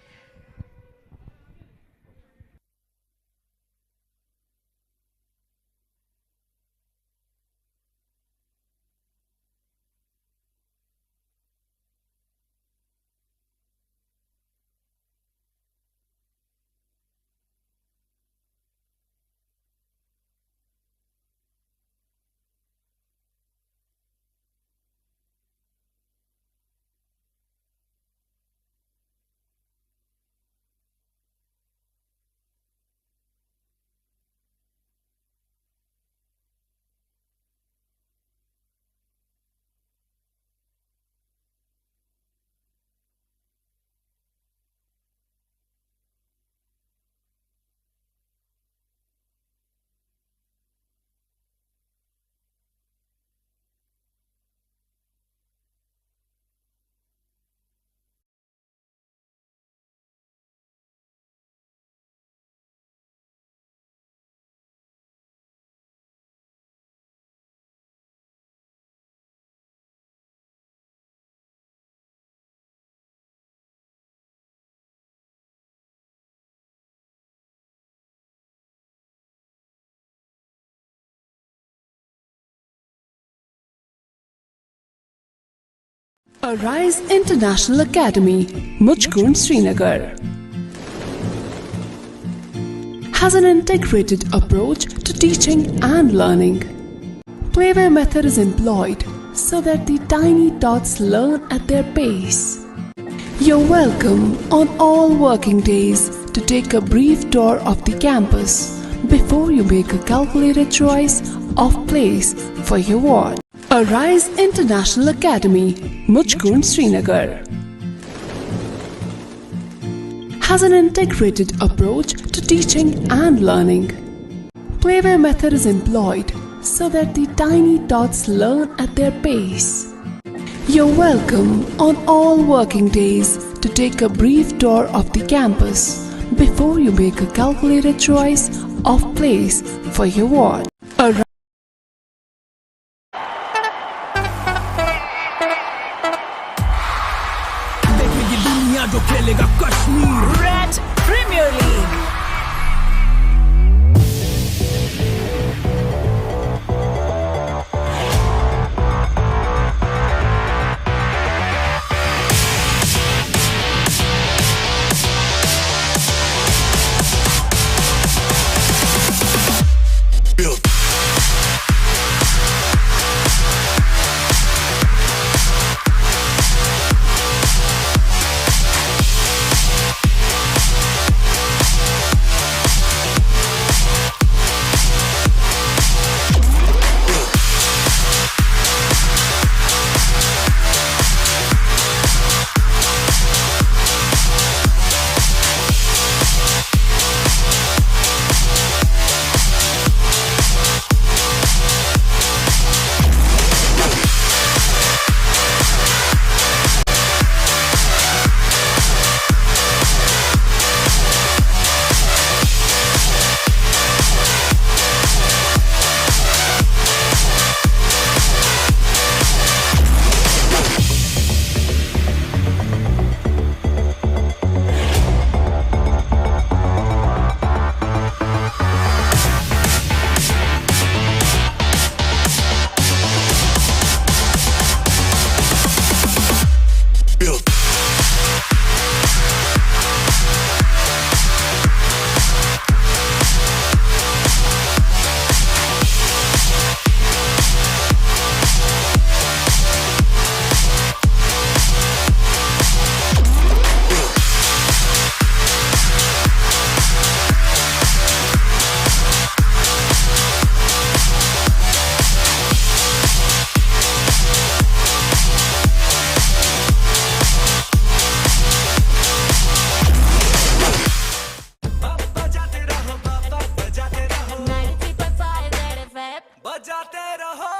S6: Arise International Academy, Mujkund, Srinagar, has an integrated approach to teaching and learning. Playway method is employed so that the tiny tots learn at their pace. You're welcome on all working days to take a brief tour of the campus before you make a calculated choice of place for your ward. Arise International Academy, Mujkund, Srinagar, has an integrated approach to teaching and learning. Playway method is employed so that the tiny tots learn at their pace. You're welcome on all working days to take a brief tour of the campus before you make a calculated choice of place for your ward.
S7: जो खेलेगा Kashmir red Premier league.
S8: बजाते रहो।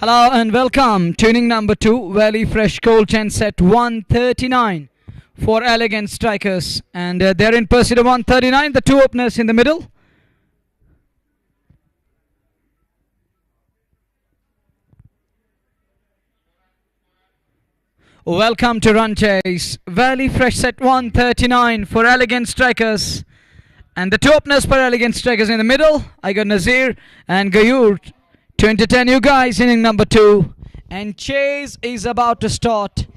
S1: Hello and welcome to inning number 2, very fresh cold 10 set 139 for elegant strikers, and they're in pursuit of 139, the two openers in the middle. Welcome to run chase, very fresh set 139 for elegant strikers, and the two openers for elegant strikers in the middle. I got Nazir and Gayur to entertain you guys. Inning number 2, and chase is about to start,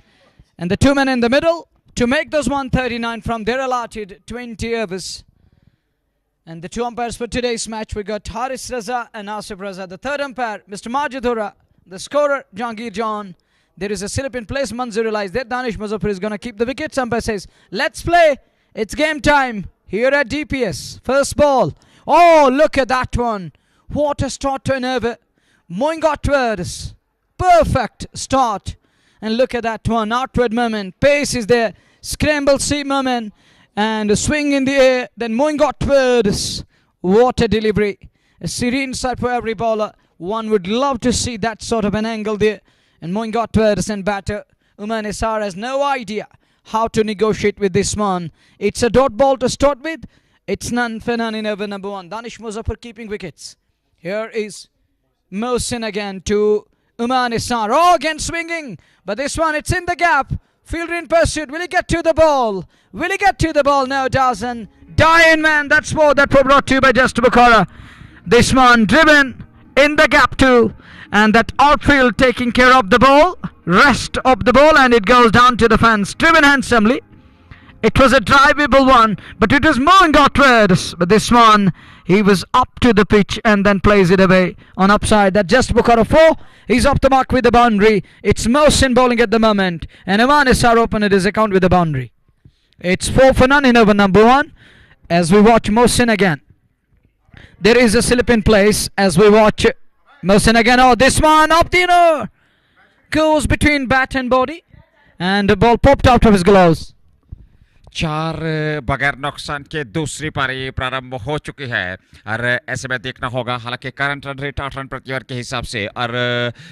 S1: and the two men in the middle to make those 139 from their allotted 20 overs. And the two umpires for today's match, we got Haris Raza and Asif Raza. The third umpire, Mr. Majidura. The scorer, Jangir John. There is a slip in place. Manzur realized that Danish Muzaffar is going to keep the wickets. Umpire says, let's play. It's game time here at DPS. First ball. Oh, look at that one. What a start to an over. Moving outwards. Perfect start. And look at that one. Outward movement. Pace is there. Scramble seam movement. And a swing in the air. Then moving outwards. What a delivery. A serene sight for every bowler. One would love to see that sort of an angle there. And moving outwards, and batter Umar Nisar has no idea how to negotiate with this one. It's a dot ball to start with. It's none for none in over number 1. Danish Muzaffar keeping wickets. Here is Mohsin again to Umar Nisar. Oh, again swinging. But this one, it's in the gap. Fielder in pursuit. Will he get to the ball? Will he get to the ball? No, doesn't. Dying man. That's more that were brought to you by Just Bukhara. This one driven in the gap too. And that outfield taking care of the ball. Rest of the ball, and it goes down to the fence. Driven handsomely. It was a drivable one, but it was moving outwards. But this one, he was up to the pitch and then plays it away on upside. That Just Bukhara 4. He's off the mark with the boundary. It's Mohsin bowling at the moment. And Umar Nisar opened his account with the boundary. It's 4 for none in over number 1. As we watch Mohsin again. There is a slip in place as we watch Mohsin again. Oh, this one up the inner. Goes between bat and body. And the ball popped out of his gloves.
S2: 4 बगैर नुकसान के दूसरी पारी प्रारंभ हो चुकी है और ऐसे में देखना होगा, हालांकि करंट रन रेट 8 रन प्रति ओवर के हिसाब से और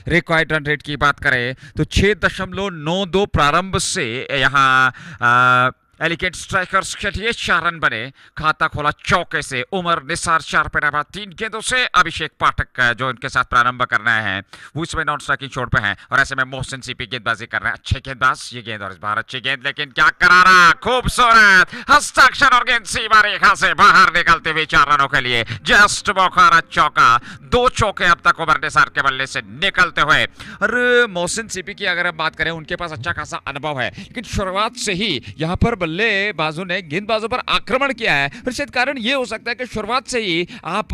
S2: रिक्वायर्ड रन रेट की बात करें तो 6.92 प्रारंभ से यहाँ एलिगेंट स्ट्राइकर्स के लिए 4 रन बने। खाता खोला चौके से उमर निसार 4 पे रहा 3 गेंदों से। अभिषेक पाठक जो इनके साथ प्रारंभ करना है वो इसमें नॉन स्ट्राइकिंग छोड़ पे हैं और ऐसे में मोहसिन सीपी गेंदबाजी कर रहे हैं। अच्छे गेंदबाज ये गेंद और इस बार अच्छी गेंद, लेकिन क्या करारा, खूबसूरत हस्ताक्षर और गेंद सीमा रेखा से बाहर निकलते हुए 4 रनों के लिए जस्ट बुखारा चौका। 2 चौके अब तक उमर निसार के बल्ले से निकलते हुए। और मोहसिन सीपी की अगर हम बात करें, उनके पास अच्छा खासा अनुभव है, लेकिन शुरुआत से ही यहाँ पर बल्लेबाजों ने गेंदबाजों पर आक्रमण किया है। फिर शायद कारण ये हो सकता है कि शुरुआत से ही आप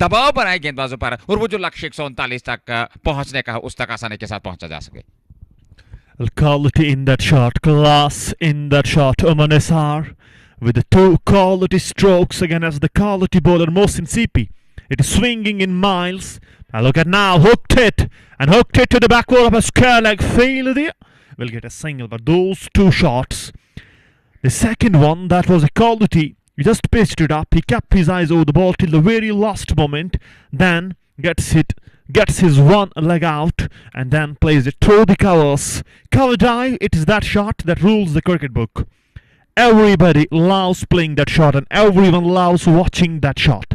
S2: दबाव बनाए गेंदबाजों पर और वो जो लक्ष्य 139 तक पहुंचने का उस तक आसानी के साथ पहुंचा जा सके।
S3: Quality in that shot, class in that shot. Umar Nisar with the 2 quality strokes again as the quality bowler Mohsin Sipi. It is swinging in miles. Now look at now, hooked it to the back wall of a square leg. Fail there. Will get a single, but those 2 shots. The second one, that was a quality. He just pitched it up. He kept his eyes over the ball till the very last moment. Then gets his one leg out and then plays it through the covers. Cover dive, it is that shot that rules the cricket book. Everybody loves playing that shot and everyone loves watching that shot.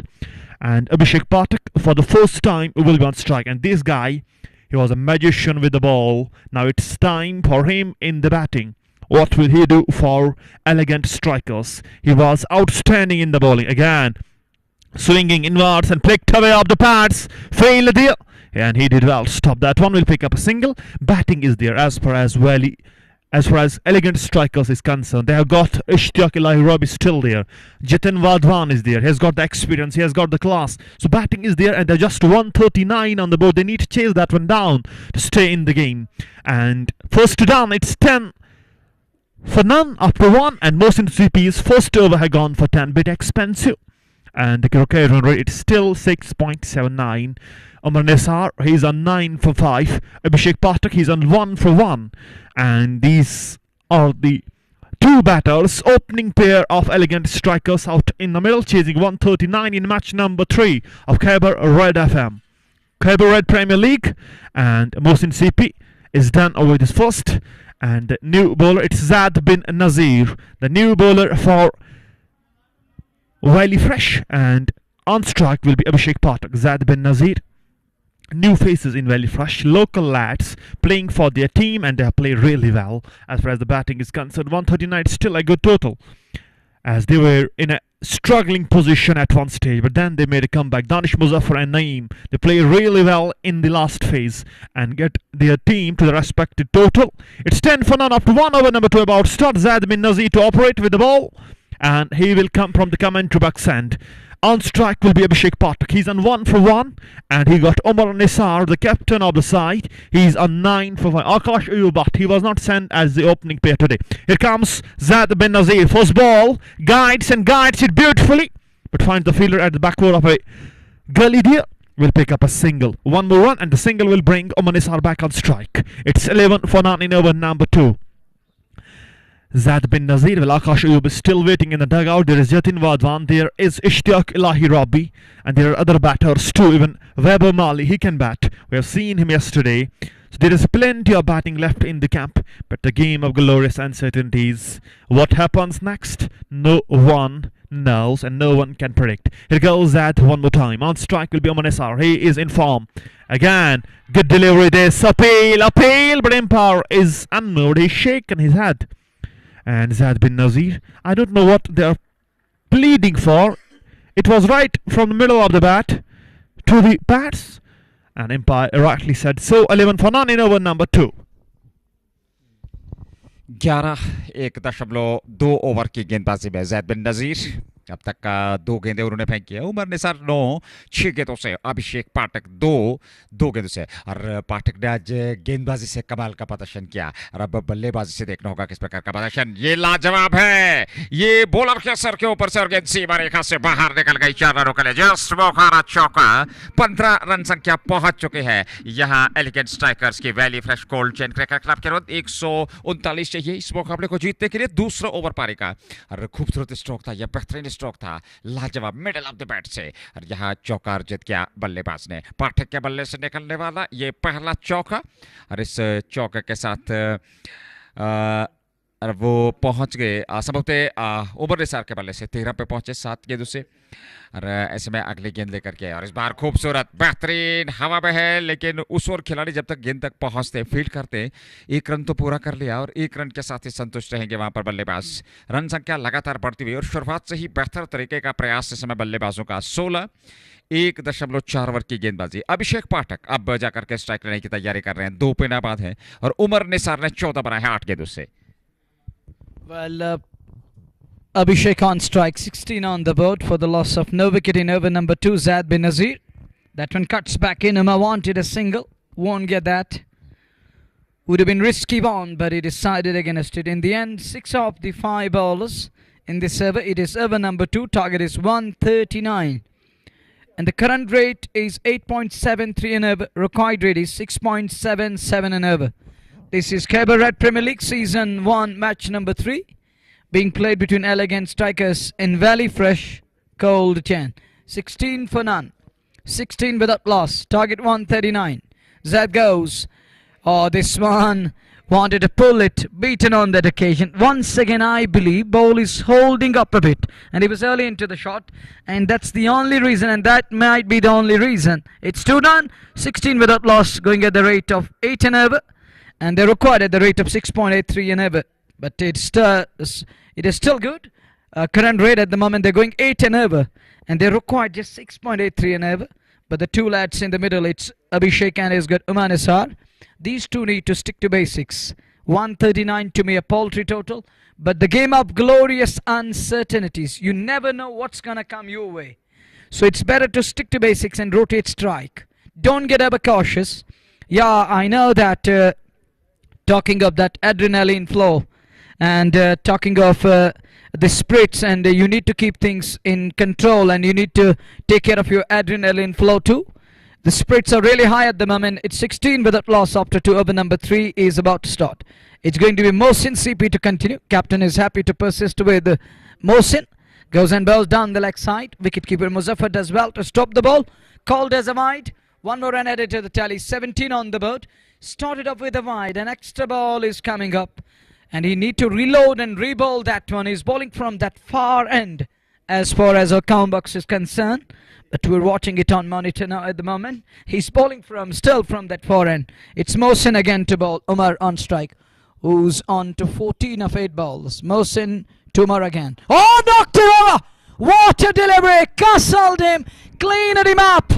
S3: And Abhishek Pathak for the first time will be on strike. And this guy, he was a magician with the ball. Now it's time for him in the batting. What will he do for elegant strikers? He was outstanding in the bowling. Again, swinging inwards and picked away off the pads. Failed there. And he did well. Stop that one. Will pick up a single. Batting is there as far as elegant strikers is concerned. They have got Ishtiaq Ilahi Rabi still there. Jitin Wadwan is there. He has got the experience. He has got the class. So batting is there and they're just 139 on the board. They need to chase that one down to stay in the game. And first down, it's 10 for none after 1, and Mohsin CP's first over had gone for 10, bit expensive. And the cricket run rate is still 6.79. Umar Nisar, he's on 9 for 5. Abhishek Pathak, he's on 1 for 1. And these are the 2 batters, opening pair of elegant strikers out in the middle, chasing 139 in match number 3 of Khyber Red FM. Khyber Red Premier League, and Mohsin CP is done over this first. And the new bowler, it's Zad bin Nazir, the new bowler for Wiley Fresh, and on strike will be Abhishek Pathak. Zad bin Nazir, new faces in Valley Fresh, local lads playing for their team, and they have played really well as far as the batting is concerned. 139 is still a good total, as they were in a struggling position at one stage, but then they made a comeback. Danish Muzaffar and Naeem, they play really well in the last phase and get their team to the respected total. It's 10 for none after 1 over number 2 about start. Zad bin Nazir to operate with the ball, and he will come from the commentary box end. On strike will be Abhishek Pathak. He's on 1 for 1, and he got Omar Nisar, the captain of the side. He's on 9 for 5. Akash Ayubat, he was not sent as the opening pair today. Here comes Zad bin Nazir. First ball, guides it beautifully, but finds the fielder at the backward of a gully deer. Will pick up a single. One more run, and the single will bring Omar Nisar back on strike. It's 11 for 9 in over number 2. Zad bin Nazir. Well, Akash Ayub is still waiting in the dugout. There is Yatin Wadwan, there is Ishtiaq Ilahi Rabbi, and there are other batters too. Even Weber Mali, he can bat. We have seen him yesterday. So there is plenty of batting left in the camp, but the game of glorious uncertainties. What happens next? No one knows, and no one can predict. Here goes Zad one more time. On strike will be Omar Nisar. He is in form. Again, good delivery there. Appeal, but umpire is unmoved. He's shaken his head. And Zad bin Nazir, I don't know what they are pleading for. It was right from the middle of the bat to the bats, and umpire rightly said so. 11 for none in over number 2.
S2: 11.2 over की गेंदबाजी में जैद बिन नजीर अब तक का 2 गेंदें उन्होंने फेंकी है। उमर निसार 9, 6 गेंदों से। अभिषेक पाठक 2 गेंदों से। और पाठक ने आज गेंदबाजी से कमाल का प्रदर्शन किया, और अब बल्लेबाजी से देखना होगा किस प्रकार का प्रदर्शन। ये लाजवाब है, ये बॉलर के सर के ऊपर से और गेंद सीमा रेखा से बाहर निकल गई। 4 रनों के लिए जस्ट मौका चौका। 15 रन संख्या पहुंच चुके हैं यहाँ एलिगेंट स्ट्राइकर्स की valley fresh cold chain cricket club के विरुद्ध। 139 चाहिए इस मुकाबले को जीतने के लिए। दूसरा ओवर पारी का, और खूबसूरत स्ट्रोक था, यह बेहतरीन स्ट्रोक था, लाजवाब मिडिल ऑफ द बैट से, और यहाँ चौका अर्जित किया बल्लेबाज ने। पाठक के बल्ले से निकलने वाला ये पहला चौका, और इस चौके के साथ और वो पहुंच गए संभवतः ओवर निसार के बल्ले से 13 पे पहुंचे 7 गेंदों से, और ऐसे में अगली गेंद लेकर के। और इस बार खूबसूरत बेहतरीन हवा में है, लेकिन उस ओर खिलाड़ी जब तक गेंद तक पहुंचते फील्ड करते 1 रन तो पूरा कर लिया, और 1 रन के साथ ही संतुष्ट रहेंगे वहां पर बल्लेबाज। रन संख्या लगातार बढ़ती हुई, और शुरुआत से ही बेहतर तरीके का प्रयास इस समय बल्लेबाजों का। 16 1.4 ओवर की गेंदबाजी। अभिषेक पाठक अब जाकर के स्ट्राइक लेने की तैयारी कर रहे हैं। 2 पे नाबाद है, और उमर निसार ने 14 बनाए हैं 8 गेंदों से।
S1: Well, Abhishek on strike, 16 on the board for the loss of no wicket in over number 2, Zad bin Nazir. That one cuts back in. Umar wanted a single, won't get that. Would have been risky one, but he decided against it. In the end, 6 of the 5 bowlers in this over. It is over number 2. Target is 139. And the current rate is 8.73 an over. Required rate is 6.77 an over. This is Khyber Red Premier League Season 1, match number 3, being played between elegant strikers in Valley Fresh, Cold Chain. 16 for none, 16 without loss, target 139. Zad goes. Oh, this one wanted to pull it, beaten on that occasion. Once again, I believe ball is holding up a bit, and he was early into the shot, and that's the only reason, and that might be the only reason. It's 2 done, 16 without loss, going at the rate of 8 an over. And they're required at the rate of 6.83 an over. But it is still good. Current rate at the moment, they're going 8 an over. And they're required just 6.83 an over. But the 2 lads in the middle, it's Abhishek and he's got Umar Nisar. These 2 need to stick to basics. 139 to me, a paltry total. But the game of glorious uncertainties. You never know what's going to come your way. So it's better to stick to basics and rotate strike. Don't get overcautious. Yeah, I know that... talking of that adrenaline flow, and talking of the spirits, and you need to keep things in control, and you need to take care of your adrenaline flow too. The spirits are really high at the moment. It's 16 without loss after 2 over number 3 is about to start. It's going to be Mohsin CP to continue. Captain is happy to persist with Mohsin. Goes and bowls down the leg side. Wicketkeeper Muzaffar does well to stop the ball. Called as a wide. One more run added to the tally. 17 on the board. Started off with a wide. An extra ball is coming up. And he need to reload and re-bowl that one. He's bowling from that far end as far as our count box is concerned. But we're watching it on monitor now at the moment. He's bowling still from that far end. It's Mohsin again to bowl. Umar on strike, who's on to 14 of 8 balls. Mohsin to Umar again. Oh, knocked it over! What a delivery! Castled him, cleaned him up.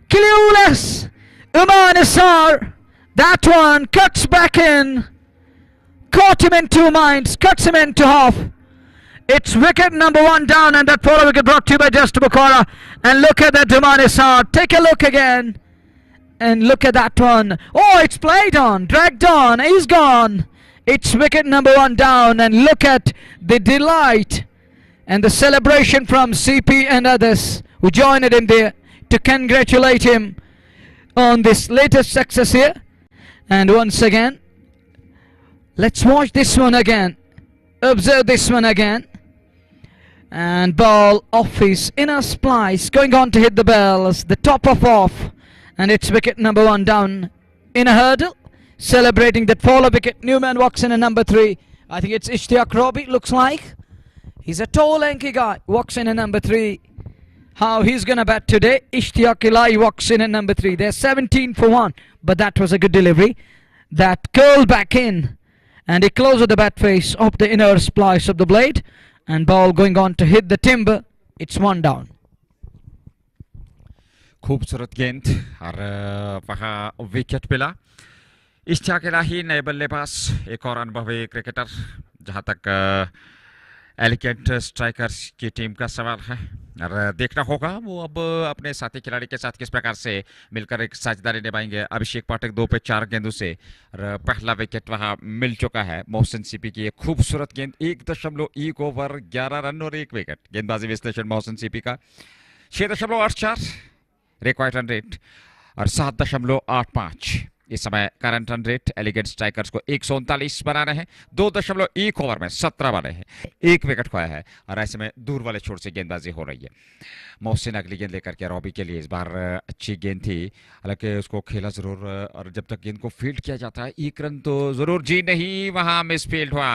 S1: Clueless. Umar Nisar. That one cuts back in. Caught him in 2 minds. Cuts him into half. It's wicket number 1 down, and that follow wicket brought to you by Just Bukhara. And look at that Umar Nisar. Take a look again. And look at that one. Oh, it's played on. Dragged on. He's gone. It's wicket number 1 down. And look at the delight and the celebration from CP and others who joined him there to congratulate him on this latest success here. And once again, let's watch this one again. Observe this one again. And ball off his inner splice, going on to hit the bells, the top of off. And it's wicket number 1 down in a hurdle. Celebrating that follow wicket. Newman walks in at number 3. I think it's Ishtiaq Robbie, looks like. He's a tall, lanky guy. Walks in at number 3. How he's going to bat today. Ishtiaq Ilai walks in at number 3. They're 17 for 1. But that was a good delivery. That curled back in. And he closed the bat face of the inner splice of the blade. And ball going on to hit the timber. It's 1 down.
S2: खूबसूरत गेंद और वहाँ wicket मिला. इश्तियाक इलाही नए बल्लेबाज, एक और अनुभवी क्रिकेटर. जहाँ तक एलिगेंट स्ट्राइकर्स की टीम का सवाल है, और देखना होगा वो अब अपने साथी खिलाड़ी के साथ किस प्रकार से मिलकर एक साझेदारी निभाएंगे. अभिषेक पाठक 2 पे 4 गेंदों से, और पहला विकेट वहां मिल चुका है. मोहसिन सीपी की एक खूबसूरत गेंद. 1.1 ओवर 11 रन और 1 विकेट. गेंदबाजी विश्लेषण मोहसिन सीपी का. 6.84 रिक्वायर्ड रन रेट और 7.85 इस समय current run rate. Elegant strikers को 139 बनाना है. 2.1 ओवर में 17 बने हैं. 1 विकेट खोया है, और ऐसे में दूर वाले छोर से गेंदबाजी हो रही है. मोहसिन अगली गेंद लेकर के रॉबी के लिए. इस बार अच्छी गेंद थी, हालांकि उसको खेला जरूर, और जब तक गेंद को फील्ड किया जाता है 1 रन तो जरूर. जी नहीं, वहां मिस फील्ड हुआ.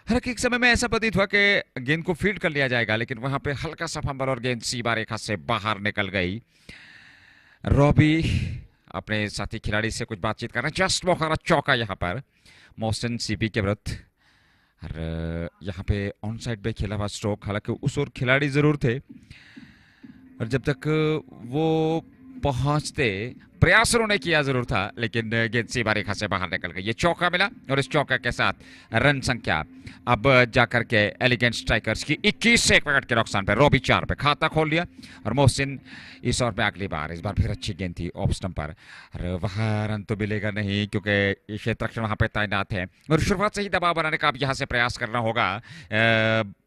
S2: हालांकि एक समय में ऐसा प्रतीत हुआ कि गेंद को फील्ड कर लिया जाएगा, लेकिन वहां पे हल्का सा फंबल और गेंद सीमा रेखा से बाहर निकल गई. रॉबी अपने साथी खिलाड़ी से कुछ बातचीत करना. जस्ट बुखारा चौका यहाँ पर मोहसिन सीपी के विरुद्ध, और यहाँ पे ऑन साइड पे खेला हुआ स्ट्रोक. हालांकि उस ओर खिलाड़ी जरूर थे, और जब तक वो पहुंचते प्रयास उन्होंने किया जरूर था, लेकिन गेंद सीमा रेखा से बाहर निकल गई. ये चौका मिला, और इस चौका के साथ रन संख्या अब जाकर के एलिगेंट स्ट्राइकर्स की 21 से 1 विकेट के नुकसान पर. रॉबी 4 पे खाता खोल लिया, और मोहसिन इस ओवर में अगली बार. इस बार फिर अच्छी गेंद थी ऑफ स्टंप पर, और वहाँ रन तो मिलेगा नहीं क्योंकि क्षेत्र रक्षण वहाँ पे तैनात है, और शुरुआत से ही दबाव बनाने का अब यहाँ से प्रयास करना होगा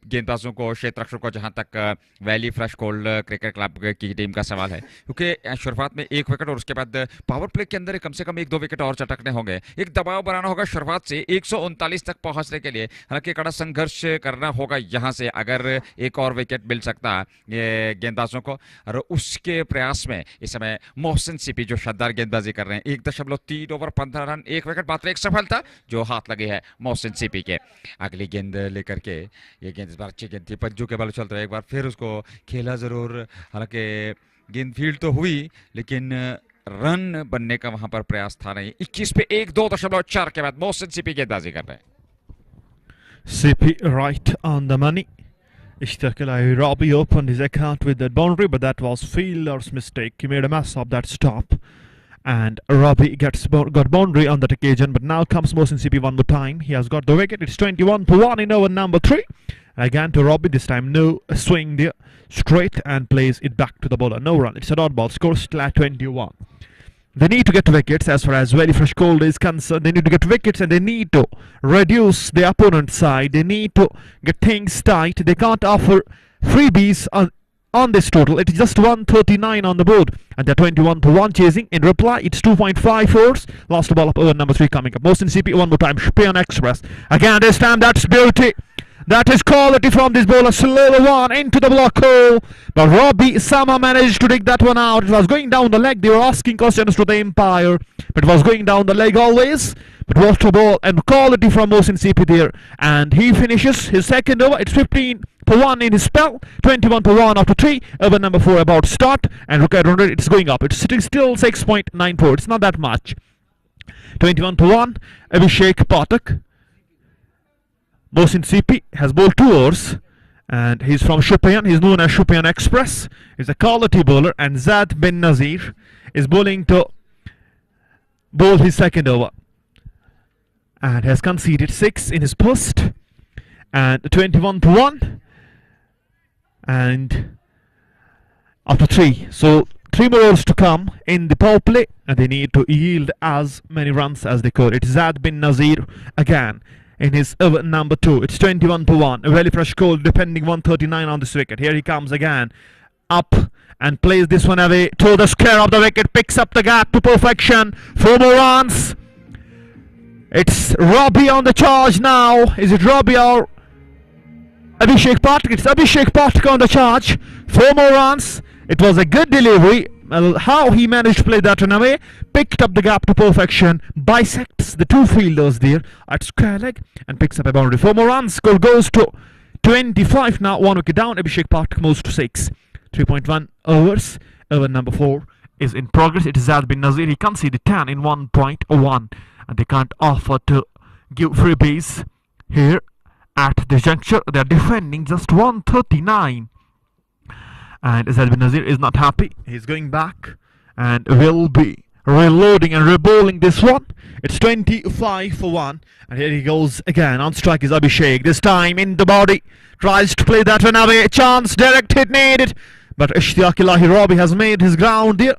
S2: गेंदबाजों को, क्षेत्र रक्षण को, जहाँ तक valley fresh cold cricket club की टीम का सवाल है. क्योंकि शुरुआत में 1 विकेट और उसके बाद पावर प्ले के अंदर कम से कम 1-2 विकेट और चटकने होंगे. एक दबाव बनाना होगा शुरुआत से 139 तक पहुंचने के लिए. हालांकि कड़ा संघर्ष करना होगा यहाँ से, अगर एक और विकेट मिल सकता ये गेंदबाजों को. और उसके प्रयास में इस समय मोहसिन सीपी जो शानदार गेंदबाजी कर रहे हैं. 1.3 ओवर 15 रन 1 विकेट, मात्र 1 सफलता जो हाथ लगी है मोहसिन सीपी के. अगली गेंद लेकर के, ये गेंद इस बार अच्छी गेंद थी, पंजों के बल चल रहे. एक बार फिर उसको खेला जरूर, हालांकि गेंद फील्ड तो हुई, लेकिन रन बनने का वहां पर प्रयास था नहीं. 21 पे 1, 2.4 के बाद मोहसिन सीपी गेंदबाजी कर रहे हैं.
S3: CP right on the money. Ishtiaq Ilai Robbie opened his account with that boundary, but that was fielder's mistake. He made a mess of that stop, and Robbie got boundary on that occasion. But now comes Mohsin CP one more time. He has got the wicket. It's 21 for 1 in over number 3. Again to Robbie. This time no swing there, straight, and plays it back to the bowler. No run. It's a dot ball. Score still at 21. They need to get wickets as far as very fresh cold is concerned. They need to get wickets, and they need to reduce the opponent's side. They need to get things tight. They can't offer freebies on this total. It is just 139 on the board, and they're 21 to 1 chasing. In reply, it's 2.5 overs. Last ball of over number 3 coming up. Mohsin CP one more time. Spion Express. Again, this time that's beauty. That is quality from this bowler. Slow one into the block hole. But Robbie somehow managed to dig that one out. It was going down the leg. They were asking questions to the umpire. But it was going down the leg always. But what a ball and quality from Mohsin CP there. And he finishes his second over. It's 15 for 1 in his spell. 21 for 1 after 3. Over number 4 about to start. And look at it, it's going up. It's still 6.94. It's not that much. 21 for 1. Abhishek Pathak. Mohsin CP has bowled 2 overs and he's from Shupian. He's known as Shupian Express. He's a quality bowler, and Zad bin Nazir is bowling to bowl his second over and has conceded 6 in his post, and 21 to 1 and after 3. So 3 more overs to come in the power play, and they need to yield as many runs as they could. It's Zad bin Nazir again in his over number 2. It's 21 to 1. A very fresh goal, defending 139 on this wicket. Here he comes again. Up and plays this one away to the square of the wicket. Picks up the gap to perfection. 4 more runs. It's Robbie on the charge now. Is it Robbie or Abhishek Pathak? It's Abhishek Pathak on the charge. 4 more runs. It was a good delivery. Well, how he managed to play that one away, picked up the gap to perfection, bisects the 2 fielders there at square leg and picks up a boundary. 4 more runs. Score goes to 25 now. 1 wicket down. Abhishek Pathak moves to 6. 3.1 overs. Over number 4 is in progress. It is Zad bin Nazir. He conceded 10 in 1.1, and they can't offer to give freebies here at this juncture. They are defending just 139. And Zad bin Nazir is not happy. He's going back and will be reloading and rebowling this one. It's 25 for 1. And here he goes again. On strike is Abhishek. This time in the body. Tries to play that one away. Chance, direct hit needed. But Ishtiaq Ilahi Robbie has made his ground there.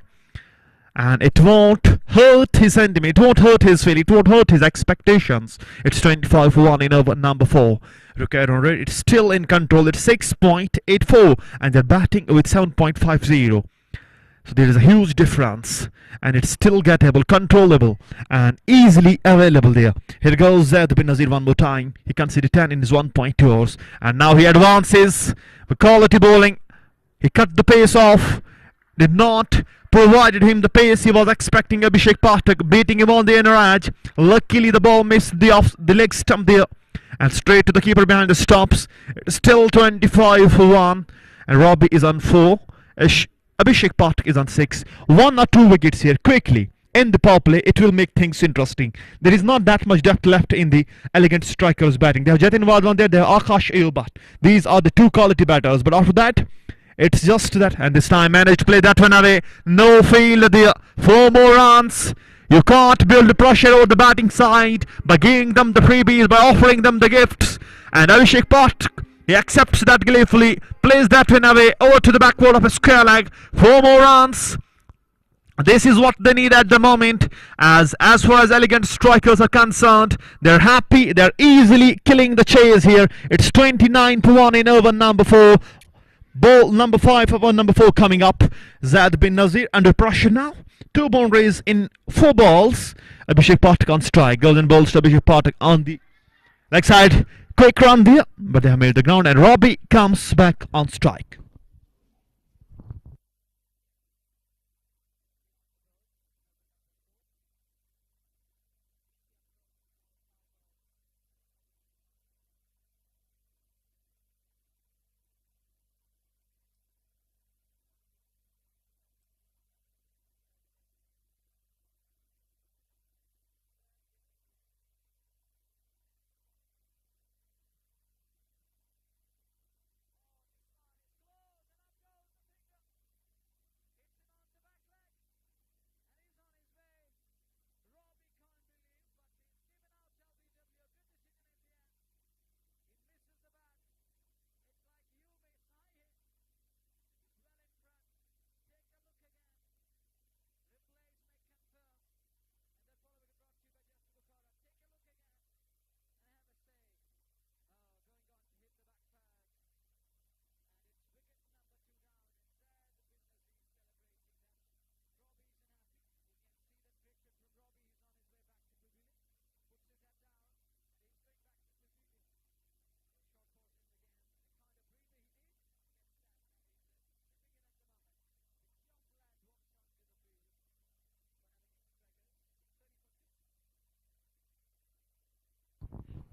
S3: And it won't hurt his sentiment. It won't hurt his feel. It won't hurt his expectations. It's 25 for 1 in over number 4. It's still in control. It's 6.84, and they're batting with 7.50. So there is a huge difference, and it's still gettable, controllable, and easily available there. Here goes Zad bin Nazir one more time. He conceded 10 in his 1.2 overs, and now he advances with quality bowling. He cut the pace off, did not provided him the pace he was expecting. Abhishek Pathak beating him on the inner edge. Luckily the ball missed the leg stump there, and straight to the keeper behind the stops. It's still 25 for 1, and Robbie is on 4. Abhishek Pathak is on 6. 1 or 2 wickets here quickly in the power play. It will make things interesting. There is not that much depth left in the elegant strikers batting. They have Jatin Wadwan there, they have Akash Ayubat. These are the 2 quality batters, but after that it's just that, and this time managed to play that one away. No field there. 4 more runs. You can't build pressure over the batting side by giving them the freebies, by offering them the gifts. And Abhishek Pathak, he accepts that gleefully, plays that one away over to the backward of a square leg. 4 more runs. This is what they need at the moment. As far as elegant strikers are concerned, they're happy. They're easily killing the chase here. It's 29 to 1 in over number 4. Ball number 5 over number 4 coming up. Zad bin Nazir under pressure now. 2 boundaries in 4 balls. Abhishek Pathak on strike. Golden balls to Abhishek Pathak on the leg side. Quick run there, but they have made the ground, and Robbie comes back on strike.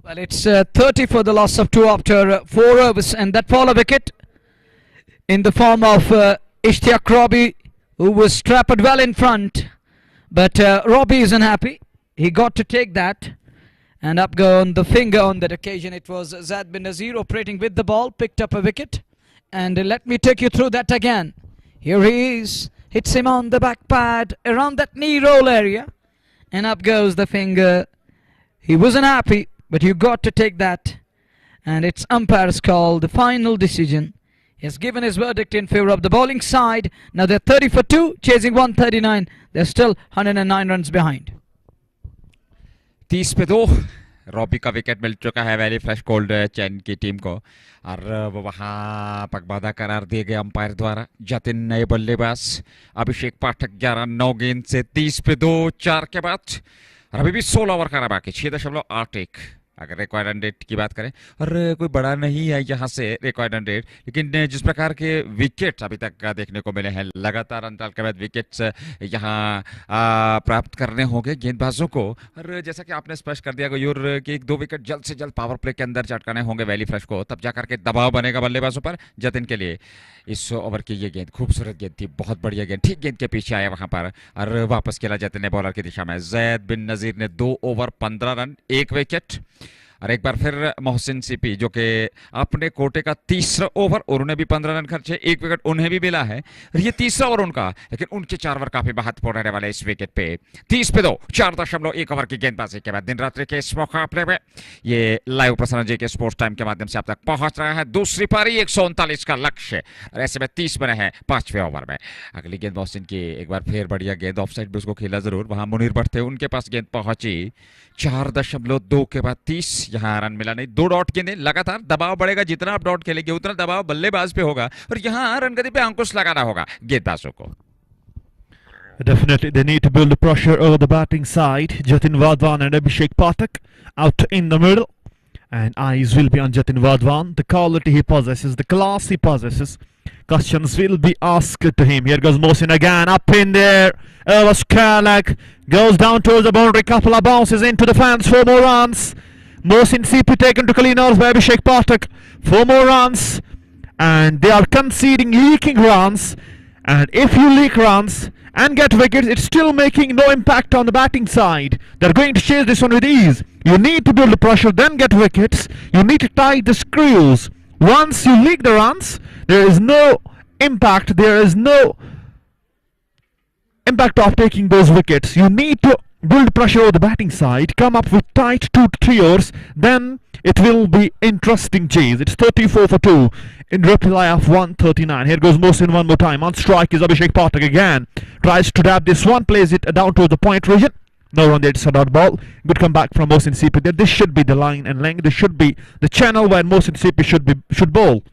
S1: Well, it's 30 for the loss of 2 after 4 overs, and that fall a wicket in the form of Ishtiaq Robbie, who was trapped well in front. But Robbie isn't happy. He got to take that, and up gone the finger on that occasion. It was Zad bin Nazir operating with the ball, picked up a wicket. And let me take you through that again. Here he is, hits him on the back pad, around that knee roll area, and up goes the finger. He wasn't happy, but you got to take that, and it's umpire's call, the final decision. He has given his verdict in favour of the bowling side. Now they're 30 for 2, chasing 139. They're still 109 runs behind.
S2: 30 पे 2 Robbie का wicket मिल चुका है valley fresh cold chain की team को, और वहां पगबादा करार दिए गए अंपायर द्वारा। जतिन नए बल्लेबाज, अभिषेक पाठक 11-9 गेंद से 30 पे 2 4 के बाद, और अभी भी 16 ओवर का बाकी, 6.81 अगर रिक्वायर्ड रन रेट की बात करें। और कोई बड़ा नहीं है यहाँ से रिक्वायर्ड रन रेट, लेकिन जिस प्रकार के विकेट अभी तक देखने को मिले हैं, लगातार अंतराल के बाद विकेट्स यहाँ प्राप्त करने होंगे गेंदबाजों को। और जैसा कि आपने स्पष्ट कर दिया गयूर कि 2 विकेट जल्द से जल्द पावर प्ले के अंदर चटकाने होंगे वैली फ्रेश को, तब जाकर के दबाव बनेगा बल्लेबाजों पर। जतिन के लिए इस ओवर की ये गेंद खूबसूरत गेंद थी, बहुत बढ़िया गेंद, ठीक गेंद के पीछे आया वहां पर, और वापस खेला जतिन ने बॉलर की दिशा में। जैद बिन नजीर ने 2 ओवर 15 रन 1 विकेट, और एक बार फिर मोहसिन सीपी जो कि अपने कोटे का 3रा ओवर, और उन्हें भी 15 रन खर्चे, 1 विकेट उन्हें भी मिला है, और ये 3रा ओवर उनका, लेकिन उनके 4 ओवर काफी महत्वपूर्ण रहने वाले इस विकेट पे। 30 पे 2 4.1 ओवर की गेंदबाजी के बाद दिन रात्रि के इस मुकाबले में ये लाइव प्रसारण जी के स्पोर्ट्स टाइम के माध्यम से आप तक पहुंच रहा है। दूसरी पारी 139 का लक्ष्य, और ऐसे में 30 बने हैं 5वें ओवर में। अगली गेंद मोहसिन की, एक बार फिर बढ़िया गेंद, ऑफ साइड भी उसको खेला जरूर, वहां मुनीर भट्ट थे, उनके पास गेंद पहुंची, 4.2 के बाद 30, यहाँ रन मिला नहीं। 2 डॉट गेंदें लगातार, दबाव बढ़ेगा, जितना आप डॉट खेलेंगे उतना दबाव बल्लेबाज पे होगा, और यहाँ रनगति पे अंकुश लगाना होगा गेंदबाजों को।
S3: Definitely, they need to build the pressure over the batting side. Jatin Wadwan and Abhishek Pathak out in the middle, and eyes will be on Jatin Wadwan. The quality he possesses, the class he possesses. Questions will be asked to him. Here goes Mohsin again, up in there. Over square leg, goes down towards the boundary. Couple of bounces into the fans. 4 more runs. Mohsin CP taken to clean out by Abhishek Pathak. 4 more runs, and they are conceding leaking runs. And if you leak runs and get wickets, it's still making no impact on the batting side. They're going to chase this one with ease. You need to build the pressure, then get wickets. You need to tie the screws. Once you leak the runs, there is no impact. There is no impact of taking those wickets. You need to build pressure over the batting side, come up with tight 2 to 3 overs, then it will be interesting chase. It's 34 for 2 in reply of 139. Here goes Mohsin one more time. On strike is Abhishek Pathak again. Tries to dab this one, plays it down towards the point region. No run there, it's a dot ball. Good comeback from Mohsin CP there. This should be the line and length. This should be the channel where Mohsin CP should bowl.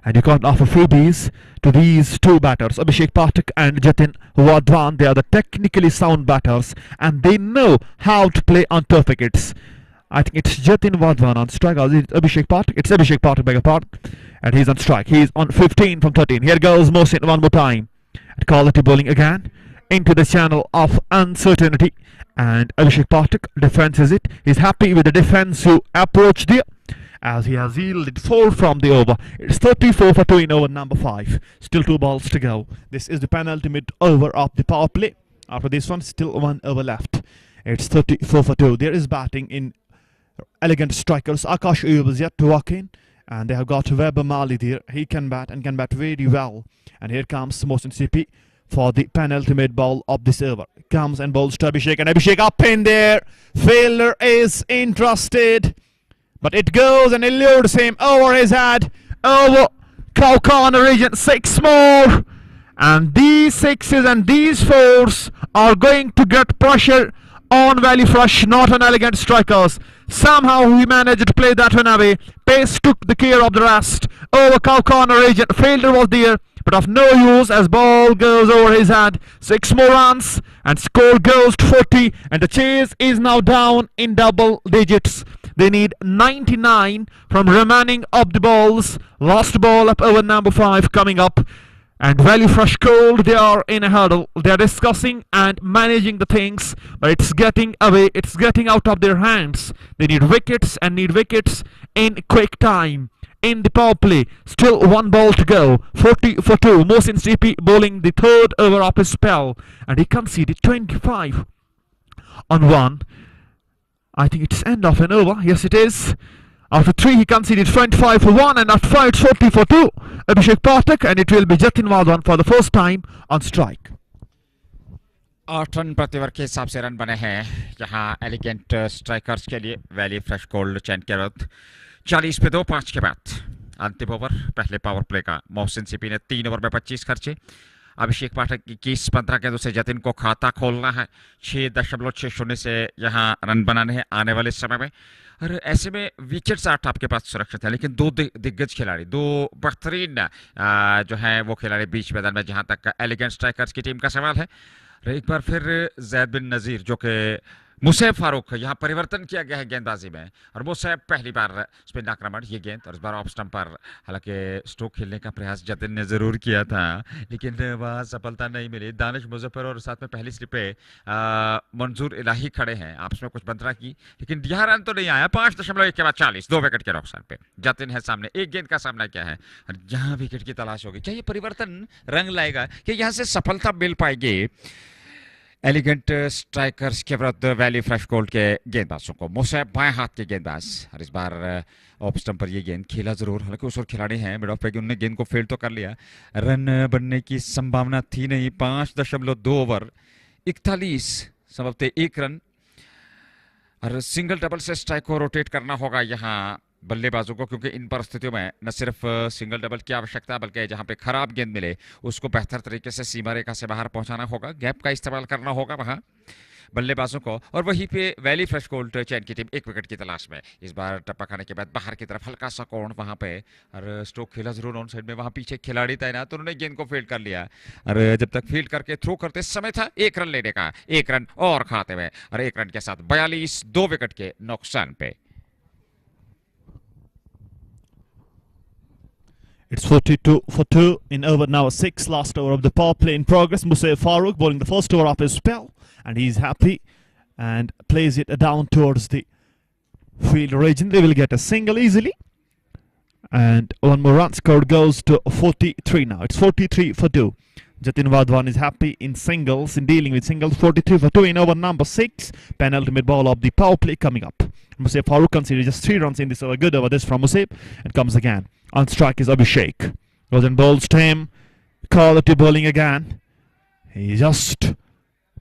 S3: And you can't offer freebies to these 2 batters, Abhishek Pathak and Jatin Wadwan. They are the technically sound batters, and they know how to play on tough wickets. I think it's Jatin Wadwan on strike. Or it's Abhishek Pathak. It's Abhishek Pathak, beg your pardon. And he's on strike. He's on 15 from 13. Here goes Mohsin one more time. And quality bowling again into the channel of uncertainty. And Abhishek Pathak defenses it. He's happy with the defensive approach there, as he has yielded 4 from the over. It's 34 for 2 in over number 5. Still 2 balls to go. This is the penultimate over of the power play. After this one, still 1 over left. It's 34 for 2. There is batting in elegant strikers. Akash Ayub is yet to walk in, and they have got Weber Mali there. He can bat and can bat very well. And here comes Mohsin CP for the penultimate ball of this over. Comes and bowls to Abhishek, and Abhishek up in there. Fielder is interested, but it goes and eludes him over his head, over cow corner region. 6 more, and these 6s and these 4s are going to get pressure on Valley Fresh, not on elegant strikers. Somehow he managed to play that one away. Pace took the care of the rest. Over cow corner region, Fielder was there, but of no use as ball goes over his head. 6 more runs, and score goes to 40, and the chase is now down in double digits. They need 99 from remaining of the balls. Last ball up over number 5 coming up. And Valley Fresh Gold, they are in a hurdle. They are discussing and managing the things, but it's getting away. It's getting out of their hands. They need wickets and need wickets in quick time. In the power play, still one ball to go. 40 for 2. Mohsin CP bowling the third over of his spell, and he conceded 25 on 1. I think it's end of an over. Yes, it is. After 3, he conceded 25 for 1, and after 5, it's 40 for 2. Abhishek Pathak, and it will be Jatin Wadwan for the first time on strike.
S2: 8 run प्रति over के हिसाब से run बने हैं यहाँ elegant strikers के लिए valley fresh gold chain के विरुद्ध 40 पे 2 5 के बाद अंतिम ओवर पहले पावर प्ले का मोहसिन सीपी ने 3 ओवर में 25 खर्चे अभिषेक पाठक 21-15 के दूसरे जतिन को खाता खोलना है 6.60 से यहाँ रन बनाने हैं आने वाले समय में और ऐसे में विकेट्स 8 आपके पास सुरक्षित है लेकिन 2 दिग्गज खिलाड़ी 2 बेहतरीन जो है वो खिलाड़ी बीच मैदान में जहाँ तक एलिगेंट स्ट्राइकर्स की टीम का सवाल है और एक बार फिर जैद बिन नज़ीर जो कि मुसैब फारूक यहाँ परिवर्तन किया गया है गेंदबाजी में और मुसैब पहली बार स्पिन आक्रमण ये गेंद और इस बार ऑफ स्टंप पर हालांकि स्ट्रोक खेलने का प्रयास जतिन ने ज़रूर किया था लेकिन वहाँ सफलता नहीं मिली दानिश मुजफ्फर और साथ में पहली स्लिप पे मंजूर इलाही खड़े हैं आपस में कुछ बंतरा की लेकिन यहाँ रन तो नहीं आया 5.1 के बाद 40 2 विकेट के नुकसान पे जतिन है सामने एक गेंद का सामना किया है और जहाँ विकेट की तलाश होगी क्या ये परिवर्तन रंग लाएगा कि यहाँ से सफलता मिल पाएगी एलिगेंट स्ट्राइकर्स के विरुद्ध वैली फ्रेश गोल्ड के गेंदबाजों को मुसैब बाएं हाथ के गेंदबाज और इस बार ऑफ स्टंप पर ये गेंद खेला जरूर हालांकि उस और खिलाड़ी हैं मिड ऑफ पे उन्होंने गेंद को फील्ड तो कर लिया रन बनने की संभावना थी नहीं 5.2 ओवर 41 संभवतः 1 रन और सिंगल डबल से स्ट्राइक को रोटेट करना होगा यहाँ बल्लेबाजों को क्योंकि इन परिस्थितियों में न सिर्फ सिंगल डबल की आवश्यकता बल्कि जहां पे खराब गेंद मिले उसको बेहतर तरीके से सीमा रेखा से बाहर पहुंचाना होगा गैप का इस्तेमाल करना होगा वहां बल्लेबाजों को और वहीं पे वैली फ्रेश गोल्ड चैन की टीम 1 विकेट की तलाश में इस बार टप्पा खाने के बाद बाहर की तरफ हल्का सा कोण वहां पे और स्ट्रोक खेला जरूर ऑन साइड में वहां पीछे खिलाड़ी तैनात उन्होंने गेंद को फील्ड कर लिया और जब तक फील्ड करके थ्रो करते समय था 1 रन लेने का 1 रन और खाते हुए और 1 रन के साथ 42 2 विकेट के नुकसान पे
S3: It's 42 for 2 in over now 6 last over of the power play in progress. Musaif Farooq bowling the first over of his spell and he's happy and plays it down towards the field region. They will get a single easily and one more run scored goes to 43 now. It's 43 for 2. Jatin Wadwan is happy in singles, in dealing with singles. 43 for 2 in over number 6. Penultimate ball of the power play coming up. Musaif Farooq conceded just 3 runs in this over. Good over this from Musaif and comes again. On strike is Abhishek. Goes and bowls to him. Quality bowling again. He's just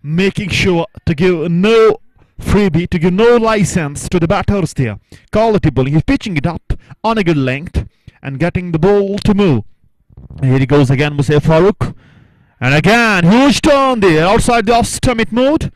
S3: making sure to give no freebie, to give no license to the batters there. Quality bowling. He's pitching it up on a good length and getting the ball to move. And here he goes again, Musaif Farooq. And again, huge turn there outside the off-stump mode.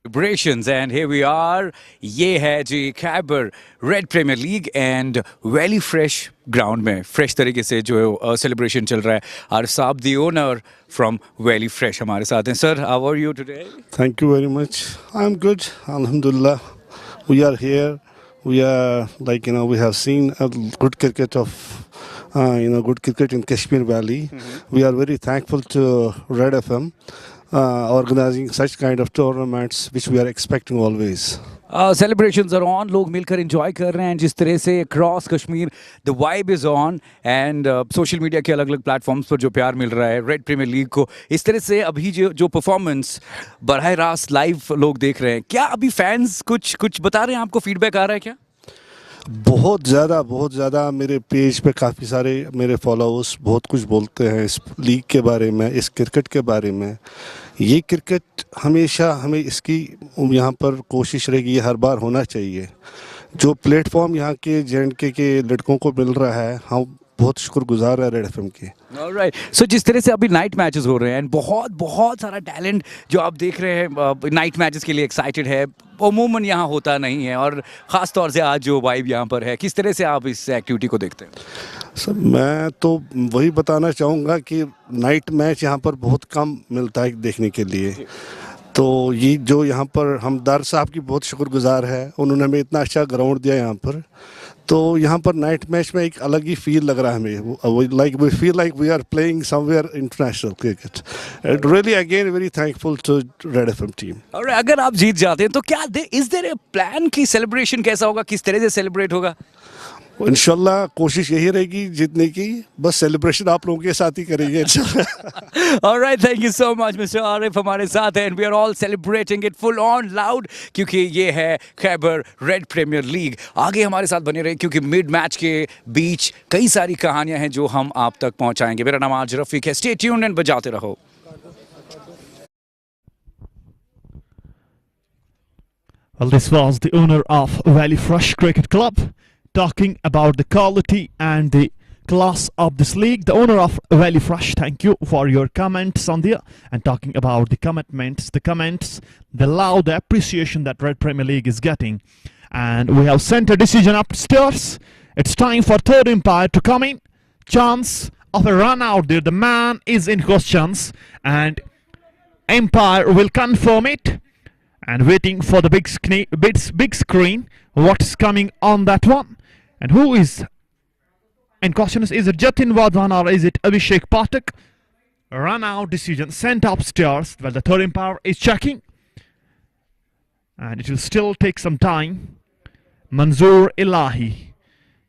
S9: Celebrations and here we are. ये है जी Khyber Red Premier League and Valley Fresh ground में fresh तरीके से जो celebration चल रहा है. Arsab the owner from Valley Fresh हमारे साथ हैं. Sir, how are you today?
S10: Thank you very much. I'm good. Alhamdulillah. We are here. We are we have seen a good cricket of good cricket in Kashmir Valley. We are very thankful to Red FM. Organizing such kind of tournaments which we are expecting always.
S9: Celebrations are on, लोग मिलकर enjoy कर रहे हैं जिस तरह से across Kashmir the vibe is on and social media के अलग-अलग platforms पर जो प्यार मिल रहा है Red Premier League को इस तरह से अभी जो performance बराह रास्त live लोग देख रहे हैं क्या अभी fans कुछ बता रहे हैं आपको feedback आ रहा है क्या?
S10: बहुत ज़्यादा मेरे पेज पे काफ़ी सारे मेरे फॉलोअर्स बहुत कुछ बोलते हैं इस लीग के बारे में इस क्रिकेट के बारे में ये क्रिकेट हमेशा हमें इसकी यहाँ पर कोशिश रहेगी ये हर बार होना चाहिए जो प्लेटफॉर्म यहाँ के J&K के लड़कों को मिल रहा है हम बहुत शुक्रगुजार है रेड एफएम के
S9: ऑलराइट सो जिस तरह से अभी नाइट मैचेस हो रहे हैं बहुत सारा टैलेंट जो आप देख रहे हैं नाइट मैचेस के लिए एक्साइटेड है अमूमन यहाँ होता नहीं है और ख़ास तौर से आज जो वाइब यहाँ पर है किस तरह से आप इस एक्टिविटी को देखते हैं
S10: सर मैं तो वही बताना चाहूँगा कि नाइट मैच यहाँ पर बहुत कम मिलता है देखने के लिए तो ये जो यहाँ पर हम दार साहब की बहुत शुक्रगुजार है, उन्होंने हमें इतना अच्छा ग्राउंड दिया यहाँ पर। तो यहाँ पर नाइट मैच में एक अलग ही फील लग रहा है हमें, like we feel like we are playing somewhere international cricket. Really again very thankful to Red FM team.
S9: और अगर आप जीत जाते हैं तो क्या इज देयर ए प्लान कि सेलिब्रेशन कैसा होगा, किस तरह से सेलिब्रेट होगा?
S10: इंशाल्लाह कोशिश यही रहेगी जीतने की, बस सेलिब्रेशन आप लोगों के साथ ही करेंगे इंशाल्लाह।
S9: Alright, thank you so much, Mr. Arif हमारे साथ हैं and we are all celebrating it full on loud क्योंकि ये है खैबर रेड प्रीमियर लीग। आगे हमारे साथ बने रहे क्योंकि मिड मैच के बीच कई सारी कहानियां हैं जो हम आप तक पहुंचाएंगे। मेरा नाम आज रफीक है, स्टे ट्यून्ड एंड बजाते रहो।
S3: Well, this was the owner of Valley Fresh Cricket Club talking about the quality and the class of this league. The owner of Valley Fresh, thank you for your comments on there and talking about the commitments, the comments, the love, the appreciation that Red Premier League is getting. And we have sent a decision upstairs. It's time for third umpire to come in. Chance of a run out there. The man is in questions and umpire will confirm it. And waiting for the big screen, what's coming on that one? And who is in question? Is it Jatin Wadhan or is it Abhishek Pathak? Run out decision sent upstairs. Well, the third umpire is checking. And it will still take some time. Manzoor Ilahi,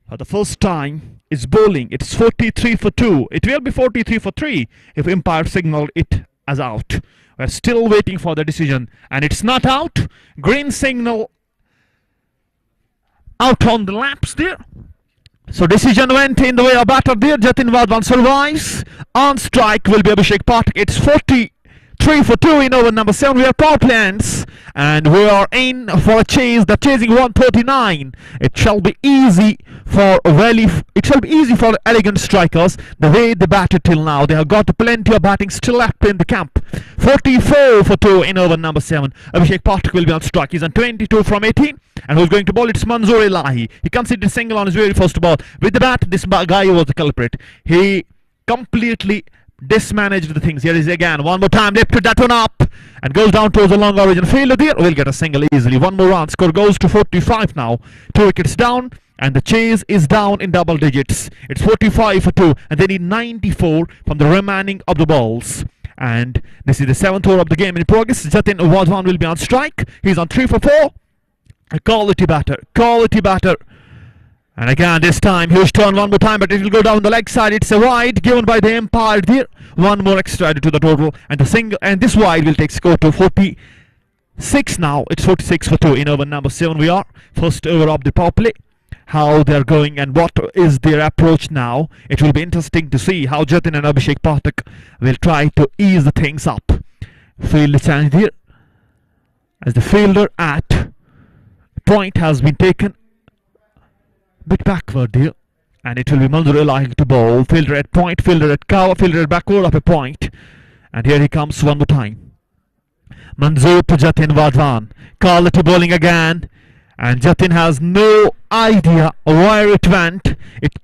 S3: for the first time, is bowling. It's 43 for 2. It will be 43 for 3 if umpire signaled it as out. We're still waiting for the decision. And it's not out. Green signal out on the laps there. So decision went in the way of batter there. Jatin Wadhan survives. On strike will be Abhishek Pathak. It's 43 for 2 in over number 7. We are power plants and we are in for a chase. The chasing 139. It shall be easy for elegant strikers the way they batted till now. They have got plenty of batting still left in the camp. 44 for 2 in over number 7. Abhishek Pathak will be on strike. He's on 22 from 18. And who's going to bowl? It's Manzoor Ilahi. He conceded single on his very first ball. With the bat, this guy was the culprit. He completely dismanaged the things. Here is again. One more time. Lifted that one up. And goes down towards the long origin field there. We'll get a single easily. One more run. Score goes to 45 now. 2 wickets down. And the chase is down in double digits. It's 45 for 2. And they need 94 from the remaining of the balls. And this is the 7th over of the game in progress. Jatin Wadhan will be on strike. He's on 3 for 4. A quality batter. Quality batter. And again this time huge turn one more time, but it will go down the leg side. It's a wide given by the umpire there. One more extra added to the total. And the single and this wide will take score to 46 now. It's 46 for 2 in over number 7 we are. First over of the power play. How they're going and what is their approach now. It will be interesting to see how Jatin and Abhishek Pathak will try to ease the things up. Field change here. As the fielder at point has been taken bit backward here, and it will be Manzoor Ilahi to bowl. Fielder at point, fielder at cover, fielder at backward of a point, and here he comes one more time. Manzoor to Jatin Wadhan. Quality bowling again, and Jatin has no idea where it went. It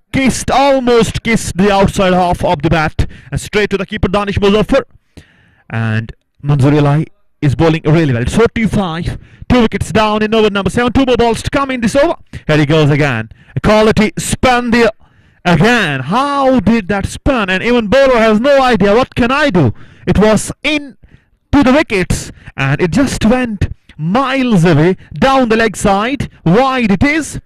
S3: almost kissed the outside half of the bat and straight to the keeper Danish Muzaffar, and Manzoor Ilahi is bowling really well. It's 45, 2 wickets down in over number 7. 2 more balls to come in this over. Here he goes again. A quality spun there again. How did that spun? And even bowler has no idea. What can I do? It was in to the wickets and it just went miles away down the leg side. Wide it is.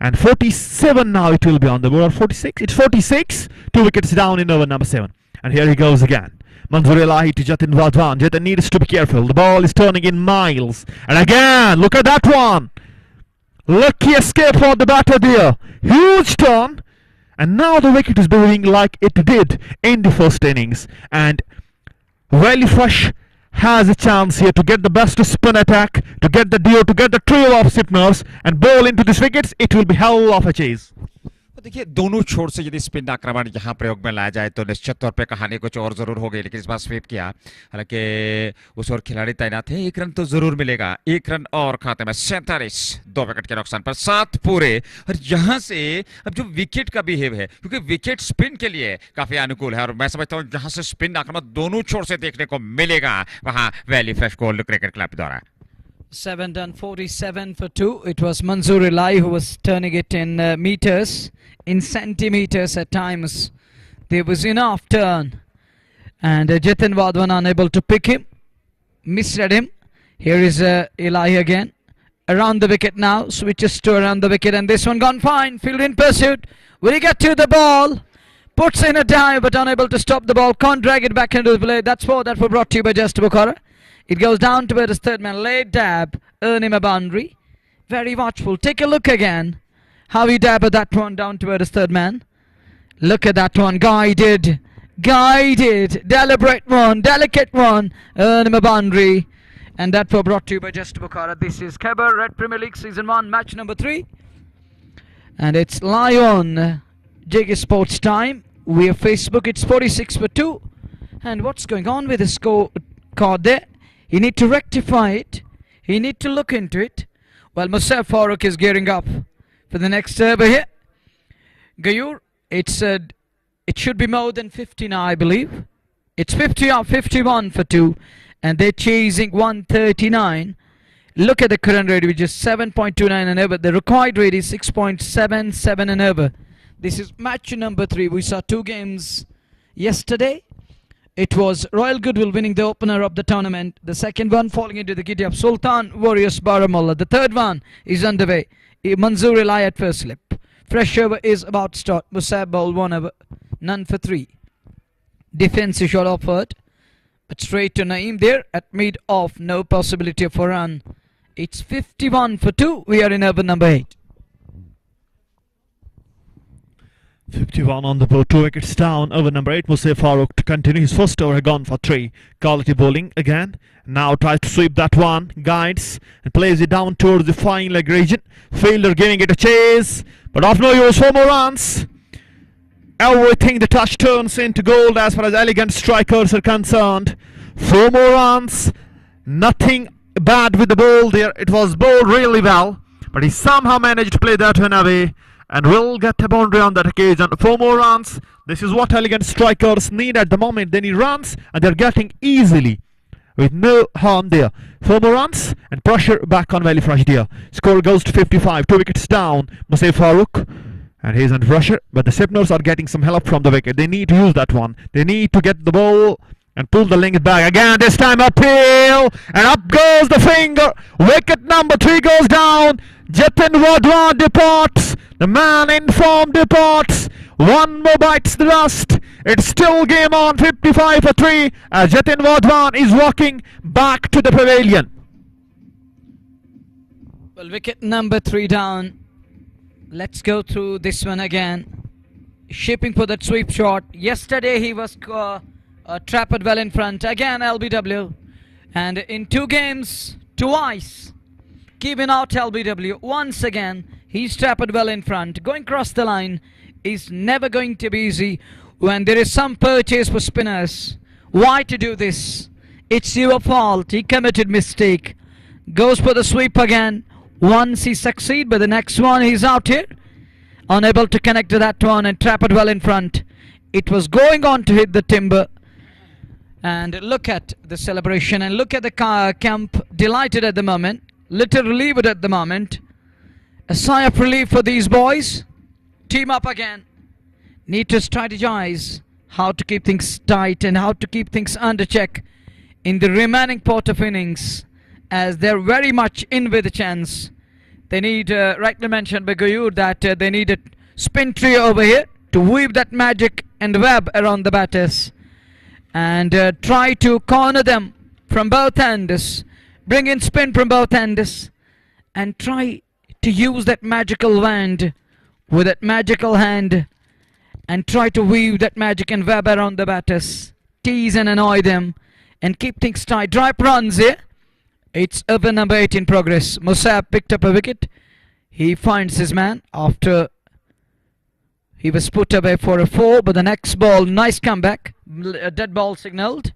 S3: And 47 now it will be on the board. 46. It's 46. 2 wickets down in over number 7. And here he goes again. Manzoor Ilahi to Jatin Wadhan. Jatin needs to be careful. The ball is turning in miles. And again, look at that one. Lucky escape for the batter there. Huge turn. And now the wicket is behaving like it did in the first innings. And Valley Fresh has a chance here to get the best spin attack, to get the duo, to get the trio of spinners and bowl into these wickets. It will be hell of a chase.
S2: तो देखिए दोनों छोर से यदि spin आक्रमण यहाँ प्रयोग में लाया जाए तो निश्चित तौर पे कहानी कुछ और जरूर होगी, लेकिन इस बार स्वीप किया, हालांकि उस और खिलाड़ी तैनात है, 1 रन तो जरूर मिलेगा। 1 रन और खाते में 47, 2 विकेट के नुकसान पर 7 पूरे। और यहाँ से अब जो विकेट का बिहेव है, क्योंकि विकेट स्पिन के लिए काफी अनुकूल है और मैं समझता हूँ जहां से स्पिन आक्रमण दोनों छोर से देखने को मिलेगा वहां valley fresh gold cricket club द्वारा
S1: 7 done 47 for 2. It was Manzoor Elai who was turning it in meters, in centimeters at times. There was enough turn. And Jatin Wadwan unable to pick him. Misread him. Here is Elai again. Around the wicket now. Switches to around the wicket. And this one gone fine. Field in pursuit. Will he get to the ball? Puts in a dive but unable to stop the ball. Can't drag it back into the play. That's 4 that were brought to you by Just Bukhara. It goes down towards his third man. Late dab. Earn him a boundary. Very watchful. Take a look again. How he dabbed that one down towards his third man. Look at that one. Guided. Guided. Deliberate one. Delicate one. Earn him a boundary. And that was brought to you by Just Bukhara. This is Khyber Red Premier League Season 1 match number 3. And it's Lion. JK Sports Time. We have Facebook. It's 46 for 2. And what's going on with the score card there? You need to rectify it. You need to look into it. Well, Musab Farooq is gearing up for the next serve here. Gayur, it should be more than 50 now, I believe. It's 50 or 51 for 2. And they're chasing 139. Look at the current rate, which is 7.29 and over. The required rate is 6.77 and over. This is match number 3. We saw 2 games yesterday. It was Royal Goodwill winning the opener of the tournament. The second one falling into the kitty of Sultan Warriors Baramulla. The third one is underway. Manzoor Elai at first slip. Fresh over is about to start. Musab ball 1 over. None for 3. Defensive shot offered. But straight to Naeem there at mid off. No possibility of a run. It's 51 for 2. We are in over number 8.
S3: 51 on the board, 2 wickets down. Over number 8, Musab Farooq to continue his first over, gone for 3. Quality bowling again. Now tries to sweep that one, guides and plays it down towards the fine leg region. Fielder giving it a chase, but off no use, 4 more runs. Everything the touch turns into gold as far as elegant strikers are concerned. 4 more runs. Nothing bad with the ball there. It was bowled really well, but he somehow managed to play that one away. And will get a boundary on that occasion. 4 more runs. This is what elegant strikers need at the moment. They need runs, and they're getting easily with no harm there. 4 more runs and pressure back on Valley Fresh there. Score goes to 55. 2 wickets down. Musab Farooq, and he's under pressure. But the Sipners are getting some help from the wicket. They need to use that one. They need to get the ball and pull the length back again. This time uphill, and up goes the finger. Wicket number 3 goes down. Jatin Wadwan departs. The man in form departs. 1 more bites the dust. It's still game on. 55 for 3 as Jatin Wadwan is walking back to the pavilion.
S1: Well, wicket number 3 down. Let's go through this one again. Shaping for that sweep shot. Yesterday he was trapped well in front. Again LBW. And in 2 games, twice keeping out LBW. Once again, he's trapped well in front. Going across the line is never going to be easy when there is some purchase for spinners. Why to do this? It's your fault. He committed mistake. Goes for the sweep again. Once he succeeds, but the next one he's out here. Unable to connect to that one and trapped well in front. It was going on to hit the timber. And look at the celebration and look at the camp. Delighted at the moment. Little relieved at the moment. A sigh of relief for these boys. Team up again. Need to strategize how to keep things tight and how to keep things under check in the remaining part of innings, as they're very much in with a chance. They need, rightly mentioned by Gayur, that they need a spin trio over here to weave that magic and web around the batters and try to corner them from both ends. Bring in spin from both ends and try to use that magical wand with that magical hand and try to weave that magic and web around the batters. Tease and annoy them and keep things tight. Drive runs here. It's over number 8 in progress. Musab picked up a wicket. He finds his man after He was put away for a 4, but the next ball, nice comeback. A dead ball signalled.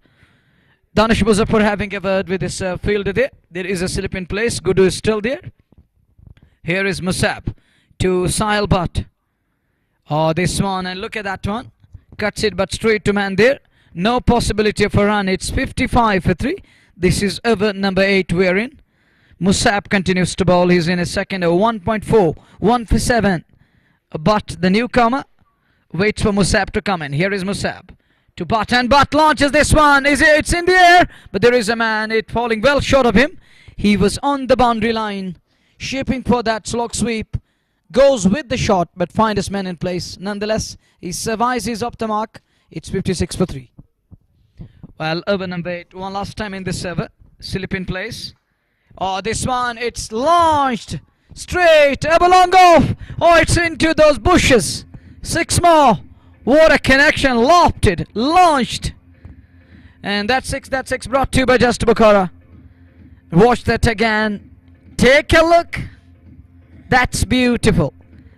S1: Danish Muzaffar having a word with his fielder there. There is a slip in place. Gudu is still there. Here is Musab to Sahil Bhatt. Oh, this one, and look at that one. Cuts it, but straight to man there. No possibility of a run. It's 55 for 3. This is over number 8 we're in. Musab continues to bowl. He's in his second over. 1.4. 1 for 7. But the newcomer waits for Musab to come in. Here is Musab to Bhatt, and Bhatt launches this one. It's in the air, but there is a man. It falling well short of him. He was on the boundary line, shaping for that slog sweep. Goes with the shot, but finds his man in place. Nonetheless, he survives. He's up the mark. It's 56 for 3. Well, over number 8. One last time in this over. Slip in place. Oh, this one, it's launched. Straight, a long off. Oh, it's into those bushes. 6 more. What a connection. Lofted, launched. And that's 6 brought to you by Just Bukhara. Watch that again. Take a look. That's beautiful.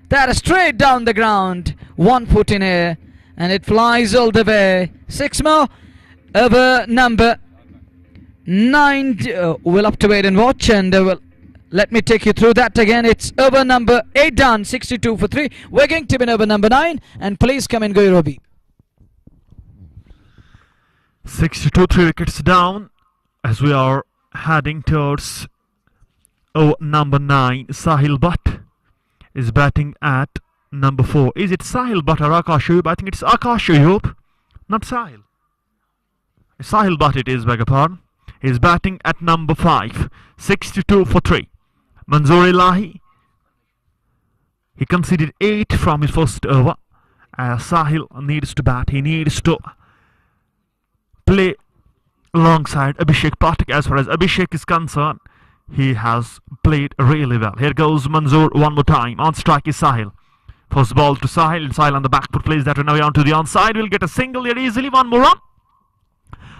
S1: That is straight down the ground. 1 foot in air. And it flies all the way. 6 more. Over number 9. We'll have to wait and watch. And let me take you through that again. It's over number 8 done. 62 for 3. We're going to be in over number 9. And please come in, Goyrobi.
S3: 62, 3 wickets down as we are heading towards number 9. Sahil Bhatt is batting at number 4. Is it Sahil Bhatt or Akash Ayub? I think it's Akash Ayub, not Sahil. Sahil Bhatt it is, beg your pardon. He's batting at number 5. 62 for 3. Manzoor Ilahi, he conceded 8 from his first over. Sahil needs to bat. He needs to play alongside Abhishek Pathak. As far as Abhishek is concerned, he has played really well. Here goes Manzoor one more time. On strike is Sahil. First ball to Sahil, and Sahil on the back foot plays that one away onto the onside. Will get a single here easily. One more run.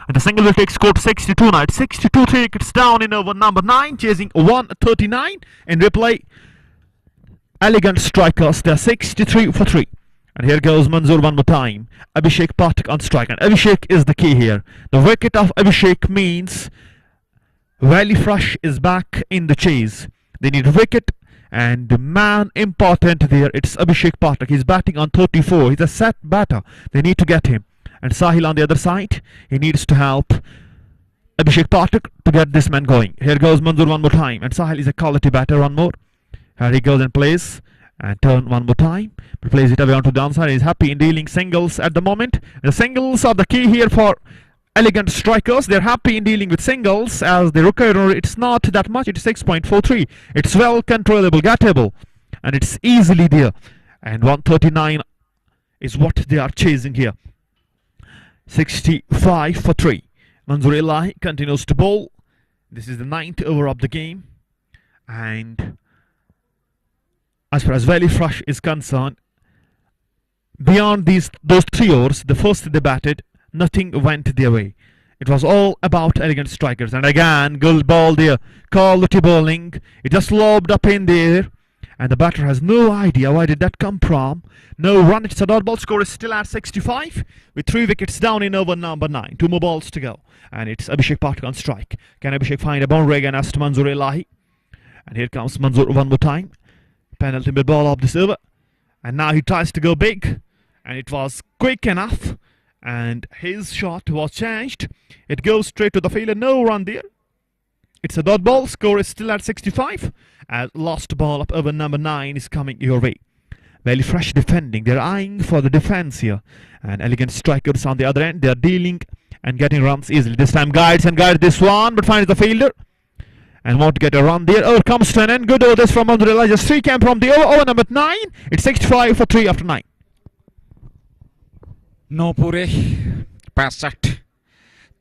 S3: And the single will take score to 62 now. 62, 3 wickets down in over number 9, chasing 139. In replay, elegant strikers. They are 63 for 3. And here goes Manzoor one more time. Abhishek Pathak on strike. And Abhishek is the key here. The wicket of Abhishek means Valley Fresh is back in the chase. They need a wicket. And the man important there, it's Abhishek Pathak. He's batting on 34. He's a set batter. They need to get him. And Sahil on the other side, he needs to help Abhishek Pathak to get this man going. Here goes Manzoor one more time. And Sahil is a quality batter. One more. Here he goes and plays. And turn one more time. But plays it away onto the downside. He's happy in dealing singles at the moment. The singles are the key here for elegant strikers. They're happy in dealing with singles as they require. It's not that much. It's 6.43. It's well controllable, gettable. And it's easily there. And 139 is what they are chasing here. 65 for 3. Manzoor Ilahi continues to bowl. This is the 9th over of the game. And as far as Valley Fresh is concerned, beyond those 3 overs, the first they batted, nothing went their way. It was all about elegant strikers. And again, good ball there. Quality bowling. It just lobbed up in there. And the batter has no idea where did that come from. No run. It's a dot ball. Score is still at 65 with 3 wickets down in over number 9. 2 more balls to go. And it's Abhishek Pathak on strike. Can Abhishek find a boundary again as to Manzoor Ilahi? And here comes Manzoor one more time. Penultimate ball of this over. And now he tries to go big. And it was quick enough. And his shot was changed. It goes straight to the fielder. No run there. It's a dot ball. Score is still at 65. As last ball of over number 9 is coming your way. Valley Fresh defending. They're eyeing for the defense here. And elegant strikers on the other end. They're dealing and getting runs easily. This time guides this one, but finds the fielder. And won't get a run there. Oh, it comes to an end. Good over this from Manzoor Ilahi. Just 3 came from the over number 9. It's 65 for 3 after 9.
S2: 9 पूरे 65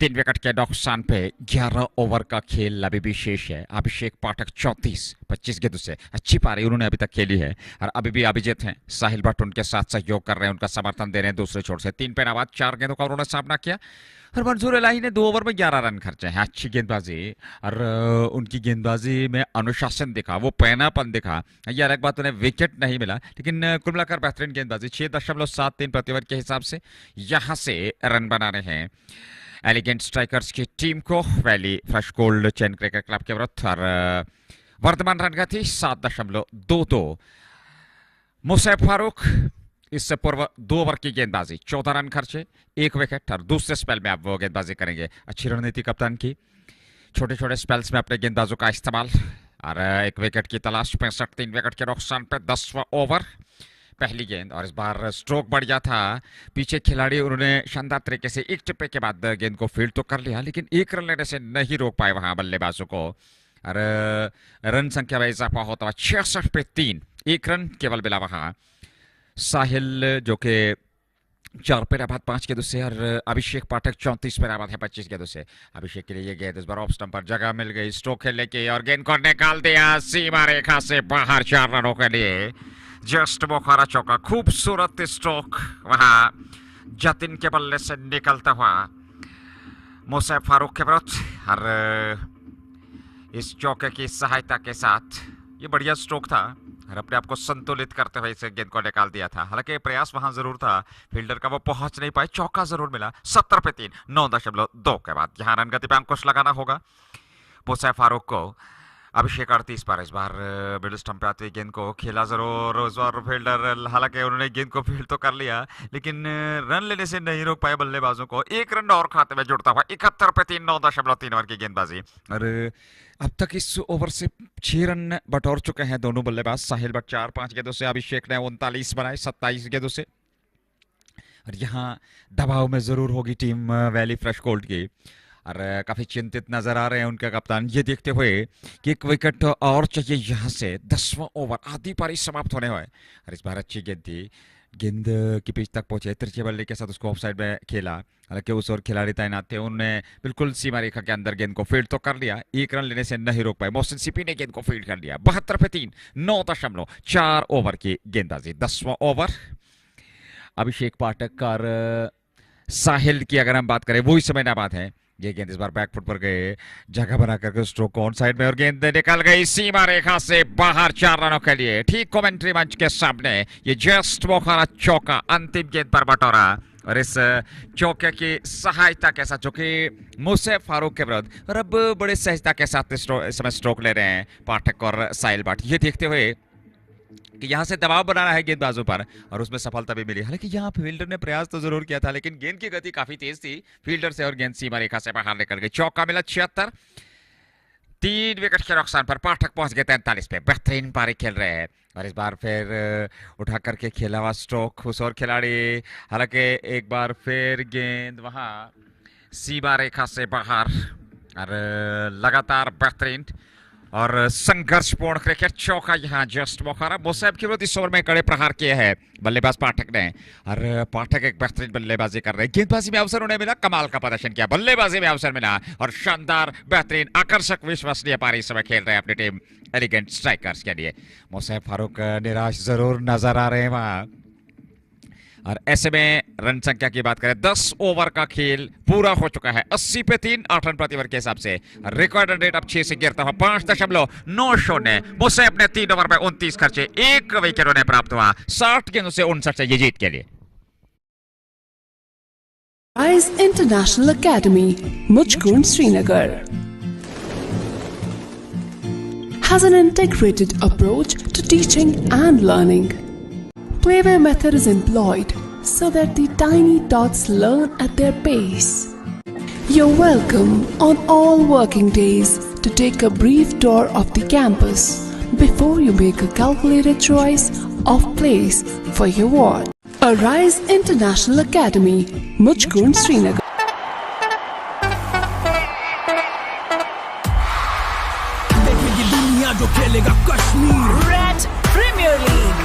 S2: 3 wicket के नुकसान पे 11 over का खेल अभी भी शेष है। अभिषेक पाठक 34-25 गेंदों से अच्छी पारी उन्होंने अभी तक खेली है और अभी भी अभिजीत हैं, साहिल भट्ट उनके साथ सहयोग कर रहे हैं, उनका समर्थन दे रहे हैं दूसरे छोर से। 3 पे नाबाद 4 गेंदों का उन्होंने सामना किया और मंजूर इलाही ने 2 ओवर में 11 रन खर्चे हैं। अच्छी गेंदबाजी और उनकी गेंदबाजी में अनुशासन दिखा, वो पैनापन दिखा। ये अलग बात, उन्हें विकेट नहीं मिला लेकिन कुल मिलाकर बेहतरीन गेंदबाजी। 6.73 प्रति ओवर के हिसाब से यहाँ से रन बना रहे हैं एलिगेंट स्ट्राइकर्स की टीम को valley fresh gold chain cricket club के विरुद्ध। और वर्तमान रन गति 7.22। मुसैब फारूक इससे पूर्व 2 ओवर की गेंदबाजी, 14 रन खर्चे, 1 विकेट और दूसरे स्पेल में अब वो गेंदबाजी करेंगे। अच्छी रणनीति कप्तान की, छोटे छोटे स्पेल्स में अपने गेंदबाजों का इस्तेमाल और 1 विकेट की तलाश। 65 3 विकेट के नुकसान पर 10वां ओवर, पहली गेंद और इस बार स्ट्रोक बढ़ था। पीछे खिलाड़ी उन्होंने शानदार तरीके से एक टिप्पे के बाद गेंद को फील्ड तो कर लिया लेकिन 1 रन लेने से नहीं रोक पाए वहां बल्लेबाजों को और रन संख्या में इजाफा होता हुआ 66 पे 3, 1 रन केवल मिला वहां। साहिल जो कि 4 पे नाबाद 5 गेंदों से और अभिषेक पाठक 34 पे नाबाद है 25 गेंदों से। अभिषेक के लिए ये गेंद इस बार ऑफ स्टंप पर जगह मिल गई, स्ट्रोक खेलने की और गेंद को निकाल दिया सीमा रेखा से बाहर 4 रनों के लिए। जस्ट बोखारा चौका, खूबसूरत स्ट्रोक वहां जतिन के बल्ले से निकलता हुआ मुसैब फारूक के विरुद्ध और इस चौके की सहायता के साथ ये बढ़िया स्ट्रोक था और अपने आप को संतुलित करते हुए इस गेंद को निकाल दिया था। हालांकि प्रयास वहां जरूर था, फील्डर का वो पहुंच नहीं पाए, चौका जरूर मिला। 70 पे 3, 9.2 के बाद यहाँ रन गति पे अंकुश लगाना होगा मुसैब फारूक को। अभिषेक 38 पर इस बार मिडिल स्टंप पे आती गेंद को खेला जरूर इस बार फील्डर, हालांकि उन्होंने गेंद को फील्ड तो कर लिया लेकिन रन लेने से नहीं रोक पाए बल्लेबाजों को। 1 रन और खाते में जुड़ता हुआ 71 पे 3, 9.3 ओवर की गेंदबाजी और अब तक इस ओवर से 6 रन बटोर चुके हैं दोनों बल्लेबाज। साहिल भट्ट 4-5 गेंदों से, अभिषेक ने 39 बनाए 27 गेंदों से और यहाँ दबाव में जरूर होगी टीम वैली फ्रेश गोल्ड की और काफी चिंतित नजर आ रहे हैं उनके कप्तान, ये देखते हुए कि 1 विकेट और चाहिए यहाँ से। 10वां ओवर, आधी पारी समाप्त होने हुए और इस बार अच्छी गेंद थी, गेंद की पिच तक पहुंचे, तिरछे बल्ले के साथ उसको ऑफ साइड में खेला। हालांकि उस ओर खिलाड़ी तैनात थे, उन्होंने बिल्कुल सीमा रेखा के अंदर गेंद को फील्ड तो कर लिया, 1 रन लेने से नहीं रोक पाए। मोहसिन सिपी ने गेंद को फील्ड कर लिया। 72 पे 3, 9.4 ओवर की गेंदबाजी। 10वां ओवर, अभिषेक पाठक और साहिल की अगर हम बात करें वही समय ना बात है। ये गेंद इस बार बैकफुट पर गए, जगह बना करके स्ट्रोक ऑन साइड में और गेंद निकल गई सीमा रेखा से बाहर 4 रनों के लिए। ठीक कमेंट्री मंच के सामने ये जस्ट बोखारा चौका अंतिम गेंद पर बटोरा और इस चौके की सहायता के साथ जो कि मुसैब फारूक के विरुद्ध और अब बड़े सहजता के साथ इस समय स्ट्रोक ले रहे हैं पाठक और साहिल भट्ट। ये देखते हुए कि यहाँ से दबाव बनाना है गेंदबाजों पर और उसमें सफलता भी मिली। हालांकि यहाँ फील्डर ने प्रयास तो जरूर किया था लेकिन गेंद की गति काफी तेज थी फील्डर से और गेंद सीमा रेखा से बाहर निकल गई। चौका मिला 76, 3 विकेट के नुकसान पर पाठक पहुंच गए 43 पे। बेहतरीन पारी खेल रहे हैं और इस बार फिर उठा करके खेला हुआ स्ट्रोक उस और खिलाड़ी, हालांकि एक बार फिर गेंद वहां सीमा रेखा से बाहर और लगातार बेहतरीन और संघर्षपूर्ण क्रिकेट चौका यहाँ जस्ट बोखारा। मुसैब के विरुद्ध इस ओवर में कड़े प्रहार किए हैं बल्लेबाज पाठक ने और पाठक एक बेहतरीन बल्लेबाजी कर रहे हैं। गेंदबाजी में अवसर उन्हें मिला, कमाल का प्रदर्शन किया, बल्लेबाजी में अवसर मिला और शानदार बेहतरीन आकर्षक विश्वसनीय पारी इस समय खेल रहे हैं अपनी टीम एलिगेंट स्ट्राइकर्स के लिए। मुसैब फारूक निराश जरूर नजर आ रहे हैं वहां और ऐसे में रन संख्या की बात करें 10 ओवर का खेल पूरा हो चुका है। 80 पे 3, 8 रन प्रति ओवर के हिसाब से रिकॉर्ड रन रेट अब 6 से गिरता हुआ 5.90। मुसैब ने 3 ओवर में 29 खर्चे, 1 विकेट उन्हें प्राप्त हुआ। 60 गेंदों से 59 से ये जीत के लिए।
S6: Rise International Academy, Mujkun, Srinagar has an integrated approach to teaching and learning. Playway method is employed so that the tiny tots learn at their pace. You're welcome on all working days to take a brief tour of the campus before you make a calculated choice of place for your ward. Arise International Academy, Mujkun, Srinagar.
S8: देखेगी दुनिया जो खेलेगा Kashmir.
S7: Red Premier League.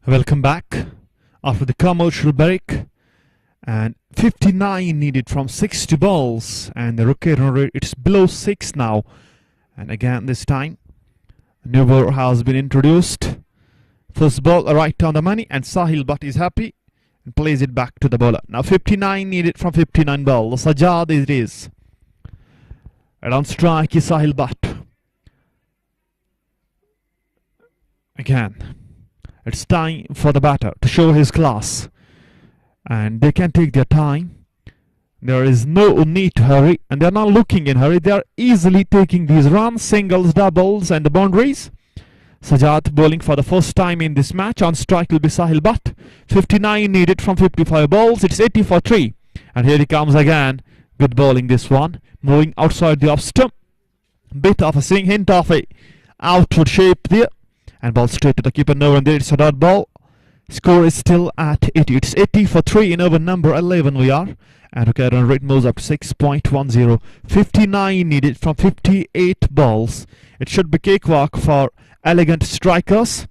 S3: Welcome back after the commercial break. And 59 needed from 60 balls. And the rookie run rate, it's below 6 now. And again this time, a new bowler has been introduced. First ball right on the money, and Sahil Bhatt is happy and plays it back to the bowler. Now 59 needed from 59 balls. Sajad it is. And on strike is Sahil Bhatt. Again, it's time for the batter to show his class. And they can take their time. There is no need to hurry, and they are not looking in hurry. They are easily taking these runs, singles, doubles, and the boundaries. Sajad bowling for the first time in this match. On strike will be Sahil Bhatt. 59 needed from 55 balls. It's 80 for 3. And here he comes again. Good bowling this one. Moving outside the off stump. Bit of a swing, hint of a outward shape there. And ball straight to the keeper. No, and there it's a dot ball. Score is still at 80. It's 80 for 3 in over number 11 we are. And okay, run rate moves up to 6.10. 59 needed from 58 balls. It should be cakewalk for elegant strikers.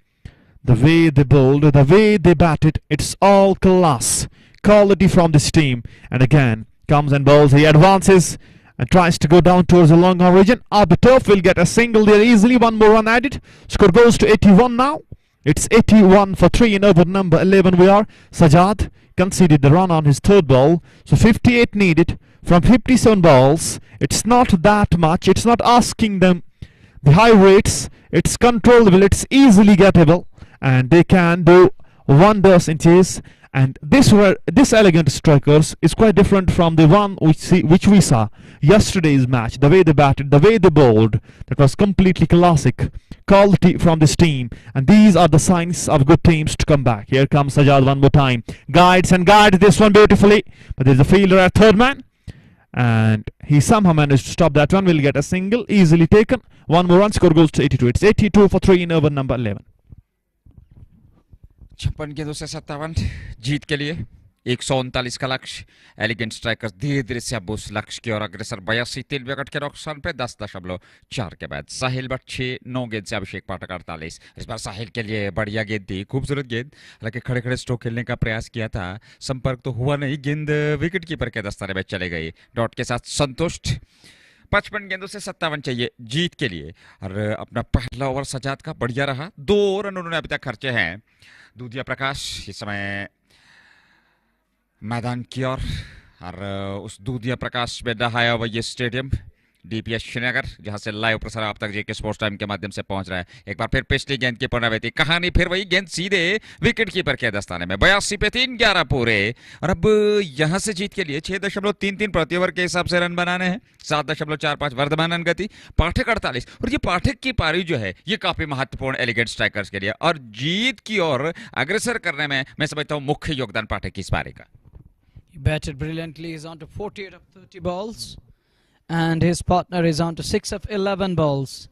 S3: The way they bowled, the way they batted, it's all class. Quality from this team. And again, comes and bowls. He advances and tries to go down towards the long origin. Arbitov will get a single there easily. One more run added. Score goes to 81 now. It's 81 for 3 in over number 11 we are. Sajad conceded the run on his third ball. So 58 needed from 57 balls. It's not that much. It's not asking them the high rates. It's controllable. It's easily gettable. And they can do wonders in chase. And this elegant strikers is quite different from the one which we saw yesterday's match. The way they batted, the way they bowled, that was completely classic quality from this team. And these are the signs of good teams to come back. Here comes Sajad one more time. Guides and guides this one beautifully. But there's a fielder at third man. And he somehow managed to stop that one. Will get a single easily taken. One more run, score goes to 82. It's 82 for 3 in over number 11.
S2: 56 गेंदों से 57 जीत के लिए 139 का लक्ष्य. Elegant strikers धीरे धीरे से अब उस लक्ष्य की ओर अग्रसर. 82 3 विकेट के नुकसान पे 10.4 के बाद साहिल भट्ट 6 9 गेंद से अभिषेक पाठक 48. इस बार साहिल के लिए बढ़िया गेंद थी, खूबसूरत गेंद. हालांकि खड़े खड़े स्ट्रोक खेलने का प्रयास किया था, संपर्क तो हुआ नहीं. गेंद विकेट कीपर के दस्ताने में चले गई. डॉट के साथ संतुष्ट. 55 गेंदों से 57 चाहिए जीत के लिए. और अपना पहला ओवर सजाद का बढ़िया रहा. 2 रन उन्होंने अभी तक खर्चे हैं. दूधिया प्रकाश इस समय मैदान की ओर. और उस दूधिया प्रकाश में नहाया हुआ ये स्टेडियम डीपीएस श्रीनगर, जहां से लाइव प्रसारण आप तक जेके स्पोर्ट्स टाइम के माध्यम से पहुंच रहा है. एक बार फिर पिछली गेंद की पुनरावृत्ति. कहानी फिर वही, गेंद सीधे विकेट कीपर के दस्ताने में. 82 पे 3 11 पूरे. और अब यहां से जीत के लिए 6.33 प्रति ओवर के हिसाब से रन बनाने हैं. 7.45 वर्धमान गति. पाठक 48. और ये पाठक की पारी जो है ये काफी महत्वपूर्ण एलिगेंट स्ट्राइकर्स के लिए और जीत की ओर अग्रसर करने में मैं समझता हूं मुख्य योगदान पाठक की इस पारी का.
S1: He batted brilliantly. He's on to 48 of 30 balls. And his partner is on to 6 of 11 balls.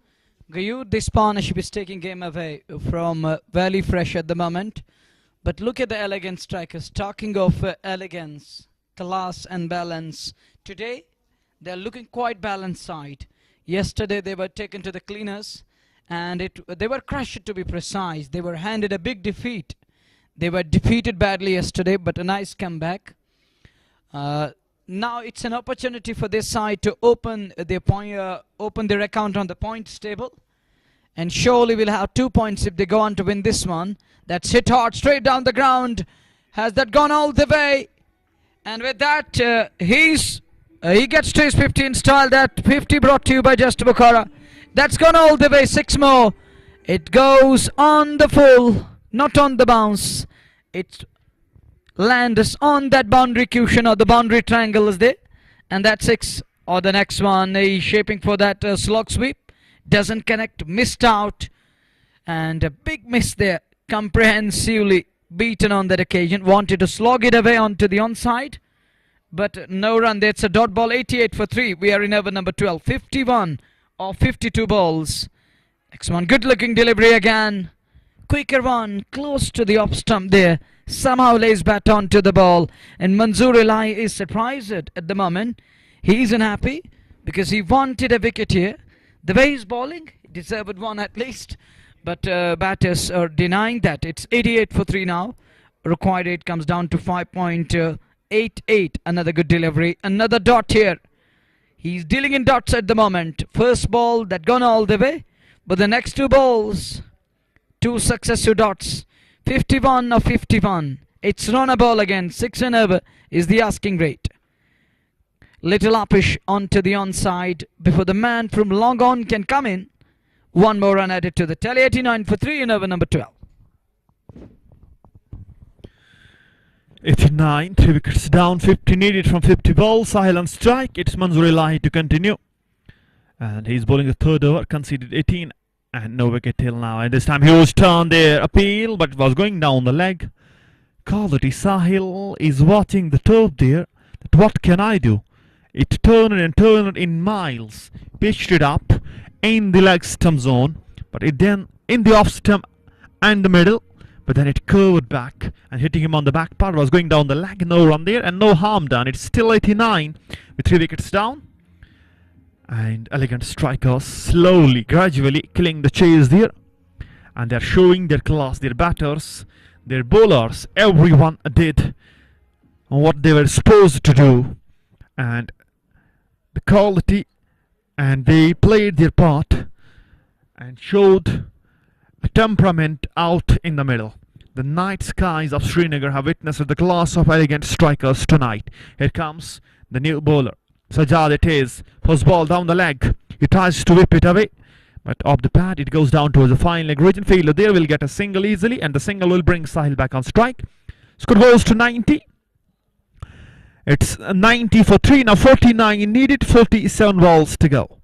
S1: Gayud, this partnership is taking game away from Valley Fresh at the moment. But look at the elegant strikers. Talking of elegance, class and balance. Today, they're looking quite balanced side. Yesterday, they were taken to the cleaners. And they were crushed, to be precise. They were handed a big defeat. They were defeated badly yesterday, but a nice comeback. Now it's an opportunity for this side to open their account on the points table, and surely will have 2 points if they go on to win this one. That's hit hard straight down the ground. Has that gone all the way? And with that, he gets to his 15 style. That 50 brought to you by Just Bukhara. That's gone all the way. 6 more. It goes on the full, not on the bounce. It lands on that boundary cushion or the boundary triangle is there, and that's 6. Or the next one, he's shaping for that slog sweep, doesn't connect, missed out, and a big miss there, comprehensively beaten on that occasion. Wanted to slog it away onto the onside, but no run. That's a dot ball. 88 for 3. We are in over number 12. 51 of 52 balls. Next one, good looking delivery again. Quicker one, close to the off stump there. Somehow lays bat onto the ball, and Manzoor Elai is surprised at the moment. He isn't happy because he wanted a wicket here. The way he's bowling, he deserved one at least. but batters are denying that. It's 88 for 3 now. Required rate comes down to 5.88. Another good delivery. Another dot here. He's dealing in dots at the moment. First ball that gone all the way, but the next two balls, two successive dots. 51 of 51. It's run a ball again. 6 and over is the asking rate. Little uppish onto the onside before the man from long on can come in. One more run added to the tally. 89 for 3 in over number 12.
S3: 89, 3 wickets down, 50 needed from 50 balls. Sahil on strike. It's Manzoor Ilahi to continue. And he's bowling the third over, conceded 18 and no wicket till now. And this time huge turn there, appeal, but it was going down the leg. Quality. Sahil is watching the turf there. That what can I do? It turned and turned in miles, pitched it up in the leg stump zone, but it then in the off stump and the middle. But then it curved back and hitting him on the back part, was going down the leg. No run there and no harm done. It's still 89 with 3 wickets down. And elegant strikers slowly, gradually killing the chase there. And they're showing their class, their batters, their bowlers. Everyone did what they were supposed to do. And the quality, and they played their part and showed a temperament out in the middle. The night skies of Srinagar have witnessed the class of elegant strikers tonight. Here comes the new bowler. Sajjad it is. First ball down the leg. He tries to whip it away, but off the pad it goes down towards the fine leg region. Fielder there will get a single easily, and the single will bring Sahil back on strike. Score goes to 90. It's 90 for 3 now. 49 needed. 47 balls to go.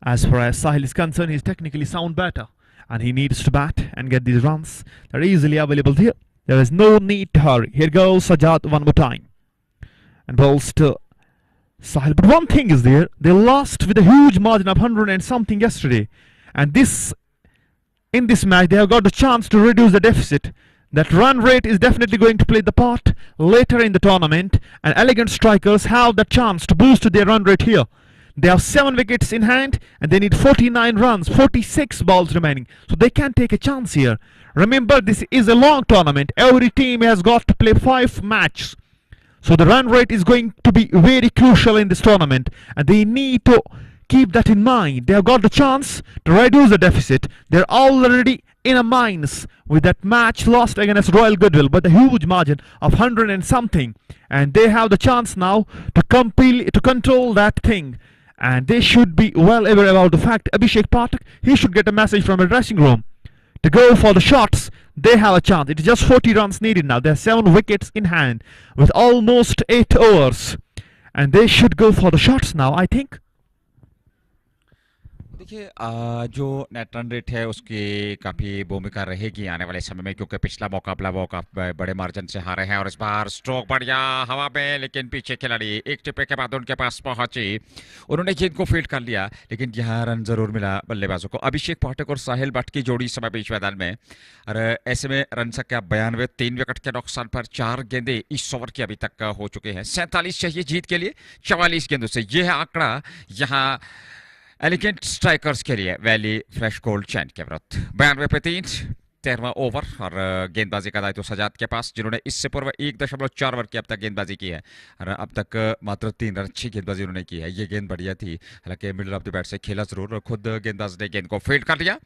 S3: As far as Sahil is concerned, he's technically sound batter, and he needs to bat and get these runs. They're easily available here. There is no need to hurry. Here goes Sajjad one more time. And balls to Sahil. But one thing is there. They lost with a huge margin of 100 and something yesterday. And in this match, they have got the chance to reduce the deficit. That run rate is definitely going to play the part later in the tournament. And elegant strikers have the chance to boost their run rate here. They have 7 wickets in hand and they need 49 runs, 46 balls remaining. So they can take a chance here. Remember, this is a long tournament. Every team has got to play 5 matches. So the run rate is going to be very crucial in this tournament. And they need to keep that in mind. They have got the chance to reduce the deficit. They're already in a minus with that match lost against Royal Goodwill by the huge margin of 100 and something. And they have the chance now to control that thing. And they should be well aware about the fact Abhishek Pathak, he should get a message from a dressing room to go for the shots. They have a chance. It is just 40 runs needed now. They have 7 wickets in hand with almost 8 overs. And they should go for the shots now, I think.
S2: देखिए जो net run rate है उसकी काफ़ी भूमिका रहेगी आने वाले समय में, क्योंकि पिछला मुकाबला वो काफ़ी बड़े मार्जिन से हारे हैं और इस बार स्ट्रोक बढ़िया हवा में, लेकिन पीछे खिलाड़ी एक टिप्पे के बाद उनके पास पहुंची, उन्होंने गेंद को फील्ड कर लिया, लेकिन यहाँ रन जरूर मिला बल्लेबाजों को। अभिषेक पाठक और साहिल भट्ट की जोड़ी समय बीच मैदान में, और ऐसे में रन संख्या 92, 3 विकेट के नुकसान पर 4 गेंदें इस ओवर की अभी तक हो चुके हैं। 47 चाहिए जीत के लिए 44 गेंदों से, यह है आंकड़ा यहाँ एलिगेंट स्ट्राइकर्स के लिए वैली फ्रेश गोल्ड चैन के विरुद्ध। 92 पे 3, 13वां ओवर और गेंदबाजी का दायित्व सजाद के पास, जिन्होंने इससे पूर्व 1.4 ओवर की अब तक गेंदबाजी की है और अब तक मात्र 3 रन अच्छी गेंदबाजी उन्होंने की है। ये गेंद बढ़िया थी, हालांकि मिडिल ऑफ द बैट से खेला जरूर और खुद गेंदबाज ने गेंद को फील्ड कर दिया।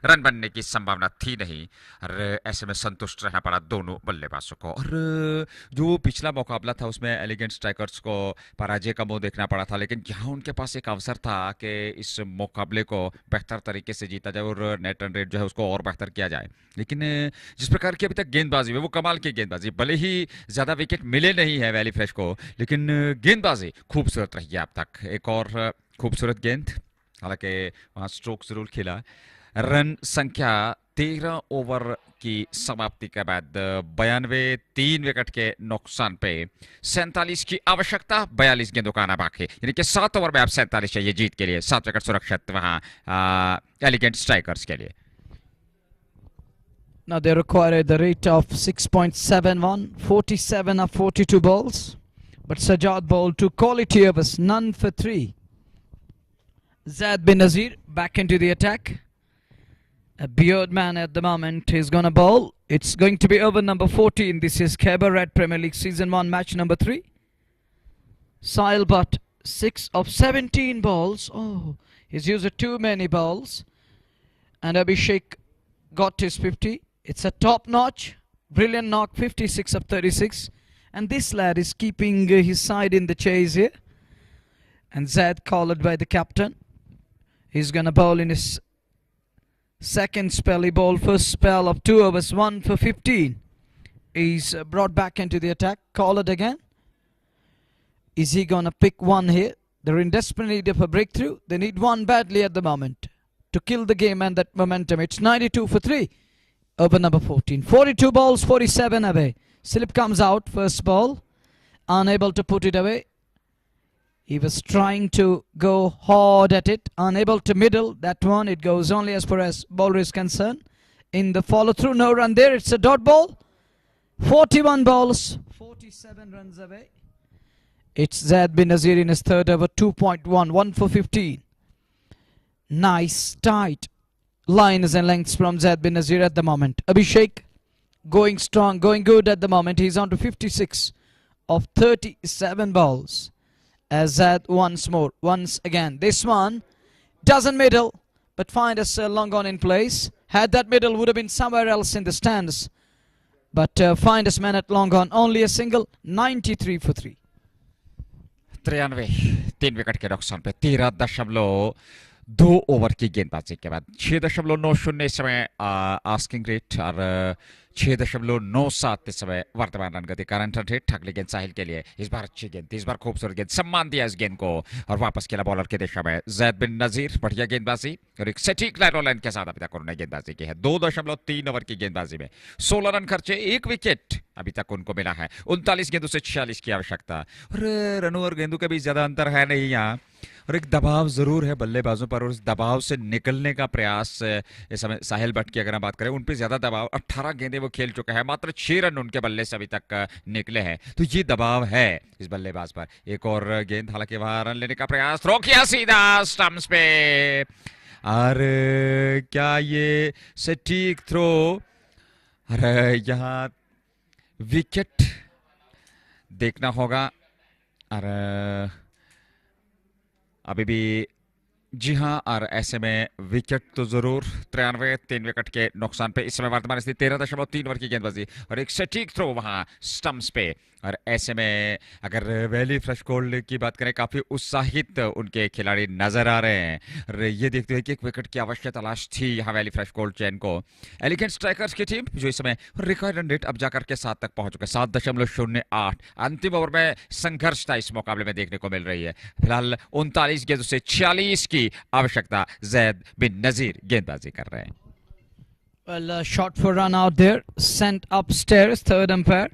S2: रन बनने की संभावना थी नहीं और ऐसे में संतुष्ट रहना पड़ा दोनों बल्लेबाजों को। और जो पिछला मुकाबला था उसमें एलिगेंट स्ट्राइकर्स को पराजय का मुंह देखना पड़ा था, लेकिन यहाँ उनके पास एक अवसर था कि इस मुकाबले को बेहतर तरीके से जीता जाए और नेट रन रेट जो है उसको और बेहतर किया जाए। लेकिन जिस प्रकार की अभी तक गेंदबाजी में, वो कमाल की गेंदबाजी, भले ही ज्यादा विकेट मिले नहीं है वैली फ्रेश को, लेकिन गेंदबाजी खूबसूरत रही है अब तक। एक और खूबसूरत गेंद, हालांकि वहां स्ट्रोक जरूर खेला। रन संख्या 13 ओवर की समाप्ति के बाद 92, 3 विकेट के नुकसान पे 47 की आवश्यकता, 42 गेंदों का आना बाकी, यानी कि 7 ओवर में आप 47 चाहिए जीत के लिए। 7 विकेट सुरक्षित वहां एलिगेंट स्ट्राइकर्स के लिए।
S1: Now they require at the rate of 6.71, 47 of 42 balls. But Sajjad bowled 2 quality overs, none for 3. Zaid bin Nazir back into the attack. A beard man at the moment is gonna bowl. It's going to be over number 14. This is Khyber Red Premier League Season 1 match number 3. Sahil Butt 6 of 17 balls. Oh, he's used too many balls. And Abhishek got his 50. It's a top notch, brilliant knock, 56 of 36. And this lad is keeping his side in the chase here. And Zaid called by the captain. He's gonna bowl in his second spell. He bowled first spell of 2 overs, 1 for 15. He's brought back into the attack. Call it again. Is he gonna pick one here? They're in desperate need of a breakthrough. They need one badly at the moment to kill the game and that momentum. It's 92 for 3. Over number 14. 42 balls, 47 away. Slip comes out, first ball. Unable to put it away. He was trying to go hard at it. Unable to middle that one. It goes only as far as bowler is concerned. In the follow through, no run there. It's a dot ball. 41 balls, 47 runs away. It's Zaid bin Nazir in his third over, 2.1, 1 for 15. Nice, tight lines and lengths from Zaid bin Nazir at the moment. Abhishek going strong, going good at the moment. He's on to 56 of 37 balls. As Zaid once again. This one doesn't middle, but find us long on in place. Had that middle, would have been somewhere else in the stands. But find us man at long on. Only a single, 93 for 3.
S2: 93 3 wicket के नुकसान पे 13.2 over की गेंदबाजी के बाद 6.90 इस समय asking rate और 6.97 इस समय वर्तमान रन गति करंट रन रेट। अगली गेंद साहिल के लिए इस बार अच्छी गेंद, इस बार खूबसूरत गेंद, सम्मान दिया इस गेंद को और वापस खेला बॉलर की दिशा में जैद बिन नजीर। बढ़िया गेंदबाजी और एक सटीक लाइन के साथ अभी तक उन्होंने गेंदबाजी की है। 2.3 ओवर की गेंदबाजी में 16 रन खर्चे, 1 विकेट अभी तक उनको मिला है। 39 गेंदों से 46 की आवश्यकता और रनों और गेंदों के बीच ज्यादा अंतर है नहीं यहाँ और एक दबाव जरूर है बल्लेबाजों पर और उस दबाव से निकलने का प्रयास इस समय साहिल भट्ट की अगर हम बात करें उन पे ज्यादा दबाव। 18 गेंदें वो खेल चुका है, मात्र 6 रन उनके बल्ले से अभी तक निकले हैं, तो ये दबाव है इस बल्लेबाज पर। एक और गेंद, हालांकि वहां रन लेने का प्रयास, थ्रो किया सीधा स्टंप्स पे और क्या ये सटीक थ्रो और यहाँ विकेट देखना होगा और अभी भी जी हाँ और ऐसे में विकेट तो जरूर। 93 3 विकेट के नुकसान पे इस समय वर्तमान स्थिति 13.3 ओवर की गेंदबाजी और एक सटीक थ्रो वहां स्टंप्स पे और ऐसे में अगर वैली फ्रेश गोल्ड की बात करें काफी उत्साहित उनके खिलाड़ी नजर आ रहे हैं और ये देखते हुए कि एक विकेट की अवश्य तलाश थी यहाँ वैली फ्रेश गोल्ड चैन को। एलिगेंट स्ट्राइकर्स की टीम जो इस समय रिकॉर्ड रन रेट अब जाकर के 7 तक पहुंच चुके, 7.08। अंतिम ओवर में संघर्ष था इस मुकाबले में देखने को मिल रही है। फिलहाल 39 गेंदों से 46 की आवश्यकता, जैद बिन नजीर गेंदबाजी कर रहे हैं।
S1: Well, shot for run out there, sent upstairs, third umpire.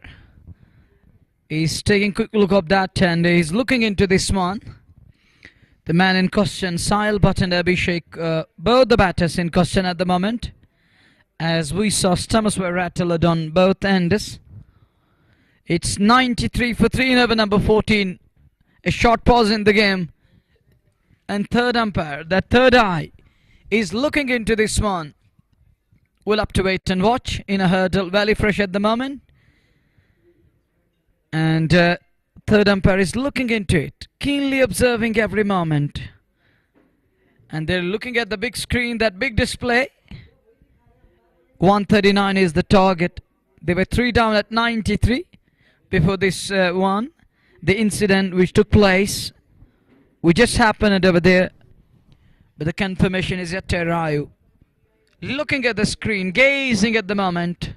S1: He's taking a quick look of that and he's looking into this one. The man in question, Sahil Butt and Abhishek, both the batters in question at the moment. As we saw, stumps were rattled on both ends. It's 93 for 3 in over number 14. A short pause in the game. And third umpire, that third eye, is looking into this one. We'll have to wait and watch in a hurdle. Valley fresh at the moment. And third umpire is looking into it, keenly observing every moment. And they're looking at the big screen, that big display. 139 is the target. They were 3 down at 93 before this one. The incident which took place, which just happened over there. But the confirmation is yet to arrive. Looking at the screen, gazing at the moment.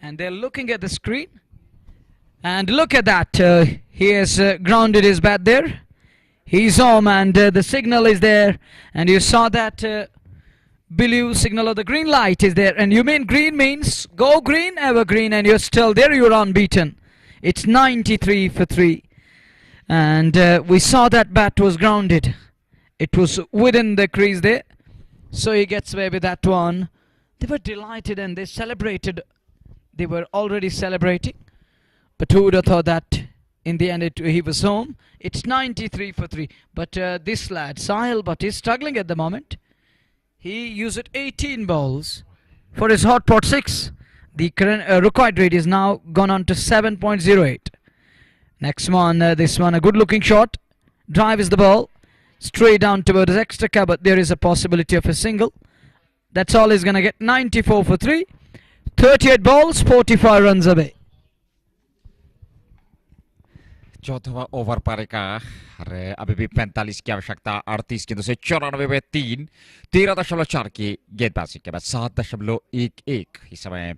S1: And they're looking at the screen. And look at that, he has grounded his bat there. He's home and the signal is there. And you saw that blue signal of the green light is there. And you mean green means go green, ever green, and you're still there, you're unbeaten. It's 93 for 3. And we saw that bat was grounded. It was within the crease there. So he gets away with that one. They were delighted and they celebrated. They were already celebrating. But who would have thought that in the end he was home? It's 93 for 3. But this lad, Sahil Butt, is struggling at the moment. He used 18 balls for his hot pot 6. The current required rate is now gone on to 7.08. Next one, this one a good looking shot. Drive is the ball. Straight down towards extra cover. There is a possibility of a single. That's all he's going to get. 94 for 3. 38 balls, 45 runs away.
S2: चौथा over पर का अभी भी 45 की आवश्यकता 38 गेंदों से 94 में 3 13.4 की गेंदबाजी के बाद 7.11 इस समय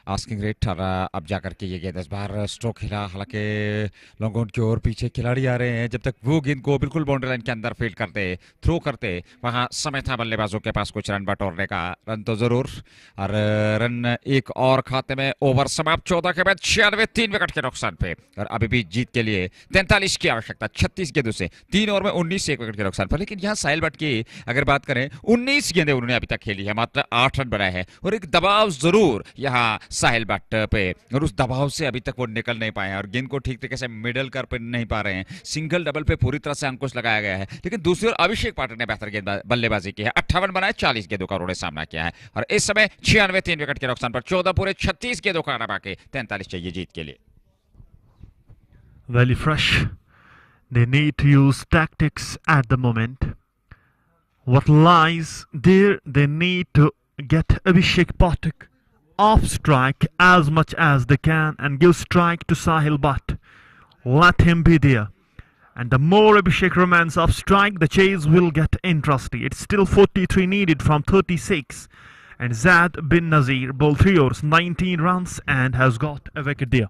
S2: आस्किंग रेट। और अब जाकर के ये गेंद इस बार स्ट्रोक हिला, हालांकि लॉन्ग ऑन की ओर पीछे खिलाड़ी आ रहे हैं। जब तक वो गेंद को बिल्कुल बाउंड्री लाइन के अंदर फील्ड करते थ्रो करते वहां समय था बल्लेबाजों के पास कुछ रन बटोरने का। रन तो जरूर, और रन एक और खाते में। ओवर समाप्त 14 के बाद 96 3 विकेट के नुकसान पे, और अभी भी जीत के लिए 43 की आवश्यकता 36 गेंदों से। 3 ओवर में 19 1 विकेट के नुकसान पर। लेकिन यहाँ साहिल भट्ट की अगर बात करें 19 गेंदें उन्होंने अभी तक खेली है, मात्र 8 रन बनाए हैं, और एक दबाव जरूर यहाँ साहिल भट्ट पे, और उस दबाव से अभी तक वो निकल नहीं पाए हैं और गेंद को ठीक तरीके से मिडल कर पे नहीं पा रहे हैं। सिंगल डबल पे पूरी तरह से अंकुश लगाया गया है। लेकिन दूसरी ओर अभिषेक पाठक ने बेहतर गेंद बल्लेबाजी की है। 58 बनाए, 40 गेंदों का उन्होंने सामना किया है, और इस समय 96 3 विकेट के नुकसान पर 14 पूरे 36 गेंदों का आना बाकी। 43 चाहिए जीत के लिए।
S3: Very fresh. They need to use tactics at the moment. What lies there, they need to get Abhishek Pathak off strike as much as they can and give strike to Sahil Bhatt. Let him be there. And the more Abhishek remains off strike, the chase will get interesting. It's still 43 needed from 36. And Zad bin Nazir bowled 3 overs, 19 runs and has got a wicket there.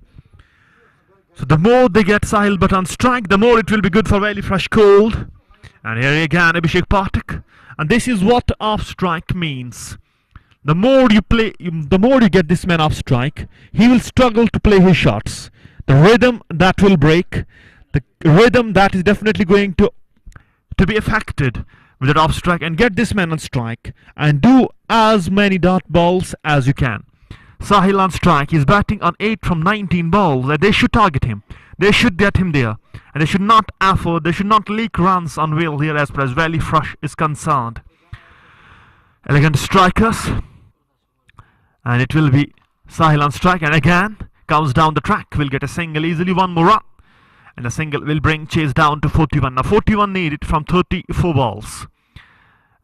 S3: So the more they get Sahil Bhatt on strike, the more it will be good for Valley Fresh Cold. And here again Abhishek Pathak. And this is what off strike means. The more you play, the more you get this man off strike, he will struggle to play his shots. The rhythm that will break, the rhythm that is definitely going to be affected with that off strike, and get this man on strike and do as many dot balls as you can. Sahil on strike, he's batting on 8 from 19 balls. They should target him. They should get him there. And they should not afford, they should not leak runs on will here as far as Valley Fresh is concerned. Elegant strikers. And it will be Sahil on strike, and again comes down the track, will get a single easily, 1 more run, and a single will bring chase down to 41. Now 41 needed from 34 balls,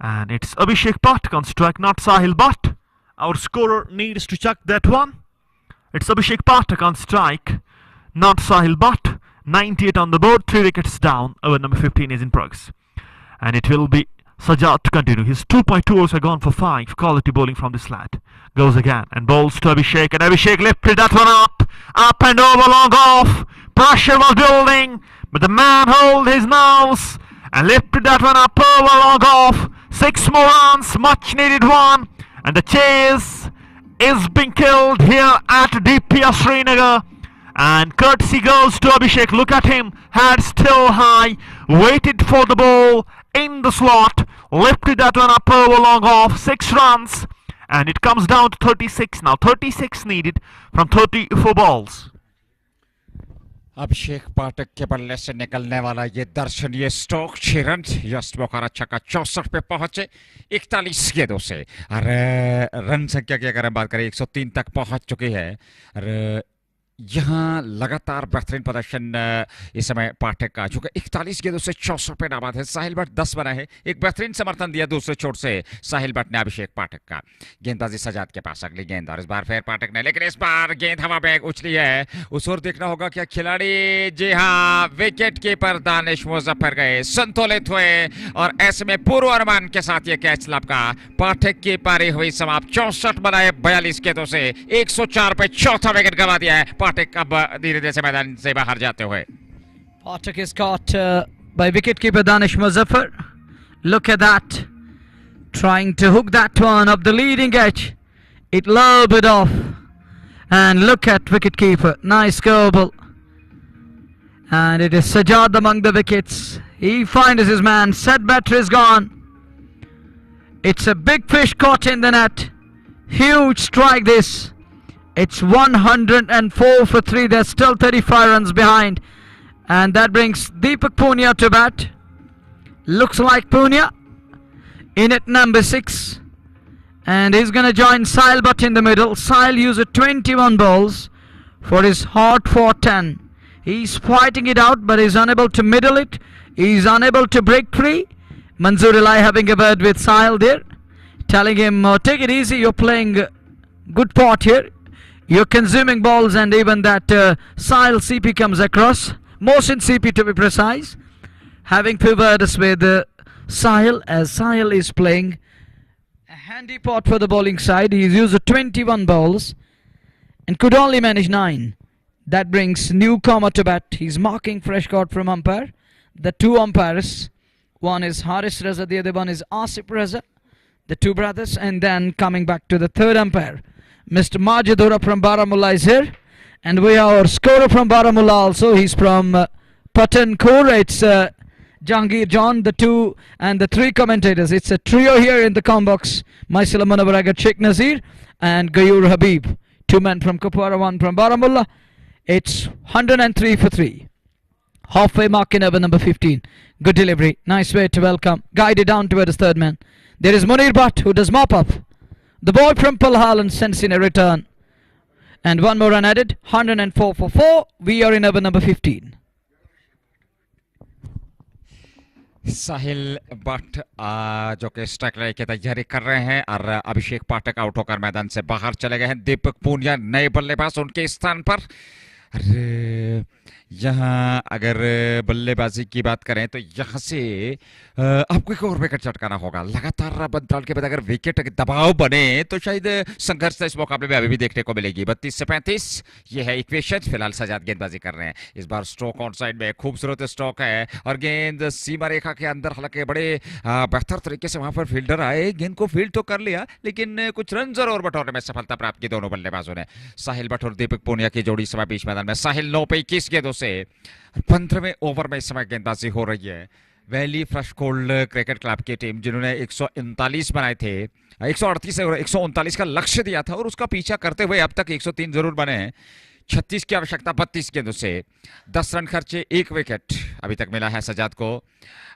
S3: and it's Abhishek Pathak on strike, not Sahil Bhatt. Our scorer needs to check that one. It's Abhishek Pathak on strike, not Sahil Bhatt. 98 on the board, 3 wickets down. Over number 15 is in progress, and it will be Sajjad to continue. His 2.2 overs are gone for 5. Quality bowling from this lad. Goes again and bowls to Abhishek, and Abhishek lifted that one up and over, long off. Pressure was building, but the man held his nose and lifted that one up over, long off. 6 more runs, much needed one, and the chase is being killed here at DPS Srinagar. And courtesy goes to Abhishek. Look at him, head still high, waited for the ball in the slot, lifted that one up over, long off. 6 runs, and it comes down to 36 now. 36 needed from 34 balls.
S2: अभिषेक पाठक के बल्ले से निकलने वाला ये दर्शनीय stroke 6 run. यस्ट Bokaro छक्का 64 पे पहुंचे 41 गेंदों से, और रन संख्या की अगर हम बात करें 103 तक पहुंच चुकी है। और यहाँ लगातार बेहतरीन प्रदर्शन इस समय पाठक का, जो कि 41 गेंदों से 64 पे नाबाद है। साहिल भट्ट 10 बना है। एक बेहतरीन समर्थन दिया दूसरे छोर से साहिल भट्ट ने अभिषेक पाठक का। गेंदबाजी सजाद के पास अगली गेंद, और इस बार फिर पाठक ने, लेकिन इस बार गेंद हवा में उछली है। उस ओर देखना होगा क्या खिलाड़ी, जी हाँ, विकेट कीपर दानिश मुजफ्फर गए, संतुलित हुए, और ऐसे में पूर्वानुमान के साथ ये कैच लपका। पाठक की पारी हुई समाप्त। 64 बनाए 42 गेंदों से 104 पे चौथा विकेट गंवा दिया है पाठक अब धीरे धीरे से मैदान से बाहर जाते हुए।
S1: Pathak is caught by wicketkeeper Danish Muzaffar. Look at that, trying to hook that one up the leading edge. It lobbed off, and look at wicketkeeper, nice go ball. And it is Sajjad among the wickets. He finds his man. Set batter is gone. It's a big fish caught in the net. Huge strike this. It's 104 for 3. They're still 35 runs behind. And that brings Deepak Punia to bat. Looks like Punia in at number 6. And he's going to join Sahil Bhatt in the middle. Sahil used 21 balls for his hard-fought 10. He's fighting it out, but he's unable to middle it. He's unable to break free. Manzoor Ilai having a word with Sahil there, telling him, take it easy, you're playing good part here. You're consuming balls, and even that Sahil CP comes across. Motion CP to be precise. Having few words with Sahil, as Sahil is playing a handy pot for the bowling side. He's used 21 balls and could only manage 9. That brings newcomer to bat. He's marking fresh card from umpire. The two umpires, one is Haris Raza, the other one is Asif Raza, the two brothers. And then coming back to the third umpire, Mr. Majidura from Baramulla is here. And we have our scorer from Baramulla also. He's from Patankot. It's Jahangir John, the two and the three commentators. It's a trio here in the com box. Myself, Munawar Sheikh Nazir and Gayur Habib. Two men from Kupwara, one from Baramulla. It's 103 for 3. Halfway mark in over number 15. Good delivery. Nice way to welcome. Guided down towards third man. There is Munir Bhatt who does mop up. The boy from Palhalan sends in a return. And one more run added. 104 for 4. We are in over number 15.
S2: साहिल भट्ट जो कि strike लेने की तैयारी कर रहे हैं और अभिषेक पाठक out होकर मैदान से बाहर चले गए हैं। दीपक पूनिया नए बल्लेबाज उनके स्थान पर। अरे यहाँ अगर बल्लेबाजी की बात करें तो यहाँ से आपको एक और विकेट चटकाना होगा। लगातार अंतराल के बाद अगर विकेट दबाव बने तो शायद संघर्ष इस मुकाबले में अभी भी देखने को मिलेगी। 32 से 35 ये है इक्वेशन। फिलहाल सजाद गेंदबाजी कर रहे हैं। इस बार स्ट्रोक ऑन साइड में खूबसूरत स्ट्रोक है और गेंद सीमा रेखा के अंदर, हालांकि बड़े बेहतर तरीके से वहां पर फील्डर आए, गेंद को फील्ड तो कर लिया लेकिन कुछ रन जरूर बटोरने में सफलता प्राप्त की दोनों बल्लेबाजों ने। साहिल भट्ट और दीपक पूनिया की जोड़ी समय बीच मैदान में। साहिल 9 पे 21 गेंदों से 15वें ओवर में इस समय गेंदबाजी हो रही है। Valley fresh cold cricket club की टीम जिन्होंने 139 बनाए थे, 138 से 139 का लक्ष्य दिया था और उसका पीछा करते हुए अब तक 103 जरूर बने हैं। 36 की आवश्यकता 32 गेंदों से, 10 रन खर्चे, 1 विकेट अभी तक मिला है सजाद को।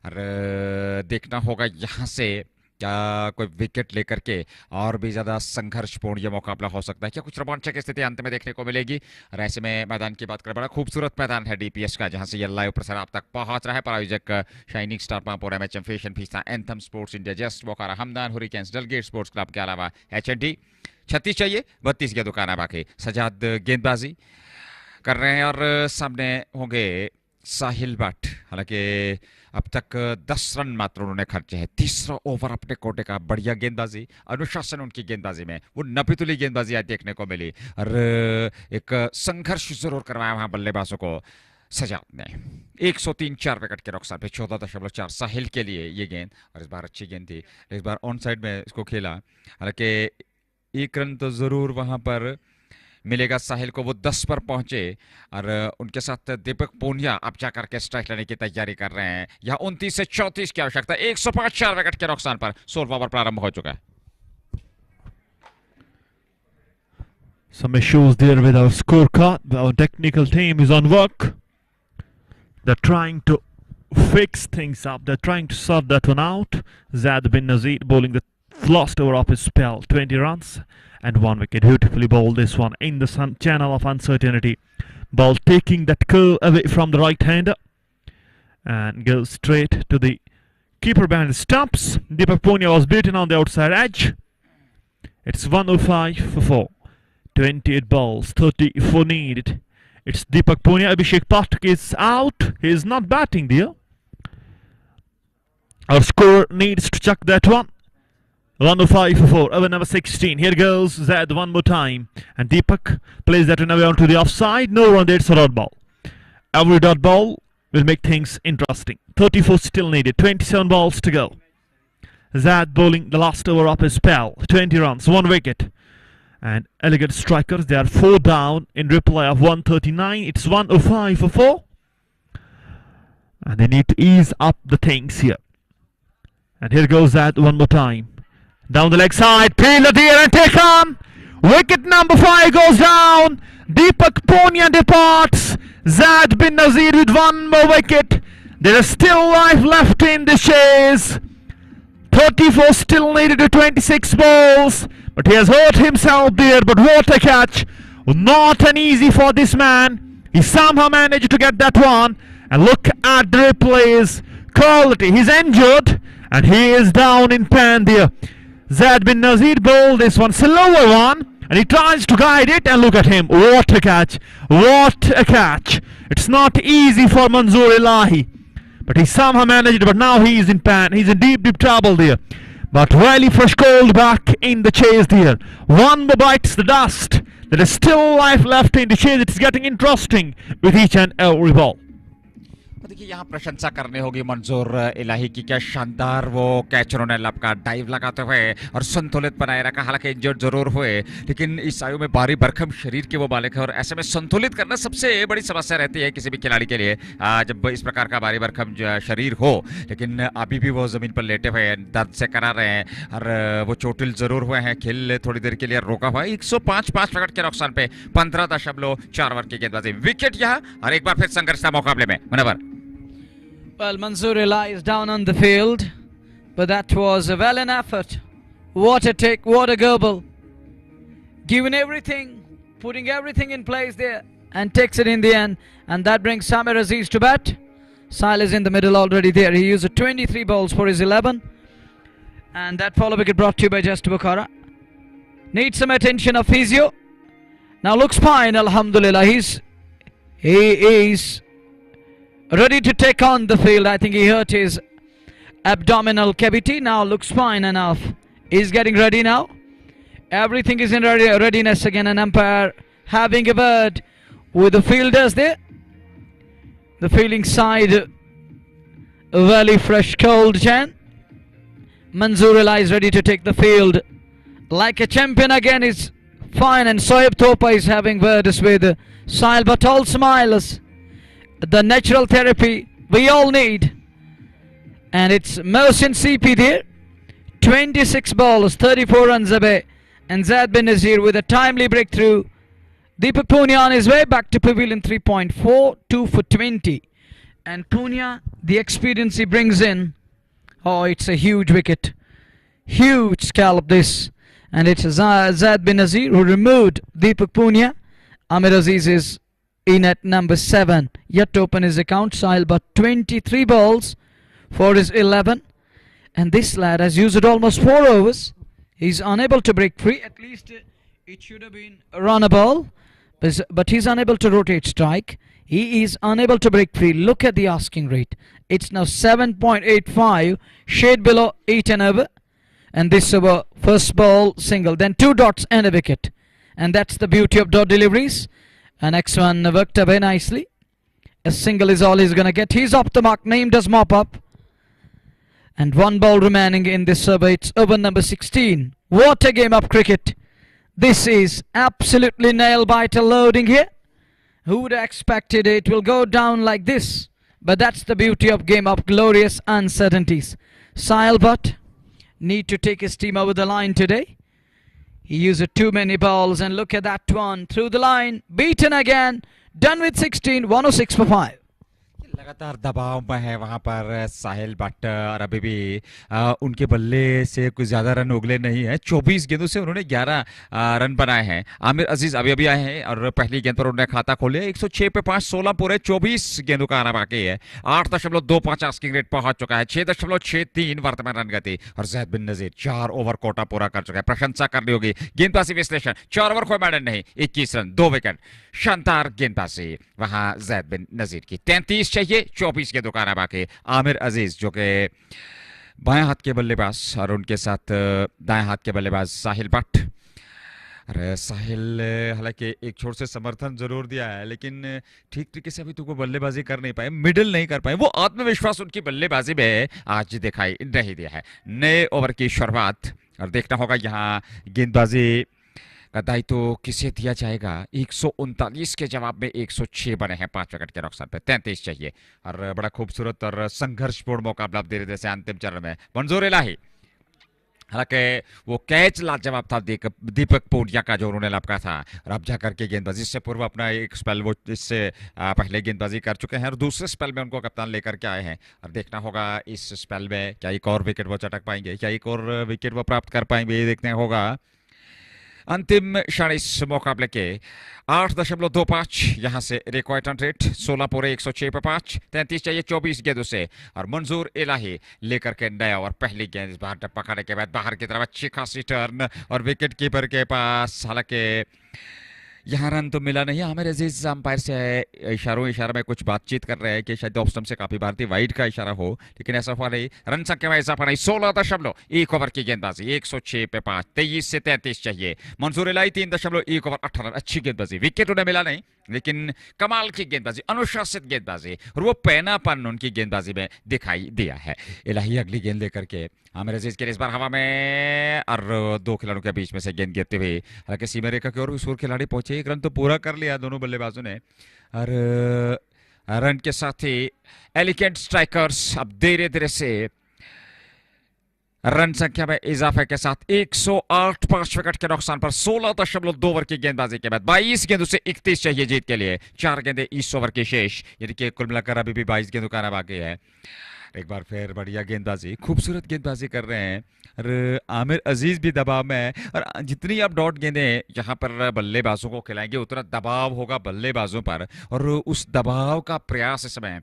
S2: और देखना होगा यहाँ से क्या कोई विकेट लेकर के और भी ज्यादा संघर्षपूर्ण ये मुकाबला हो सकता है, क्या कुछ रोमांचक स्थिति अंत में देखने को मिलेगी। और ऐसे में मैदान की बात करें, बड़ा खूबसूरत मैदान है डीपीएस का, जहां से ये लाइव प्रसारण आप तक पहुंच रहा है। प्रायोजक shining star Pampore, MHM fashion फीसा, anthem sports India, just Bukhara, Hamdan hurricanes, Dalgate sports club के अलावा एचएनडी। 36 चाहिए, 32 की दुकान है बाकी। सजाद गेंदबाजी कर रहे हैं और सामने होंगे साहिल भट्ट। हालांकि अब तक 10 रन मात्र उन्होंने खर्चे हैं। तीसरा ओवर अपने कोटे का, बढ़िया गेंदबाजी, अनुशासन उनकी गेंदबाजी में, वो नपीतुली गेंदबाजी आज देखने को मिली और एक संघर्ष जरूर करवाया वहां बल्लेबाजों को सजाद ने। 103 4 विकेट के नुकसान पे 14.4 साहिल के लिए ये गेंद। और इस बार अच्छी गेंद थी, इस बार ऑन साइड में इसको खेला। हालांकि 1 रन तो जरूर वहां पर मिलेगा साहिल को, वो 10 पर पहुंचे। और उनके साथ दीपक पूनिया अब जाकर के स्ट्राइक लेने की तैयारी कर रहे हैं। यहाँ 29 से 34 की आवश्यकता, 105 4 विकेट के नुकसान पर 16वां ओवर प्रारंभ हो चुका है।
S3: Some issues there with our scorecard. Our technical team is on work. They're trying to fix things up. They're trying to sort that one out. Zad bin Nazir bowling the last over of his spell, 20 runs and 1 wicket. Beautifully bowled this one in the channel of uncertainty. Ball taking that curve away from the right hander and goes straight to the keeper behind the stumps. Deepak Punia was beaten on the outside edge. It's 105 for 4. 28 balls, 34 needed. It's Deepak Punia. Abhishek Pathak is out. He is not batting there. Our scorer needs to check that one. 105 for 4, over number 16. Here goes Zad one more time. And Deepak plays that one away onto the offside. No run there, it's a dot ball. Every dot ball will make things interesting. 34 still needed, 27 balls to go. Zad bowling the last over of his spell. 20 runs, 1 wicket. And elegant strikers, they are 4 down in reply of 139. It's 105 for 4. And they need to ease up the things here. And here goes Zad one more time. Down the leg side, peel the deer and take on. Wicket number 5 goes down. Deepak Punia departs. Zad bin Nazir with 1 more wicket. There is still life left in the chase. 34 still needed to 26 balls, but he has hurt himself there. But what a catch! Not an easy for this man. He somehow managed to get that one. And look at the replays. Quality. He's injured and he is down in pan there. Zaid bin Nazir bowled this one, slower one, and he tries to guide it, and look at him. What a catch. What a catch. It's not easy for Manzoor Elahi, but he somehow managed it. But now he is in pan. He's in deep trouble there. But really fresh cold back in the chase there. One more bites the dust. There is still life left in the chase. It is getting interesting with each and every ball.
S2: देखिए यहाँ प्रशंसा करनी होगी मंजूर इलाही की, क्या शानदार वो कैच उन्होंने लपका डाइव लगाते हुए और संतुलित बनाए रखा। हालांकि इंजर्ड जरूर हुए, लेकिन इस आयु में भारी भरकम शरीर के वो बालक है और ऐसे में संतुलित करना सबसे बड़ी समस्या रहती है किसी भी खिलाड़ी के लिए, जब इस प्रकार का भारी भरकम शरीर हो। लेकिन अभी भी वो जमीन पर लेटे हुए हैं, दर्द से करा रहे हैं और वो चोटिल जरूर हुए हैं। खेल थोड़ी देर के लिए रोका हुआ है। 105 विकेट के नुकसान पे 15.4 ओवर की गेंदबाजी, विकेट यहाँ और एक बार फिर संघर्ष था मुकाबले में। Manoeuvre
S1: Well, Manzoor Elahi is down on the field, but that was a well an effort. What a take, what a gobble. Giving everything, putting everything in place there, and takes it in the end. And that brings Samir Aziz to bat. Sahil is in the middle already there. He used 23 balls for his 11. And that follow wicket brought to you by Just Bukhara. Needs some attention of physio. Now looks fine, alhamdulillah. He is ready to take on the field. I think he hurt his abdominal cavity. Now looks fine enough. He's getting ready now. Everything is in readiness again. An umpire having a word with the fielders there. The fielding side, a very fresh cold Jan. Manzoor Elahi is ready to take the field like a champion again. Is fine, and Soeb Thopa is having words with Sahil, but all smiles. The natural therapy we all need. And it's Mohsin CP there. 26 balls, 34 runs away. And Zaid bin Nazir with a timely breakthrough. Deepak Punia on his way back to pavilion 3.4, 2 for 20. And Punia, the experience he brings in. Oh, it's a huge wicket. Huge scallop this. And it's Zaid bin Nazir who removed Deepak Punia. Amir Aziz is in at number 7, yet to open his account. Sahil but 23 balls for his 11, and this lad has used almost 4 overs. He's unable to break free. At least it should have been a run a ball, but he's unable to rotate strike. He is unable to break free. Look at the asking rate. It's now 7.85, shade below 8 and over. And this over, first ball single, then 2 dots and a wicket. And that's the beauty of dot deliveries. And next one worked away nicely. A single is all he's going to get. He's off the mark. Naeem does mop up. And 1 ball remaining in this survey. It's over number 16. What a game of cricket. This is absolutely nail-biter loading here. Who would have expected it will go down like this? But that's the beauty of game of glorious uncertainties. Sahil Butt need to take his team over the line today. He used too many balls, and look at that one through the line, beaten again, done with 16, 106 for 5.
S2: लगातार दबाव में है वहां पर साहिल but, और अभी भी उनके बल्ले से कुछ ज्यादा रन उगले नहीं है। 24 गेंदों से उन्होंने 11 रन बनाए हैं। आमिर अजीज अभी आए हैं और पहली गेंद पर उन्होंने खाता खोले। 106 पे 5, 16 पूरे, 24 गेंदों का आना बाकी है। 8.25 आस्किंग रेट पहुंच चुका है। 6.63 वर्तमान रन गति, और जैद बिन नजीर 4 ओवर कोटा पूरा कर चुका है। प्रशंसा करनी होगी गेंदबाजी विश्लेषण। 4 ओवर कोई मैडल नहीं, 21 रन, 2 विकेट, शानदार गेंदबाजी वहां जैद बिन नजीर की। 33 चाहिए, 24 के दुकान बाकी। आमिर अजीज जो कि बाएं हाथ के बल्लेबाज, और उनके साथ दाएं हाथ के बल्लेबाज साहिल बट। अरे साहिल हालांकि एक छोर से समर्थन जरूर दिया है, लेकिन ठीक तरीके से अभी तो वो बल्लेबाजी कर नहीं पाए, मिडिल नहीं कर पाए। वो आत्मविश्वास उनकी बल्लेबाजी में आज दिखाई नहीं दिया है। नए ओवर की शुरुआत, और देखना होगा यहाँ गेंदबाजी का दायित्व किसे दिया जाएगा। 139 के जवाब में 106 बने हैं 5 विकेट के नुकसान पे। 33 चाहिए, और बड़ा खूबसूरत और संघर्षपूर्ण मुकाबला धीरे धीरे से अंतिम चरण में। मंजूर इलाही हालांकि वो कैच लाजवाब था दीपक पूनिया का जो उन्होंने लपका था, और अब जाकर के गेंदबाजी इससे पूर्व अपना एक स्पेल वो इससे पहले गेंदबाजी कर चुके हैं और दूसरे स्पेल में उनको कप्तान लेकर के आए हैं। और देखना होगा इस स्पेल में क्या एक और विकेट वो चटक पाएंगे, क्या एक और विकेट वो प्राप्त कर पाएंगे, ये देखना होगा। अंतिम क्षण इस मुकाबले के 8.25 यहाँ से रिक्वायर्ड रन रेट 16 पूरे 106 पे 5, 33 चाहिए 24 गेंदों से। और मंजूर इलाही लेकर के नया और पहली गेंद इस बार टप्पा खाने के बाद बाहर की तरफ अच्छी खासी टर्न और विकेट कीपर के पास, हालांकि यहाँ रन तो मिला नहीं। आमिर अजीज अंपायर से इशारा में कुछ बातचीत कर रहे हैं कि शायद ऑफ स्टंप से काफी भारतीय वाइड का इशारा हो, लेकिन ऐसा हुआ नहीं। रन संख्या में इजाफा नहीं, 16.1 ओवर की गेंदबाजी 106 पे 5, 23 से 33 चाहिए। मंजूर इलाही 3.1 ओवर 18 रन, अच्छी गेंदबाजी, विकेट उन्हें मिला नहीं लेकिन कमाल की गेंदबाजी, अनुशासित गेंदबाजी और वो पैनापन उनकी गेंदबाजी में दिखाई दिया है। इलाही अगली गेंद लेकर के आमिर अजीज के इस बार हवा में और दो खिलाड़ियों के बीच में से गेंद गिरते हुए, हालांकि सीमा रेखा की ओर सूर खिलाड़ी पहुंचे, एक रन तो पूरा कर लिया दोनों बल्लेबाजों ने। और रन के साथ ही एलिगेंट स्ट्राइकर्स अब धीरे धीरे से रन संख्या में इजाफे के साथ 108 5 विकेट के नुकसान पर 16.2 ओवर की गेंदबाजी के बाद 22 गेंदों से 31 चाहिए जीत के लिए। 4 गेंदें इस ओवर की शेष, यानी कि कुल मिलाकर अभी भी 22 गेंदों का बाकी है। एक बार फिर बढ़िया गेंदबाजी, खूबसूरत गेंदबाजी कर रहे हैं और आमिर अजीज भी दबाव में है। और जितनी आप डॉट गेंदें यहाँ पर बल्लेबाजों को खिलाएंगे उतना दबाव होगा बल्लेबाजों पर, और उस दबाव का प्रयास इस समय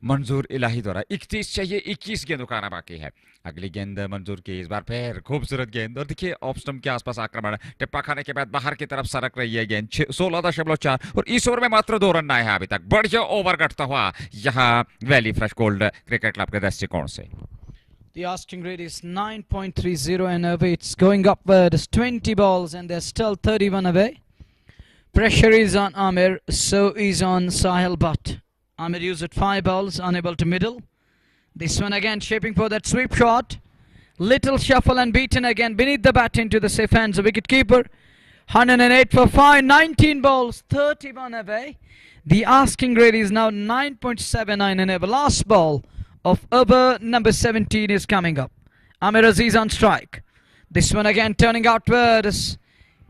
S2: मंजूर इलाही द्वारा 31 चाहिए 21 गेंदों का आना बाकी है। अगली गेंद मंजूर की, इस बार फिर खूबसूरत गेंद और देखिए ऑफ स्टंप के आसपास आक्रमण, टिप्पा खाने के बाद बाहर की तरफ सरक रही है गेंद 16.4 और इस ओवर में मात्र 2 रन आए हैं अभी तक। बढ़िया ओवर कटता हुआ यहाँ valley fresh gold cricket club के दृष्टिकोण से।
S1: The asking rate is 9.30 and away. It's going upwards. 20 balls and they're still 31 away. Pressure is on Amir, so is on Sahil Butt. Amir used 5 balls, unable to middle. This one again shaping for that sweep shot. Little shuffle and beaten again beneath the bat into the safe hands of wicket keeper. 108 for 5, 19 balls, 31 away. The asking rate is now 9.79 and over. Last ball of over number 17 is coming up. Amir Aziz on strike. This one again turning outwards.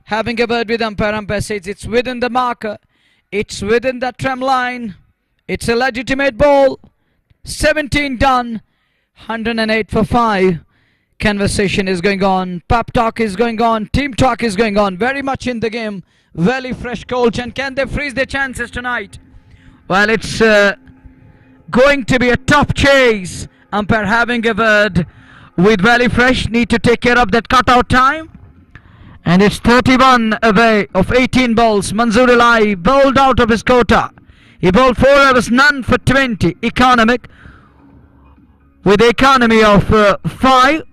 S1: Having a word with umpire. Umpire says it's within the marker. It's within the trim line. It's a legitimate ball. 17 done. 108 for 5. Conversation is going on. Pep talk is going on. Team talk is going on. Very much in the game. Very fresh coach. And can they freeze their chances tonight? Well, it's going to be a tough chase. Umpire having a word with Valley Fresh. Need to take care of that cutout time. And it's 31 away of 18 balls. Manzoor Ilai bowled out of his quota. He bowled 4 overs, none for 20. Economic. With the economy of 5.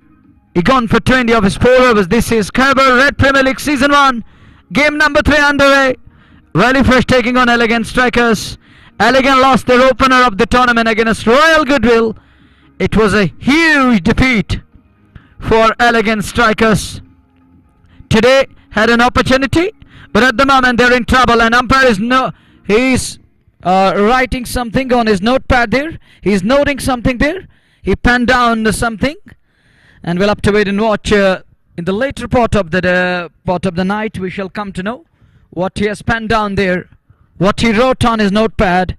S1: He gone for 20 of his 4 overs. This is Khyber Red Premier League Season 1. Game number 3 underway. Valley Fresh taking on Elegant Strikers. Elegant lost their opener of the tournament against Royal Goodwill. It was a huge defeat for Elegant Strikers. Today had an opportunity, but at the moment they're in trouble, and umpire is he's writing something on his notepad there. He's noting something there. He penned down something, and we'll have to wait and watch. In the later part of the night, we shall come to know what he has penned down there, what he wrote on his notepad.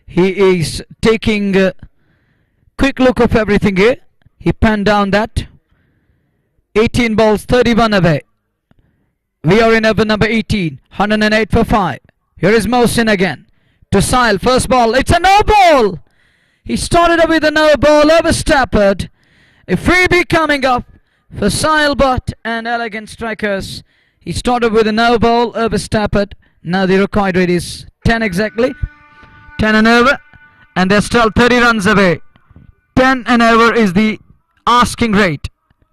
S1: He is taking a quick look of everything here. He penned down that 18 balls, 31 away. We are in over number 18, 108 for 5. Here is Mohsin again to Sahil. First ball, it's a no ball. He started up with a no ball over Stafford. A freebie coming up for Sahil Butt and Elegant Strikers. He started with a no ball over Stafford. Now the required rate is 10 exactly. 10 and over. And they're still 30 runs away. 10 and over is the asking rate.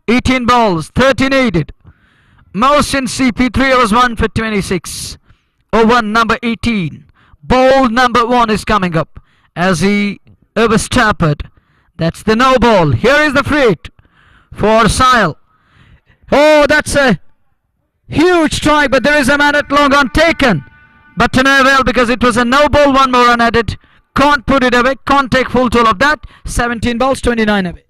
S1: 18 balls, 13 needed. Mohsin CP 3 overs 1 for 26. Over number 18. Ball number 1 is coming up as he over Stafford. That's the no ball. Here is the free hit for Sahil. Oh, that's a huge strike, but there is a man at long on taken. But to no avail because it was a no ball, 1 more unadded. Can't put it away, can't take full toll of that. 17 balls, 29 away.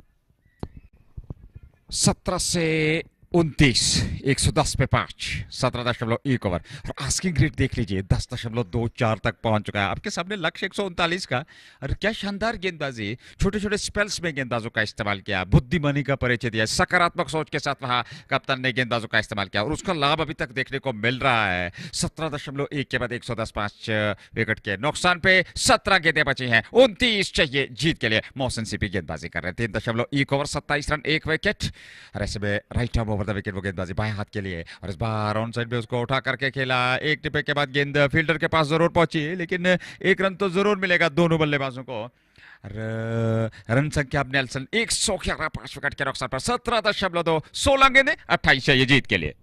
S2: 17 से 29, 110 पे 5, 17.1 over. और asking rate देख लीजिए 10.24 तक पहुंच चुका है। आपके सामने लक्ष्य 139 का। और क्या शानदार गेंदबाजी, छोटे छोटे स्पेल्स में गेंदबाजों का इस्तेमाल किया, बुद्धिमानी का परिचय दिया, सकारात्मक सोच के साथ वहां कप्तान ने गेंदबाजों का इस्तेमाल किया और उसका लाभ अभी तक देखने को मिल रहा है। 17.1 के बाद 110, 5 विकेट के नुकसान पे 17 गेंदें बची हैं। 29 चाहिए जीत के लिए। मोहसिन सीपी गेंदबाजी कर रहे हैं। 3.1 ओवर, 27 रन, 1 विकेट। और ऐसे में right arm over the wicket वो गेंदबाजी बाएं हाथ के लिए। और इस बार ऑन साइड में उसको उठा करके खेला। एक टिप्पे के बाद गेंद फील्डर के पास जरूर पहुंची, लेकिन एक रन तो जरूर मिलेगा दोनों बल्लेबाजों को। रन संख्या अब नेल्सन 111, 5 विकेट के नुकसान पर 17.2, 16 गेंदें, 28 चाहिए जीत के लिए।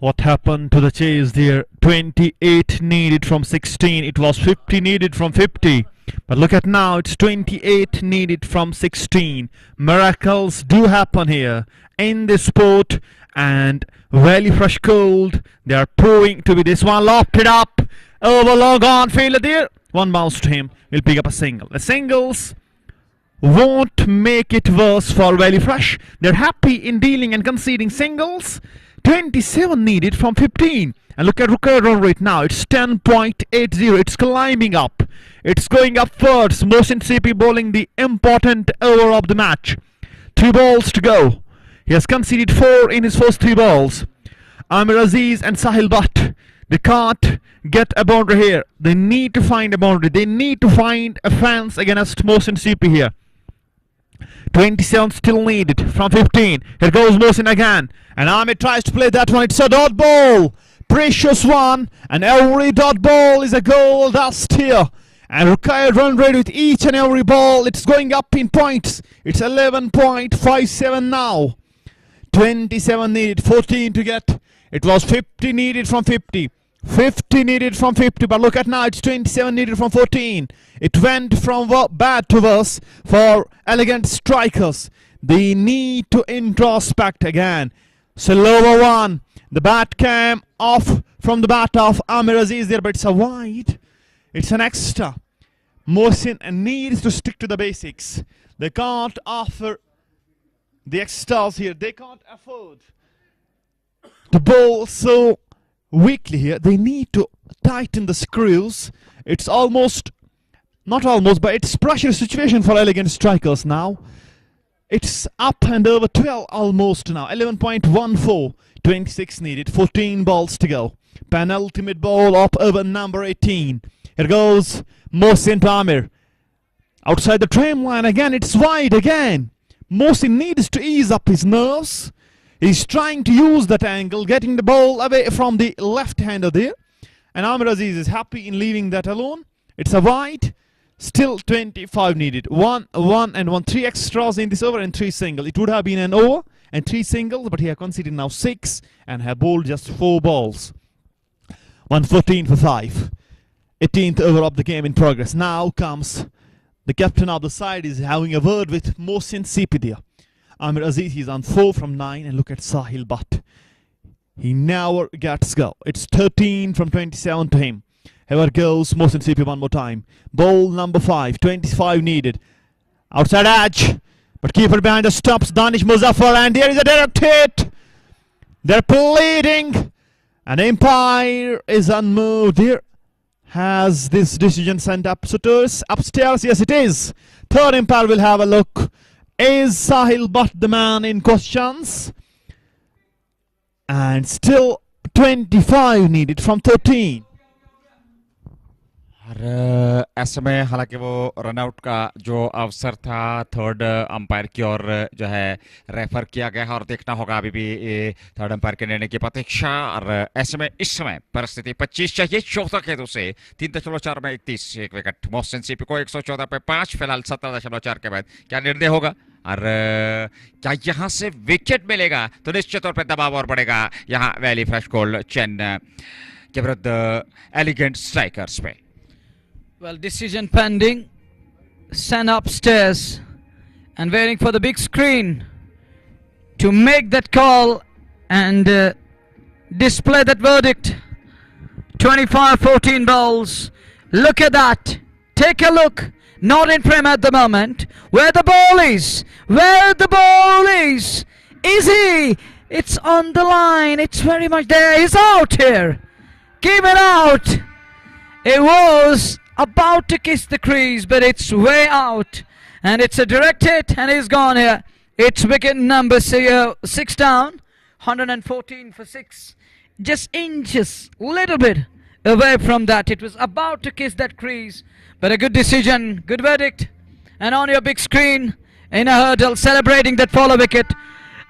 S3: What happened to the chase there? 28 needed from 16. It was 50 needed from 50. But look at now, it's 28 needed from 16. Miracles do happen here in this sport, and Valley Fresh Gold, they are proving to be this one. Lofted up over long on fielder there. One bounce to him. Will pick up a single. The singles won't make it worse for Valley Fresh. They're happy in dealing and conceding singles. 27 needed from 15. And look at Rukai run rate now. It's 10.80. It's climbing up. It's going upwards. Mohsin CP bowling the important over of the match. 3 balls to go. He has conceded 4 in his first 3 balls. Amir Aziz and Sahil Butt, they can't get a boundary here. They need to find a boundary. They need to find a fence against Mohsin CP here. 27 still needed from 15. Here goes Mohsin again. And Amir tries to play that one. It's a dot ball. Precious one. And every dot ball is a goal dust here. And Rukai run rate with each and every ball. It's going up in points. It's 11.57 now. 27 needed, 14 to get. It was 50 needed from 50. 50 needed from 50, but look at now, it's 27 needed from 14. It went from bad to worse for Elegant Strikers. They need to introspect again. Slower one. The bat came off from the bat of Amir Aziz there, but it's a wide. It's an extra. Mohsin needs to stick to the basics. They can't offer the extras here. They can't afford to bowl so weakly here. They need to tighten the screws. It's almost, not almost, but it's pressure situation for Elegant Strikers now. It's up and over 12 almost now. 11.14. 26 needed. 14 balls to go. Penultimate ball up over number 18. Here goes Mohsin to Amir. Outside the trim line again. It's wide again. Mohsin needs to ease up his nerves. He's trying to use that angle, getting the ball away from the left-hander there. And Amir Aziz is happy in leaving that alone. It's a wide. Still 25 needed. 1, 1 and 1. 3 extras in this over and 3 singles. It would have been an over and 3 singles, but he has conceded now 6 and have bowled just 4 balls. 114 for 5. 18th over of the game in progress. Now comes the captain of the side is having a word with Mohsin Sipidia. Amir Aziz, he's on 4 from 9, and look at Sahil Butt. He never gets go. It's 13 from 27 to him. Here goes Mohsin Sipi one more time. Ball number 5, 25 needed. Outside edge, but keeper behind the stumps, Danish Muzaffar, and there is a direct hit. They're pleading, and Empire is unmoved here. Has this decision sent upstairs? Upstairs, yes it is. Third umpire will have a look. Is Sahil Butt the man in questions? And still 25 needed from 13.
S2: और ऐसे में हालांकि वो runout का जो अवसर था third umpire की ओर जो है रेफर किया गया है और देखना होगा अभी भी थर्ड अंपायर के निर्णय की प्रतीक्षा। और ऐसे में इस समय परिस्थिति 25 चाहिए 14 खेतों से 3.4 में 31 एक विकेट। मोहसिन सीपी को 114 पे 5 फिलहाल 17.4 के बाद क्या निर्णय होगा और क्या यहाँ से विकेट मिलेगा तो निश्चित तौर पर दबाव और बढ़ेगा यहाँ वैली फ्रेश गोल्ड चेन के विरुद्ध एलिगेंट स्ट्राइकर्स पे।
S1: Well, decision pending. Sent upstairs and waiting for the big screen to make that call and display that verdict. 25-14 balls. Look at that. Take a look. Not in frame at the moment. Where the ball is. Where the ball is. easy. It's on the line. It's very much there. He's out here. Keep it out. It was about to kiss the crease, but it's way out. And it's a direct hit, and he's gone here. It's wicket number 6 down. 114 for 6. Just inches, little bit away from that. It was about to kiss that crease, but a good decision, good verdict. And on your big screen, in a hurdle, celebrating that follow wicket.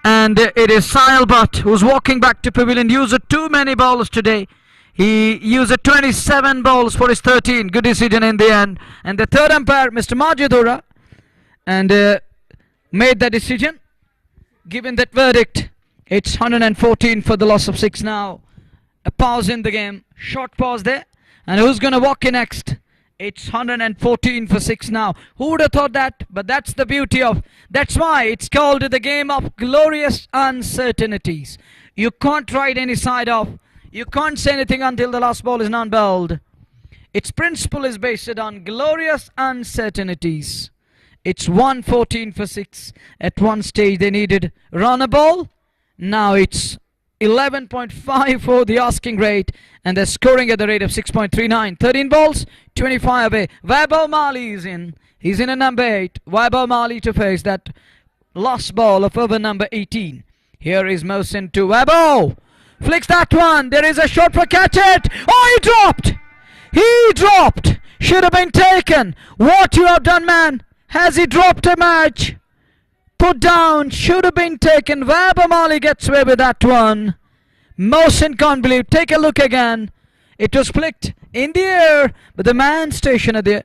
S1: And it is Sahil Bhatt who's walking back to pavilion. Used too many balls today. He used 27 balls for his 13. Good decision in the end. And the third umpire, Mr. Majidura, and made the decision. Given that verdict, it's 114 for the loss of 6 now. A pause in the game. Short pause there. And who's going to walk in next? It's 114 for 6 now. Who would have thought that? But that's the beauty of... That's why it's called the game of glorious uncertainties. You can't write any side off. You can't say anything until the last ball is not bowled. Its principle is based on glorious uncertainties. It's 114 for 6. At one stage they needed run a ball. Now it's 11.5 for the asking rate, and they're scoring at the rate of 6.39. 13 balls, 25 away. Vaibhav Mali is in. He's in at number 8. Vaibhav Mali to face that last ball of over number 18. Here is Mohsin to Vaibhav. Flicks that one. There is a shot for catch it. Oh, he dropped. He dropped. Should have been taken. What you have done, man? Has he dropped a match? Put down, should have been taken. Vaibhav Mali gets away with that one. Mohsin can't believe. Take a look again. It was flicked in the air, but the man stationed there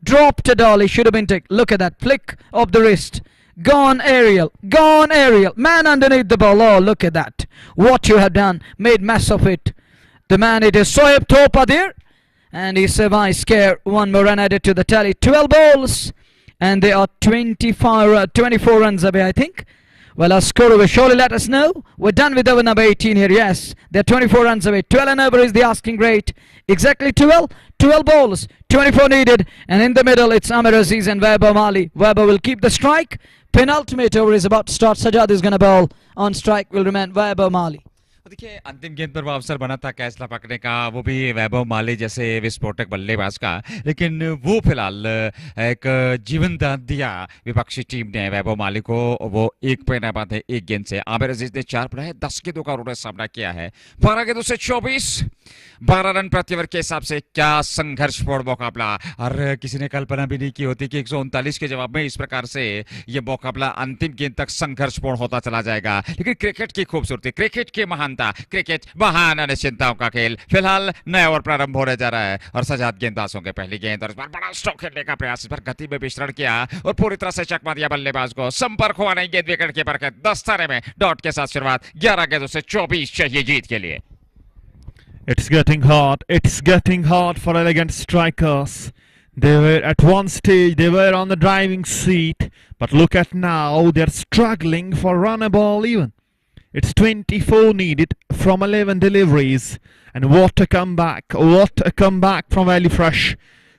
S1: dropped a dolly. Should have been taken. Look at that flick of the wrist. Gone aerial. Gone aerial. Man underneath the ball. Oh, look at that. What you have done. Made mess of it. The man, it is Soeb Thopa there. And he survives scare. One more run added to the tally. 12 balls. And they are 24 runs away, I think. Well, our scorer will surely let us know. We're done with over number 18 here, yes. They're 24 runs away. 12 and over is the asking rate. Exactly 12. 12 balls. 24 needed. And in the middle, it's Amir Aziz and Vaibhav Mali. Vaibhav will keep the strike. Penultimate over is about to start. Sajjad is going to bowl. On strike will remain Vaibhav Mali.
S2: देखिए अंतिम गेंद पर वो अवसर बना था catch लपकने का, वो भी वैभव माली जैसे विस्फोटक बल्लेबाज का, लेकिन वो फिलहाल एक जीवन दान दिया विपक्षी टीम ने वैभव माली को. वो एक पे न बांधे एक गेंद से. आमिर अजीज ने 4 बनाए, 10 गेंदों का उन्होंने सामना किया है. 12 गेंदों से 24, 12 रन प्रति ओवर के हिसाब से. क्या संघर्षपूर्ण मुकाबला. और किसी ने कल्पना भी नहीं की होती कि 139 के जवाब में इस प्रकार से ये मुकाबला अंतिम गेंद तक संघर्षपूर्ण होता चला जाएगा. लेकिन क्रिकेट की खूबसूरती, क्रिकेट की महानता, क्रिकेट महान अनिश्चितताओं का खेल. फिलहाल नया ओवर प्रारंभ होने जा रहा है और सजाद गेंदबाजों के पहली गेंद और इस बार बड़ा स्ट्रोक खेलने का प्रयास. इस बार गति में विचरण किया और पूरी तरह से चकमा दिया बल्लेबाज को. संपर्क हुआ नहीं गेंद विकेट कीपर के. 10 धारे में डॉट के साथ शुरुआत. 11 गेंदों से 24 चाहिए जीत के लिए.
S3: It's getting hard. It's getting hard for elegant strikers. They were at one stage, they were on the driving seat, but look at now, they're struggling for run a ball even. It's 24 needed from 11 deliveries. And what a comeback. What a comeback from Valley Fresh.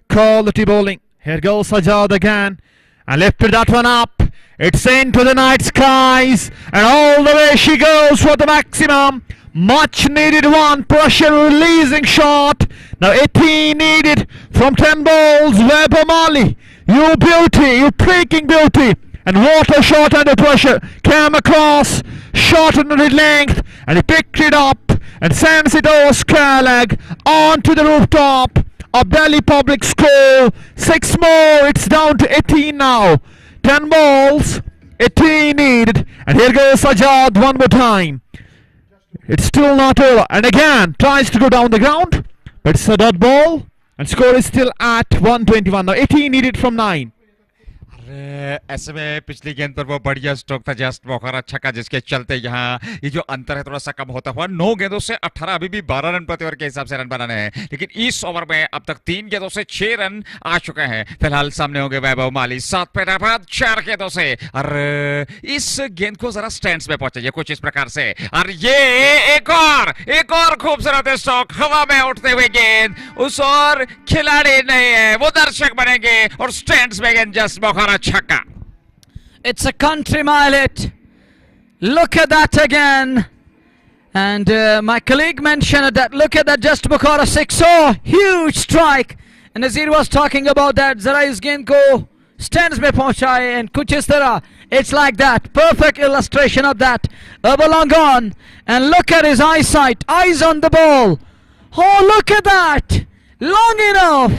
S3: Quality bowling. Here goes Sajjad again. And lifted that one up. It's into the night skies. And all the way she goes for the maximum. Much needed one. Pressure releasing shot. Now 18 needed from 10 balls. Vaibhav Mali. You beauty. You freaking beauty. And what a shot under pressure. Came across, shot under the length, and he picked it up and sends it over square leg onto the rooftop of Delhi Public School. 6 more, it's down to 18 now. 10 balls, 18 needed. And here goes Sajjad one more time. It's still not over. And again, tries to go down the ground, but it's a dot ball. And score is still at 121. Now 18 needed from 9.
S2: ऐसे में पिछली गेंद पर वो बढ़िया stroke था, just मौका छक्का, जिसके चलते यहाँ ये जो अंतर है थोड़ा सा कम होता हुआ. 9 गेंदों से 18, अभी भी 12 रन प्रति ओवर के हिसाब से रन बनाने हैं. लेकिन इस ओवर में अब तक 3 गेंदों से 6 रन आ चुके हैं. फिलहाल सामने होंगे वैभव माली 7 पे बाद 4 गेंदों से. और इस गेंद को जरा स्टैंड्स में पहुंचाइए कुछ इस प्रकार से. और ये एक और खूबसूरत स्ट्रोक, हवा में उठते हुए गेंद. उस और खिलाड़ी नहीं है, वो दर्शक बनेंगे और स्टैंड्स में गेंद जस्ट मौका छक्का.
S1: It's a country mile hit. Look at that again. And my colleague mentioned that. Look at that, just Bukhara 6-0. Huge strike. And Nazir was talking about that. Zara is गेंद को stands में पहुंचाए and कुछ इस तरह. It's like that. Perfect illustration of that. Over long on. And look at his eyesight. Eyes on the ball. Oh, look at that. Long enough.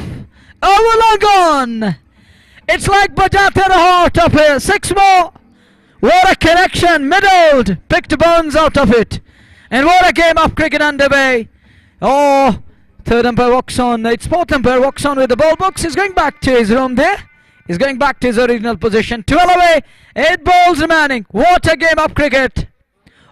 S1: Over long on. It's like bajate raha out of here. 6 more. What a connection. Middled. Picked bones out of it. And what a game of cricket underway. Oh, third umpire walks on. It's fourth umpire walks on with the ball box. He's going back to his room there. He's going back to his original position. 12 away. 8 balls remaining. What a game of cricket.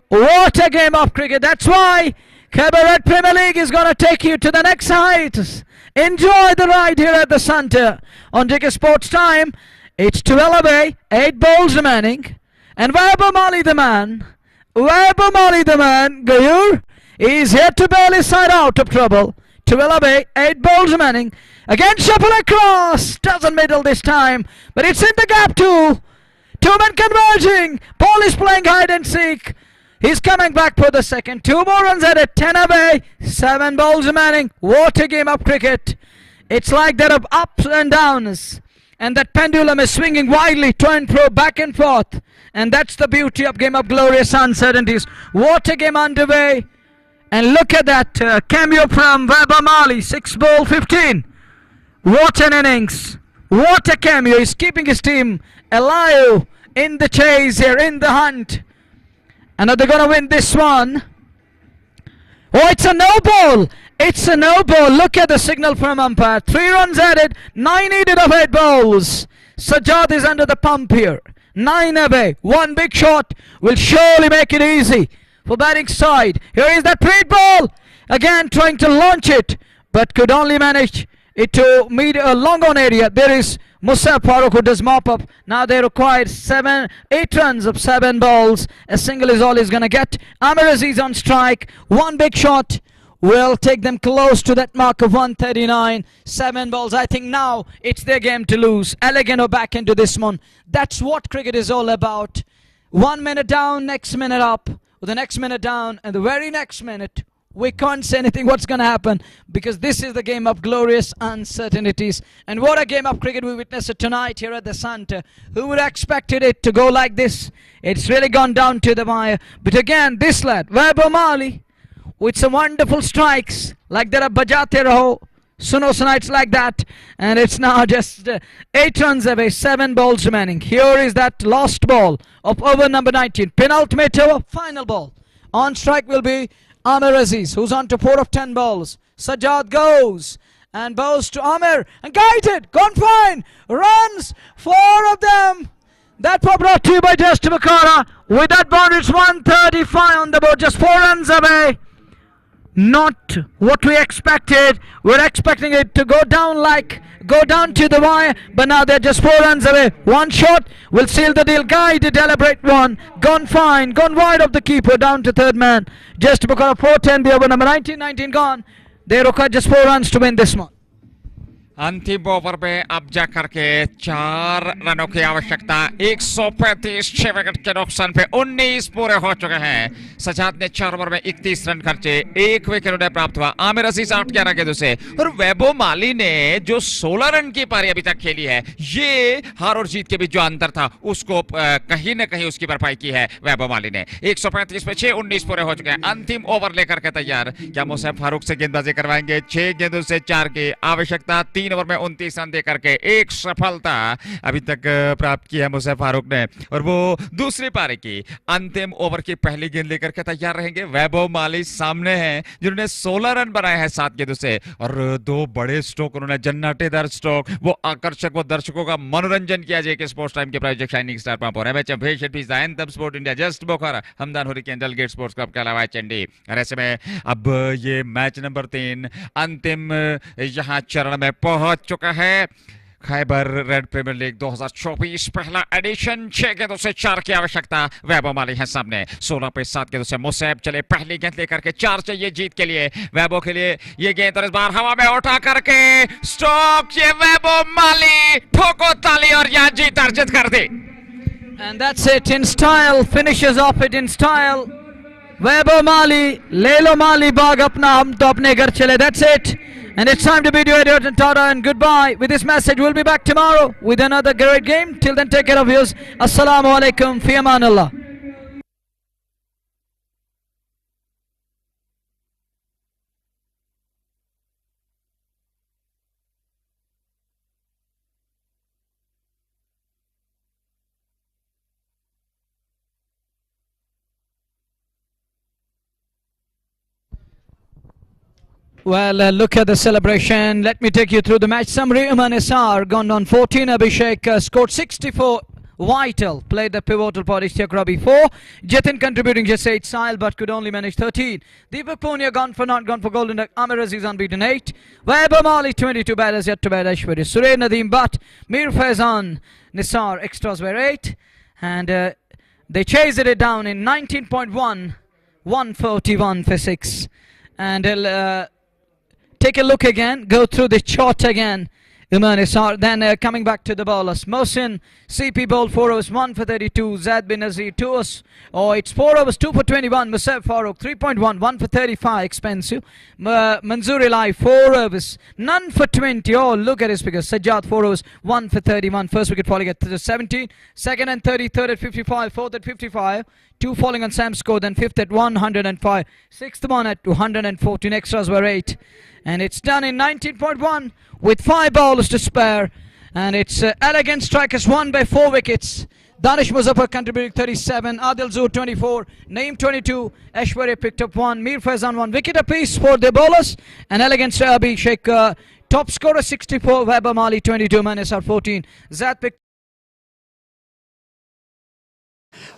S1: What a game of cricket. That's why Khyber Red Premier League is going to take you to the next heights. Enjoy the ride here at the Centre on JK Sports Time. It's 12 away. 8 balls remaining. And Wahab Mali the man. Wahab Mali the man. Gayur is here to bail his side out of trouble. 12 away. 8 balls remaining. Again, shuffle across. Doesn't middle this time. But it's in the gap too. 2 men converging. Ball is playing hide and seek. He's coming back for the second. 2 more runs at it. 10 away. 7 balls remaining. What a game of cricket. It's like there are ups and downs. And that pendulum is swinging wildly to and fro, back and forth. And that's the beauty of game of glorious uncertainties. What a game underway. And look at that cameo from Wahab Mali. 6 ball 15. What an innings. What a cameo. He's keeping his team alive in the chase here, in the hunt. And are they going to win this one? Oh, it's a no ball. It's a no ball. Look at the signal from umpire. 3 runs added. 9 needed of 8 balls. Sajjad is under the pump here. 9 away. 1 big shot will surely make it easy for batting side. Here is that Preet ball. Again trying to launch it, but could only manage it to meet a long on area. There is Musa Farooq who does mop up. Now they require 8 runs of 7 balls. A single is all he's going to get. Amir Aziz on strike. 1 big shot will take them close to that mark of 139. 7 balls. I think now it's their game to lose. Elegant or back into this one. That's what cricket is all about. 1 minute down, next minute up. The next minute down, and the very next minute we can't say anything what's going to happen, because this is the game of glorious uncertainties. And what a game of cricket we witnessed tonight here at the Centre. Who would have expected it to go like this? It's really gone down to the wire. But again, this lad, Wahab Mali, with some wonderful strikes, like there are Bajate Raho, Suno Sunites like that. And it's now just 8 runs away, 7 balls remaining. Here is that last ball of over number 19. Penultimate over, final ball. On strike will be Amir Aziz, who's on to 4 of 10 balls. Sajjad goes and bows to Amir and guided, gone fine, runs, 4 of them. That was brought to you by Just Bukhara. With that boundary, it's 135 on the board, just 4 runs away. Not what we expected. We're expecting it to go down to the wire, but now they're just 4 runs away. 1 shot will seal the deal. Guided, deliberate one, gone fine, gone wide of the keeper, down to third man. Just Bukhara 410, the over number 19 gone. They require just 4 runs to win this one.
S2: अंतिम over में अब जाकर के 4 रनों की आवश्यकता। 135 6 wicket के नुकसान पे 19 पूरे हो चुके हैं। सजाद ने 4 ओवर में 31 रन खर्चे, 1 विकेट उन्हें प्राप्त हुआ। आमिर अजीज 8-11 गेंदों से, और वैभव माली ने जो 16 रन की पारी अभी तक खेली है, ये हार और जीत के बीच जो अंतर था उसको कहीं न कहीं उसकी भरपाई की है वैभव माली ने। 135 पे 6, 19 पूरे हो चुके हैं। अंतिम ओवर लेकर के तैयार। क्या मुसा फारूक से गेंदबाजी करवाएंगे? 6 गेंदों से 4 की आवश्यकता। 3 ओवर में 29 रन देकर के 1 सफलता अभी तक प्राप्त की है मुसा फारूक ने, और वो दूसरी पारी की अंतिम ओवर की पहली गेंद लेकर के तैयार रहेंगे। वैभव माली सामने हैं जिन्होंने 16 रन बनाए हैं 7 गेंदों से, और 2 बड़े स्ट्रोक उन्होंने, जन्नतेदार स्ट्रोक, वो आकर्षक, वो दर्शकों का मनोरंजन किया। जेके स्पोर्ट्स टाइम के प्रायोजक शाइनिंग स्टार पंप और MH anthem sport India, just Bukhara, Hamdan hurricane, Dalgate sports club के अलावा चंडी। और ऐसे में अब ये मैच नंबर 3 अंतिम यहां चरण में पहुंच चुका है। खैबर रेड प्रीमियर लीग 2024 पहला एडिशन। 6 गेंदों से 4 की आवश्यकता। वैभव माली है सामने। 16 पे 7 गेंदों से मुसैब चले, पहली गेंद लेकर के 4 चाहिए जीत के लिए वैभव के लिए। ये गेंद और इस बार हवा में उठा करके स्ट्रोक, ये वैभव माली, ठोको ताली और यहाँ जीत अर्जित कर दी।
S1: And that's it in style. Finishes off it in style. Weber Mali, Lelo Mali Bag apna hum to apne ghar chale. That's it. And it's time to bid you adieu and Tata and goodbye. With this message, we'll be back tomorrow with another great game. Till then, take care of yours. Assalamu alaikum. Fi amanillah. Well, look at the celebration. Let me take you through the match summary. Uman Isar gone on 14. Abhishek scored 64. Vital played the pivotal part. Ishtiaq Rabi 4. Jatin contributing just 8. Sahil but could only manage 13. Deepak Punia gone for golden duck. Amir Aziz unbeaten 8. Weber Mali 22 batters yet to bat. Ashwari Surya Nadeem but Mir Faizan Nisar extras were 8. And they chased it down in 19.1. 141 for 6. And take a look again, go through the chart again. Uman Isar, then coming back to the bowlers. Mohsin, CP bowled 4 overs, 1 for 32. Zad bin Nazir, 2 overs. Oh, it's 4 overs, 2 for 21. Musab Farooq, 3.1, 1 for 35. Expensive. Manzoor Ilai, 4 overs, none for 20. Oh, look at his figures. Sajjad, 4 overs, 1 for 31. First wicket falling at 17. Second and 30, third at 55, fourth at 55. 2 falling on Sam's score, then fifth at 105. Sixth one at 214. Extras were 8. And it's done in 19.1 with 5 bowlers to spare. And it's elegant strikers won by 4 wickets. Danish Muzaffar contributing 37, Adil Zur 24, Naeem 22, Aishwarya picked up 1, Mir Faizan 1 wicket apiece for the bowlers. And elegant Abhishek top scorer 64, Weber Mali 22, Manisar 14. Zad picked.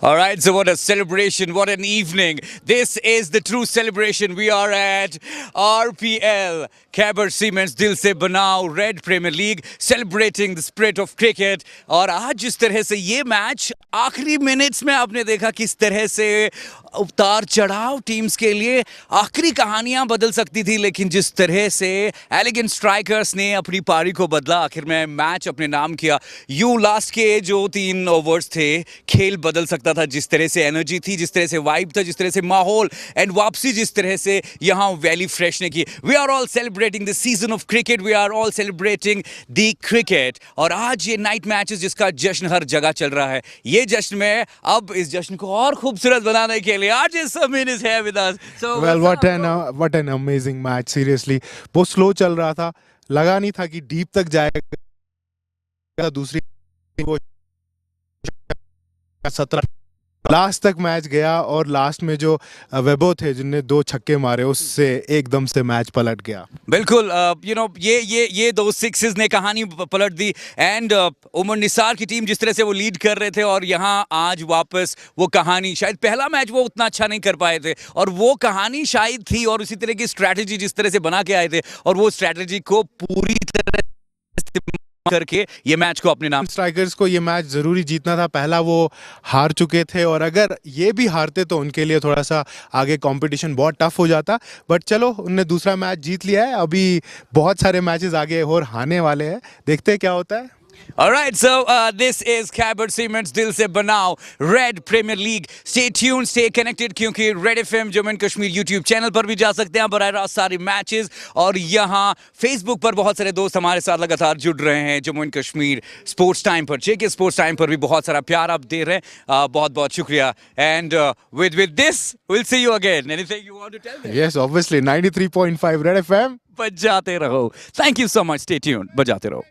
S9: All right, so what a celebration, what an evening. This is the true celebration. We are at RPL, Khyber Cements Dil Se Banao, Red Premier League, celebrating the spirit of cricket. और आज जिस तरह से ये match आखिरी minutes में आपने देखा किस तरह से उतार चढ़ाव टीम्स के लिए आखिरी कहानियां बदल सकती थी, लेकिन जिस तरह से एलिगेंट स्ट्राइकर्स ने अपनी पारी को बदला, आखिर में मैच अपने नाम किया। यूं लास्ट के जो 3 ओवर्स थे खेल बदल सकता था, जिस तरह से एनर्जी थी, जिस तरह से वाइब था, जिस तरह से माहौल एंड वापसी जिस तरह से यहाँ वैली फ्रेश ने की। We are all celebrating the season of cricket, we are all celebrating the cricket. और आज ये नाइट मैचेस जिसका जश्न हर जगह चल रहा है, ये जश्न में अब इस जश्न को और खूबसूरत बनाने के लिए Arjun Samin is here with us. So
S4: well, what an amazing match, seriously. बहुत स्लो चल रहा था, लगा नहीं था कि डीप तक जाएगा। दूसरी वो 17 लास्ट तक मैच गया और लास्ट में जो वेबो थे जिनने 2 छक्के मारे, उससे एकदम से मैच पलट गया।
S9: बिल्कुल, यू नो ये 2 सिक्सेस ने कहानी पलट दी। एंड उमर निसार की टीम जिस तरह से वो लीड कर रहे थे और यहाँ आज वापस वो कहानी, शायद पहला मैच वो उतना अच्छा नहीं कर पाए थे और वो कहानी शायद थी, और उसी तरह की स्ट्रैटेजी जिस तरह से बना के आए थे और वो स्ट्रैटेजी को पूरी तरह करके ये मैच को अपने नाम।
S4: स्ट्राइकर्स को ये मैच जरूरी जीतना था, पहला वो हार चुके थे और अगर ये भी हारते तो उनके लिए थोड़ा सा आगे कंपटीशन बहुत टफ हो जाता, बट चलो उनने दूसरा मैच जीत लिया है। अभी बहुत सारे मैचेस आगे और आने वाले हैं, देखते हैं क्या होता है।
S9: All right, so this is Khyber Cements Dil Se Banao, Red Premier League. Stay tuned, stay connected, क्योंकि Red FM Jammu and Kashmir YouTube channel पर भी जा सकते हैं बराह रास्त सारी मैचेस, और यहाँ Facebook पर बहुत सारे दोस्त हमारे साथ लगातार जुड़ रहे हैं Jammu and Kashmir sports time पर। जेके स्पोर्ट्स टाइम पर भी बहुत सारा प्यार आप दे रहे हैं, बहुत बहुत शुक्रिया। And with this we'll see you again. Anything you want to tell them?
S4: Yes, obviously 93.5 Red FM,
S9: बजाते रहो। Thank you so much, stay tuned, बजाते रहो।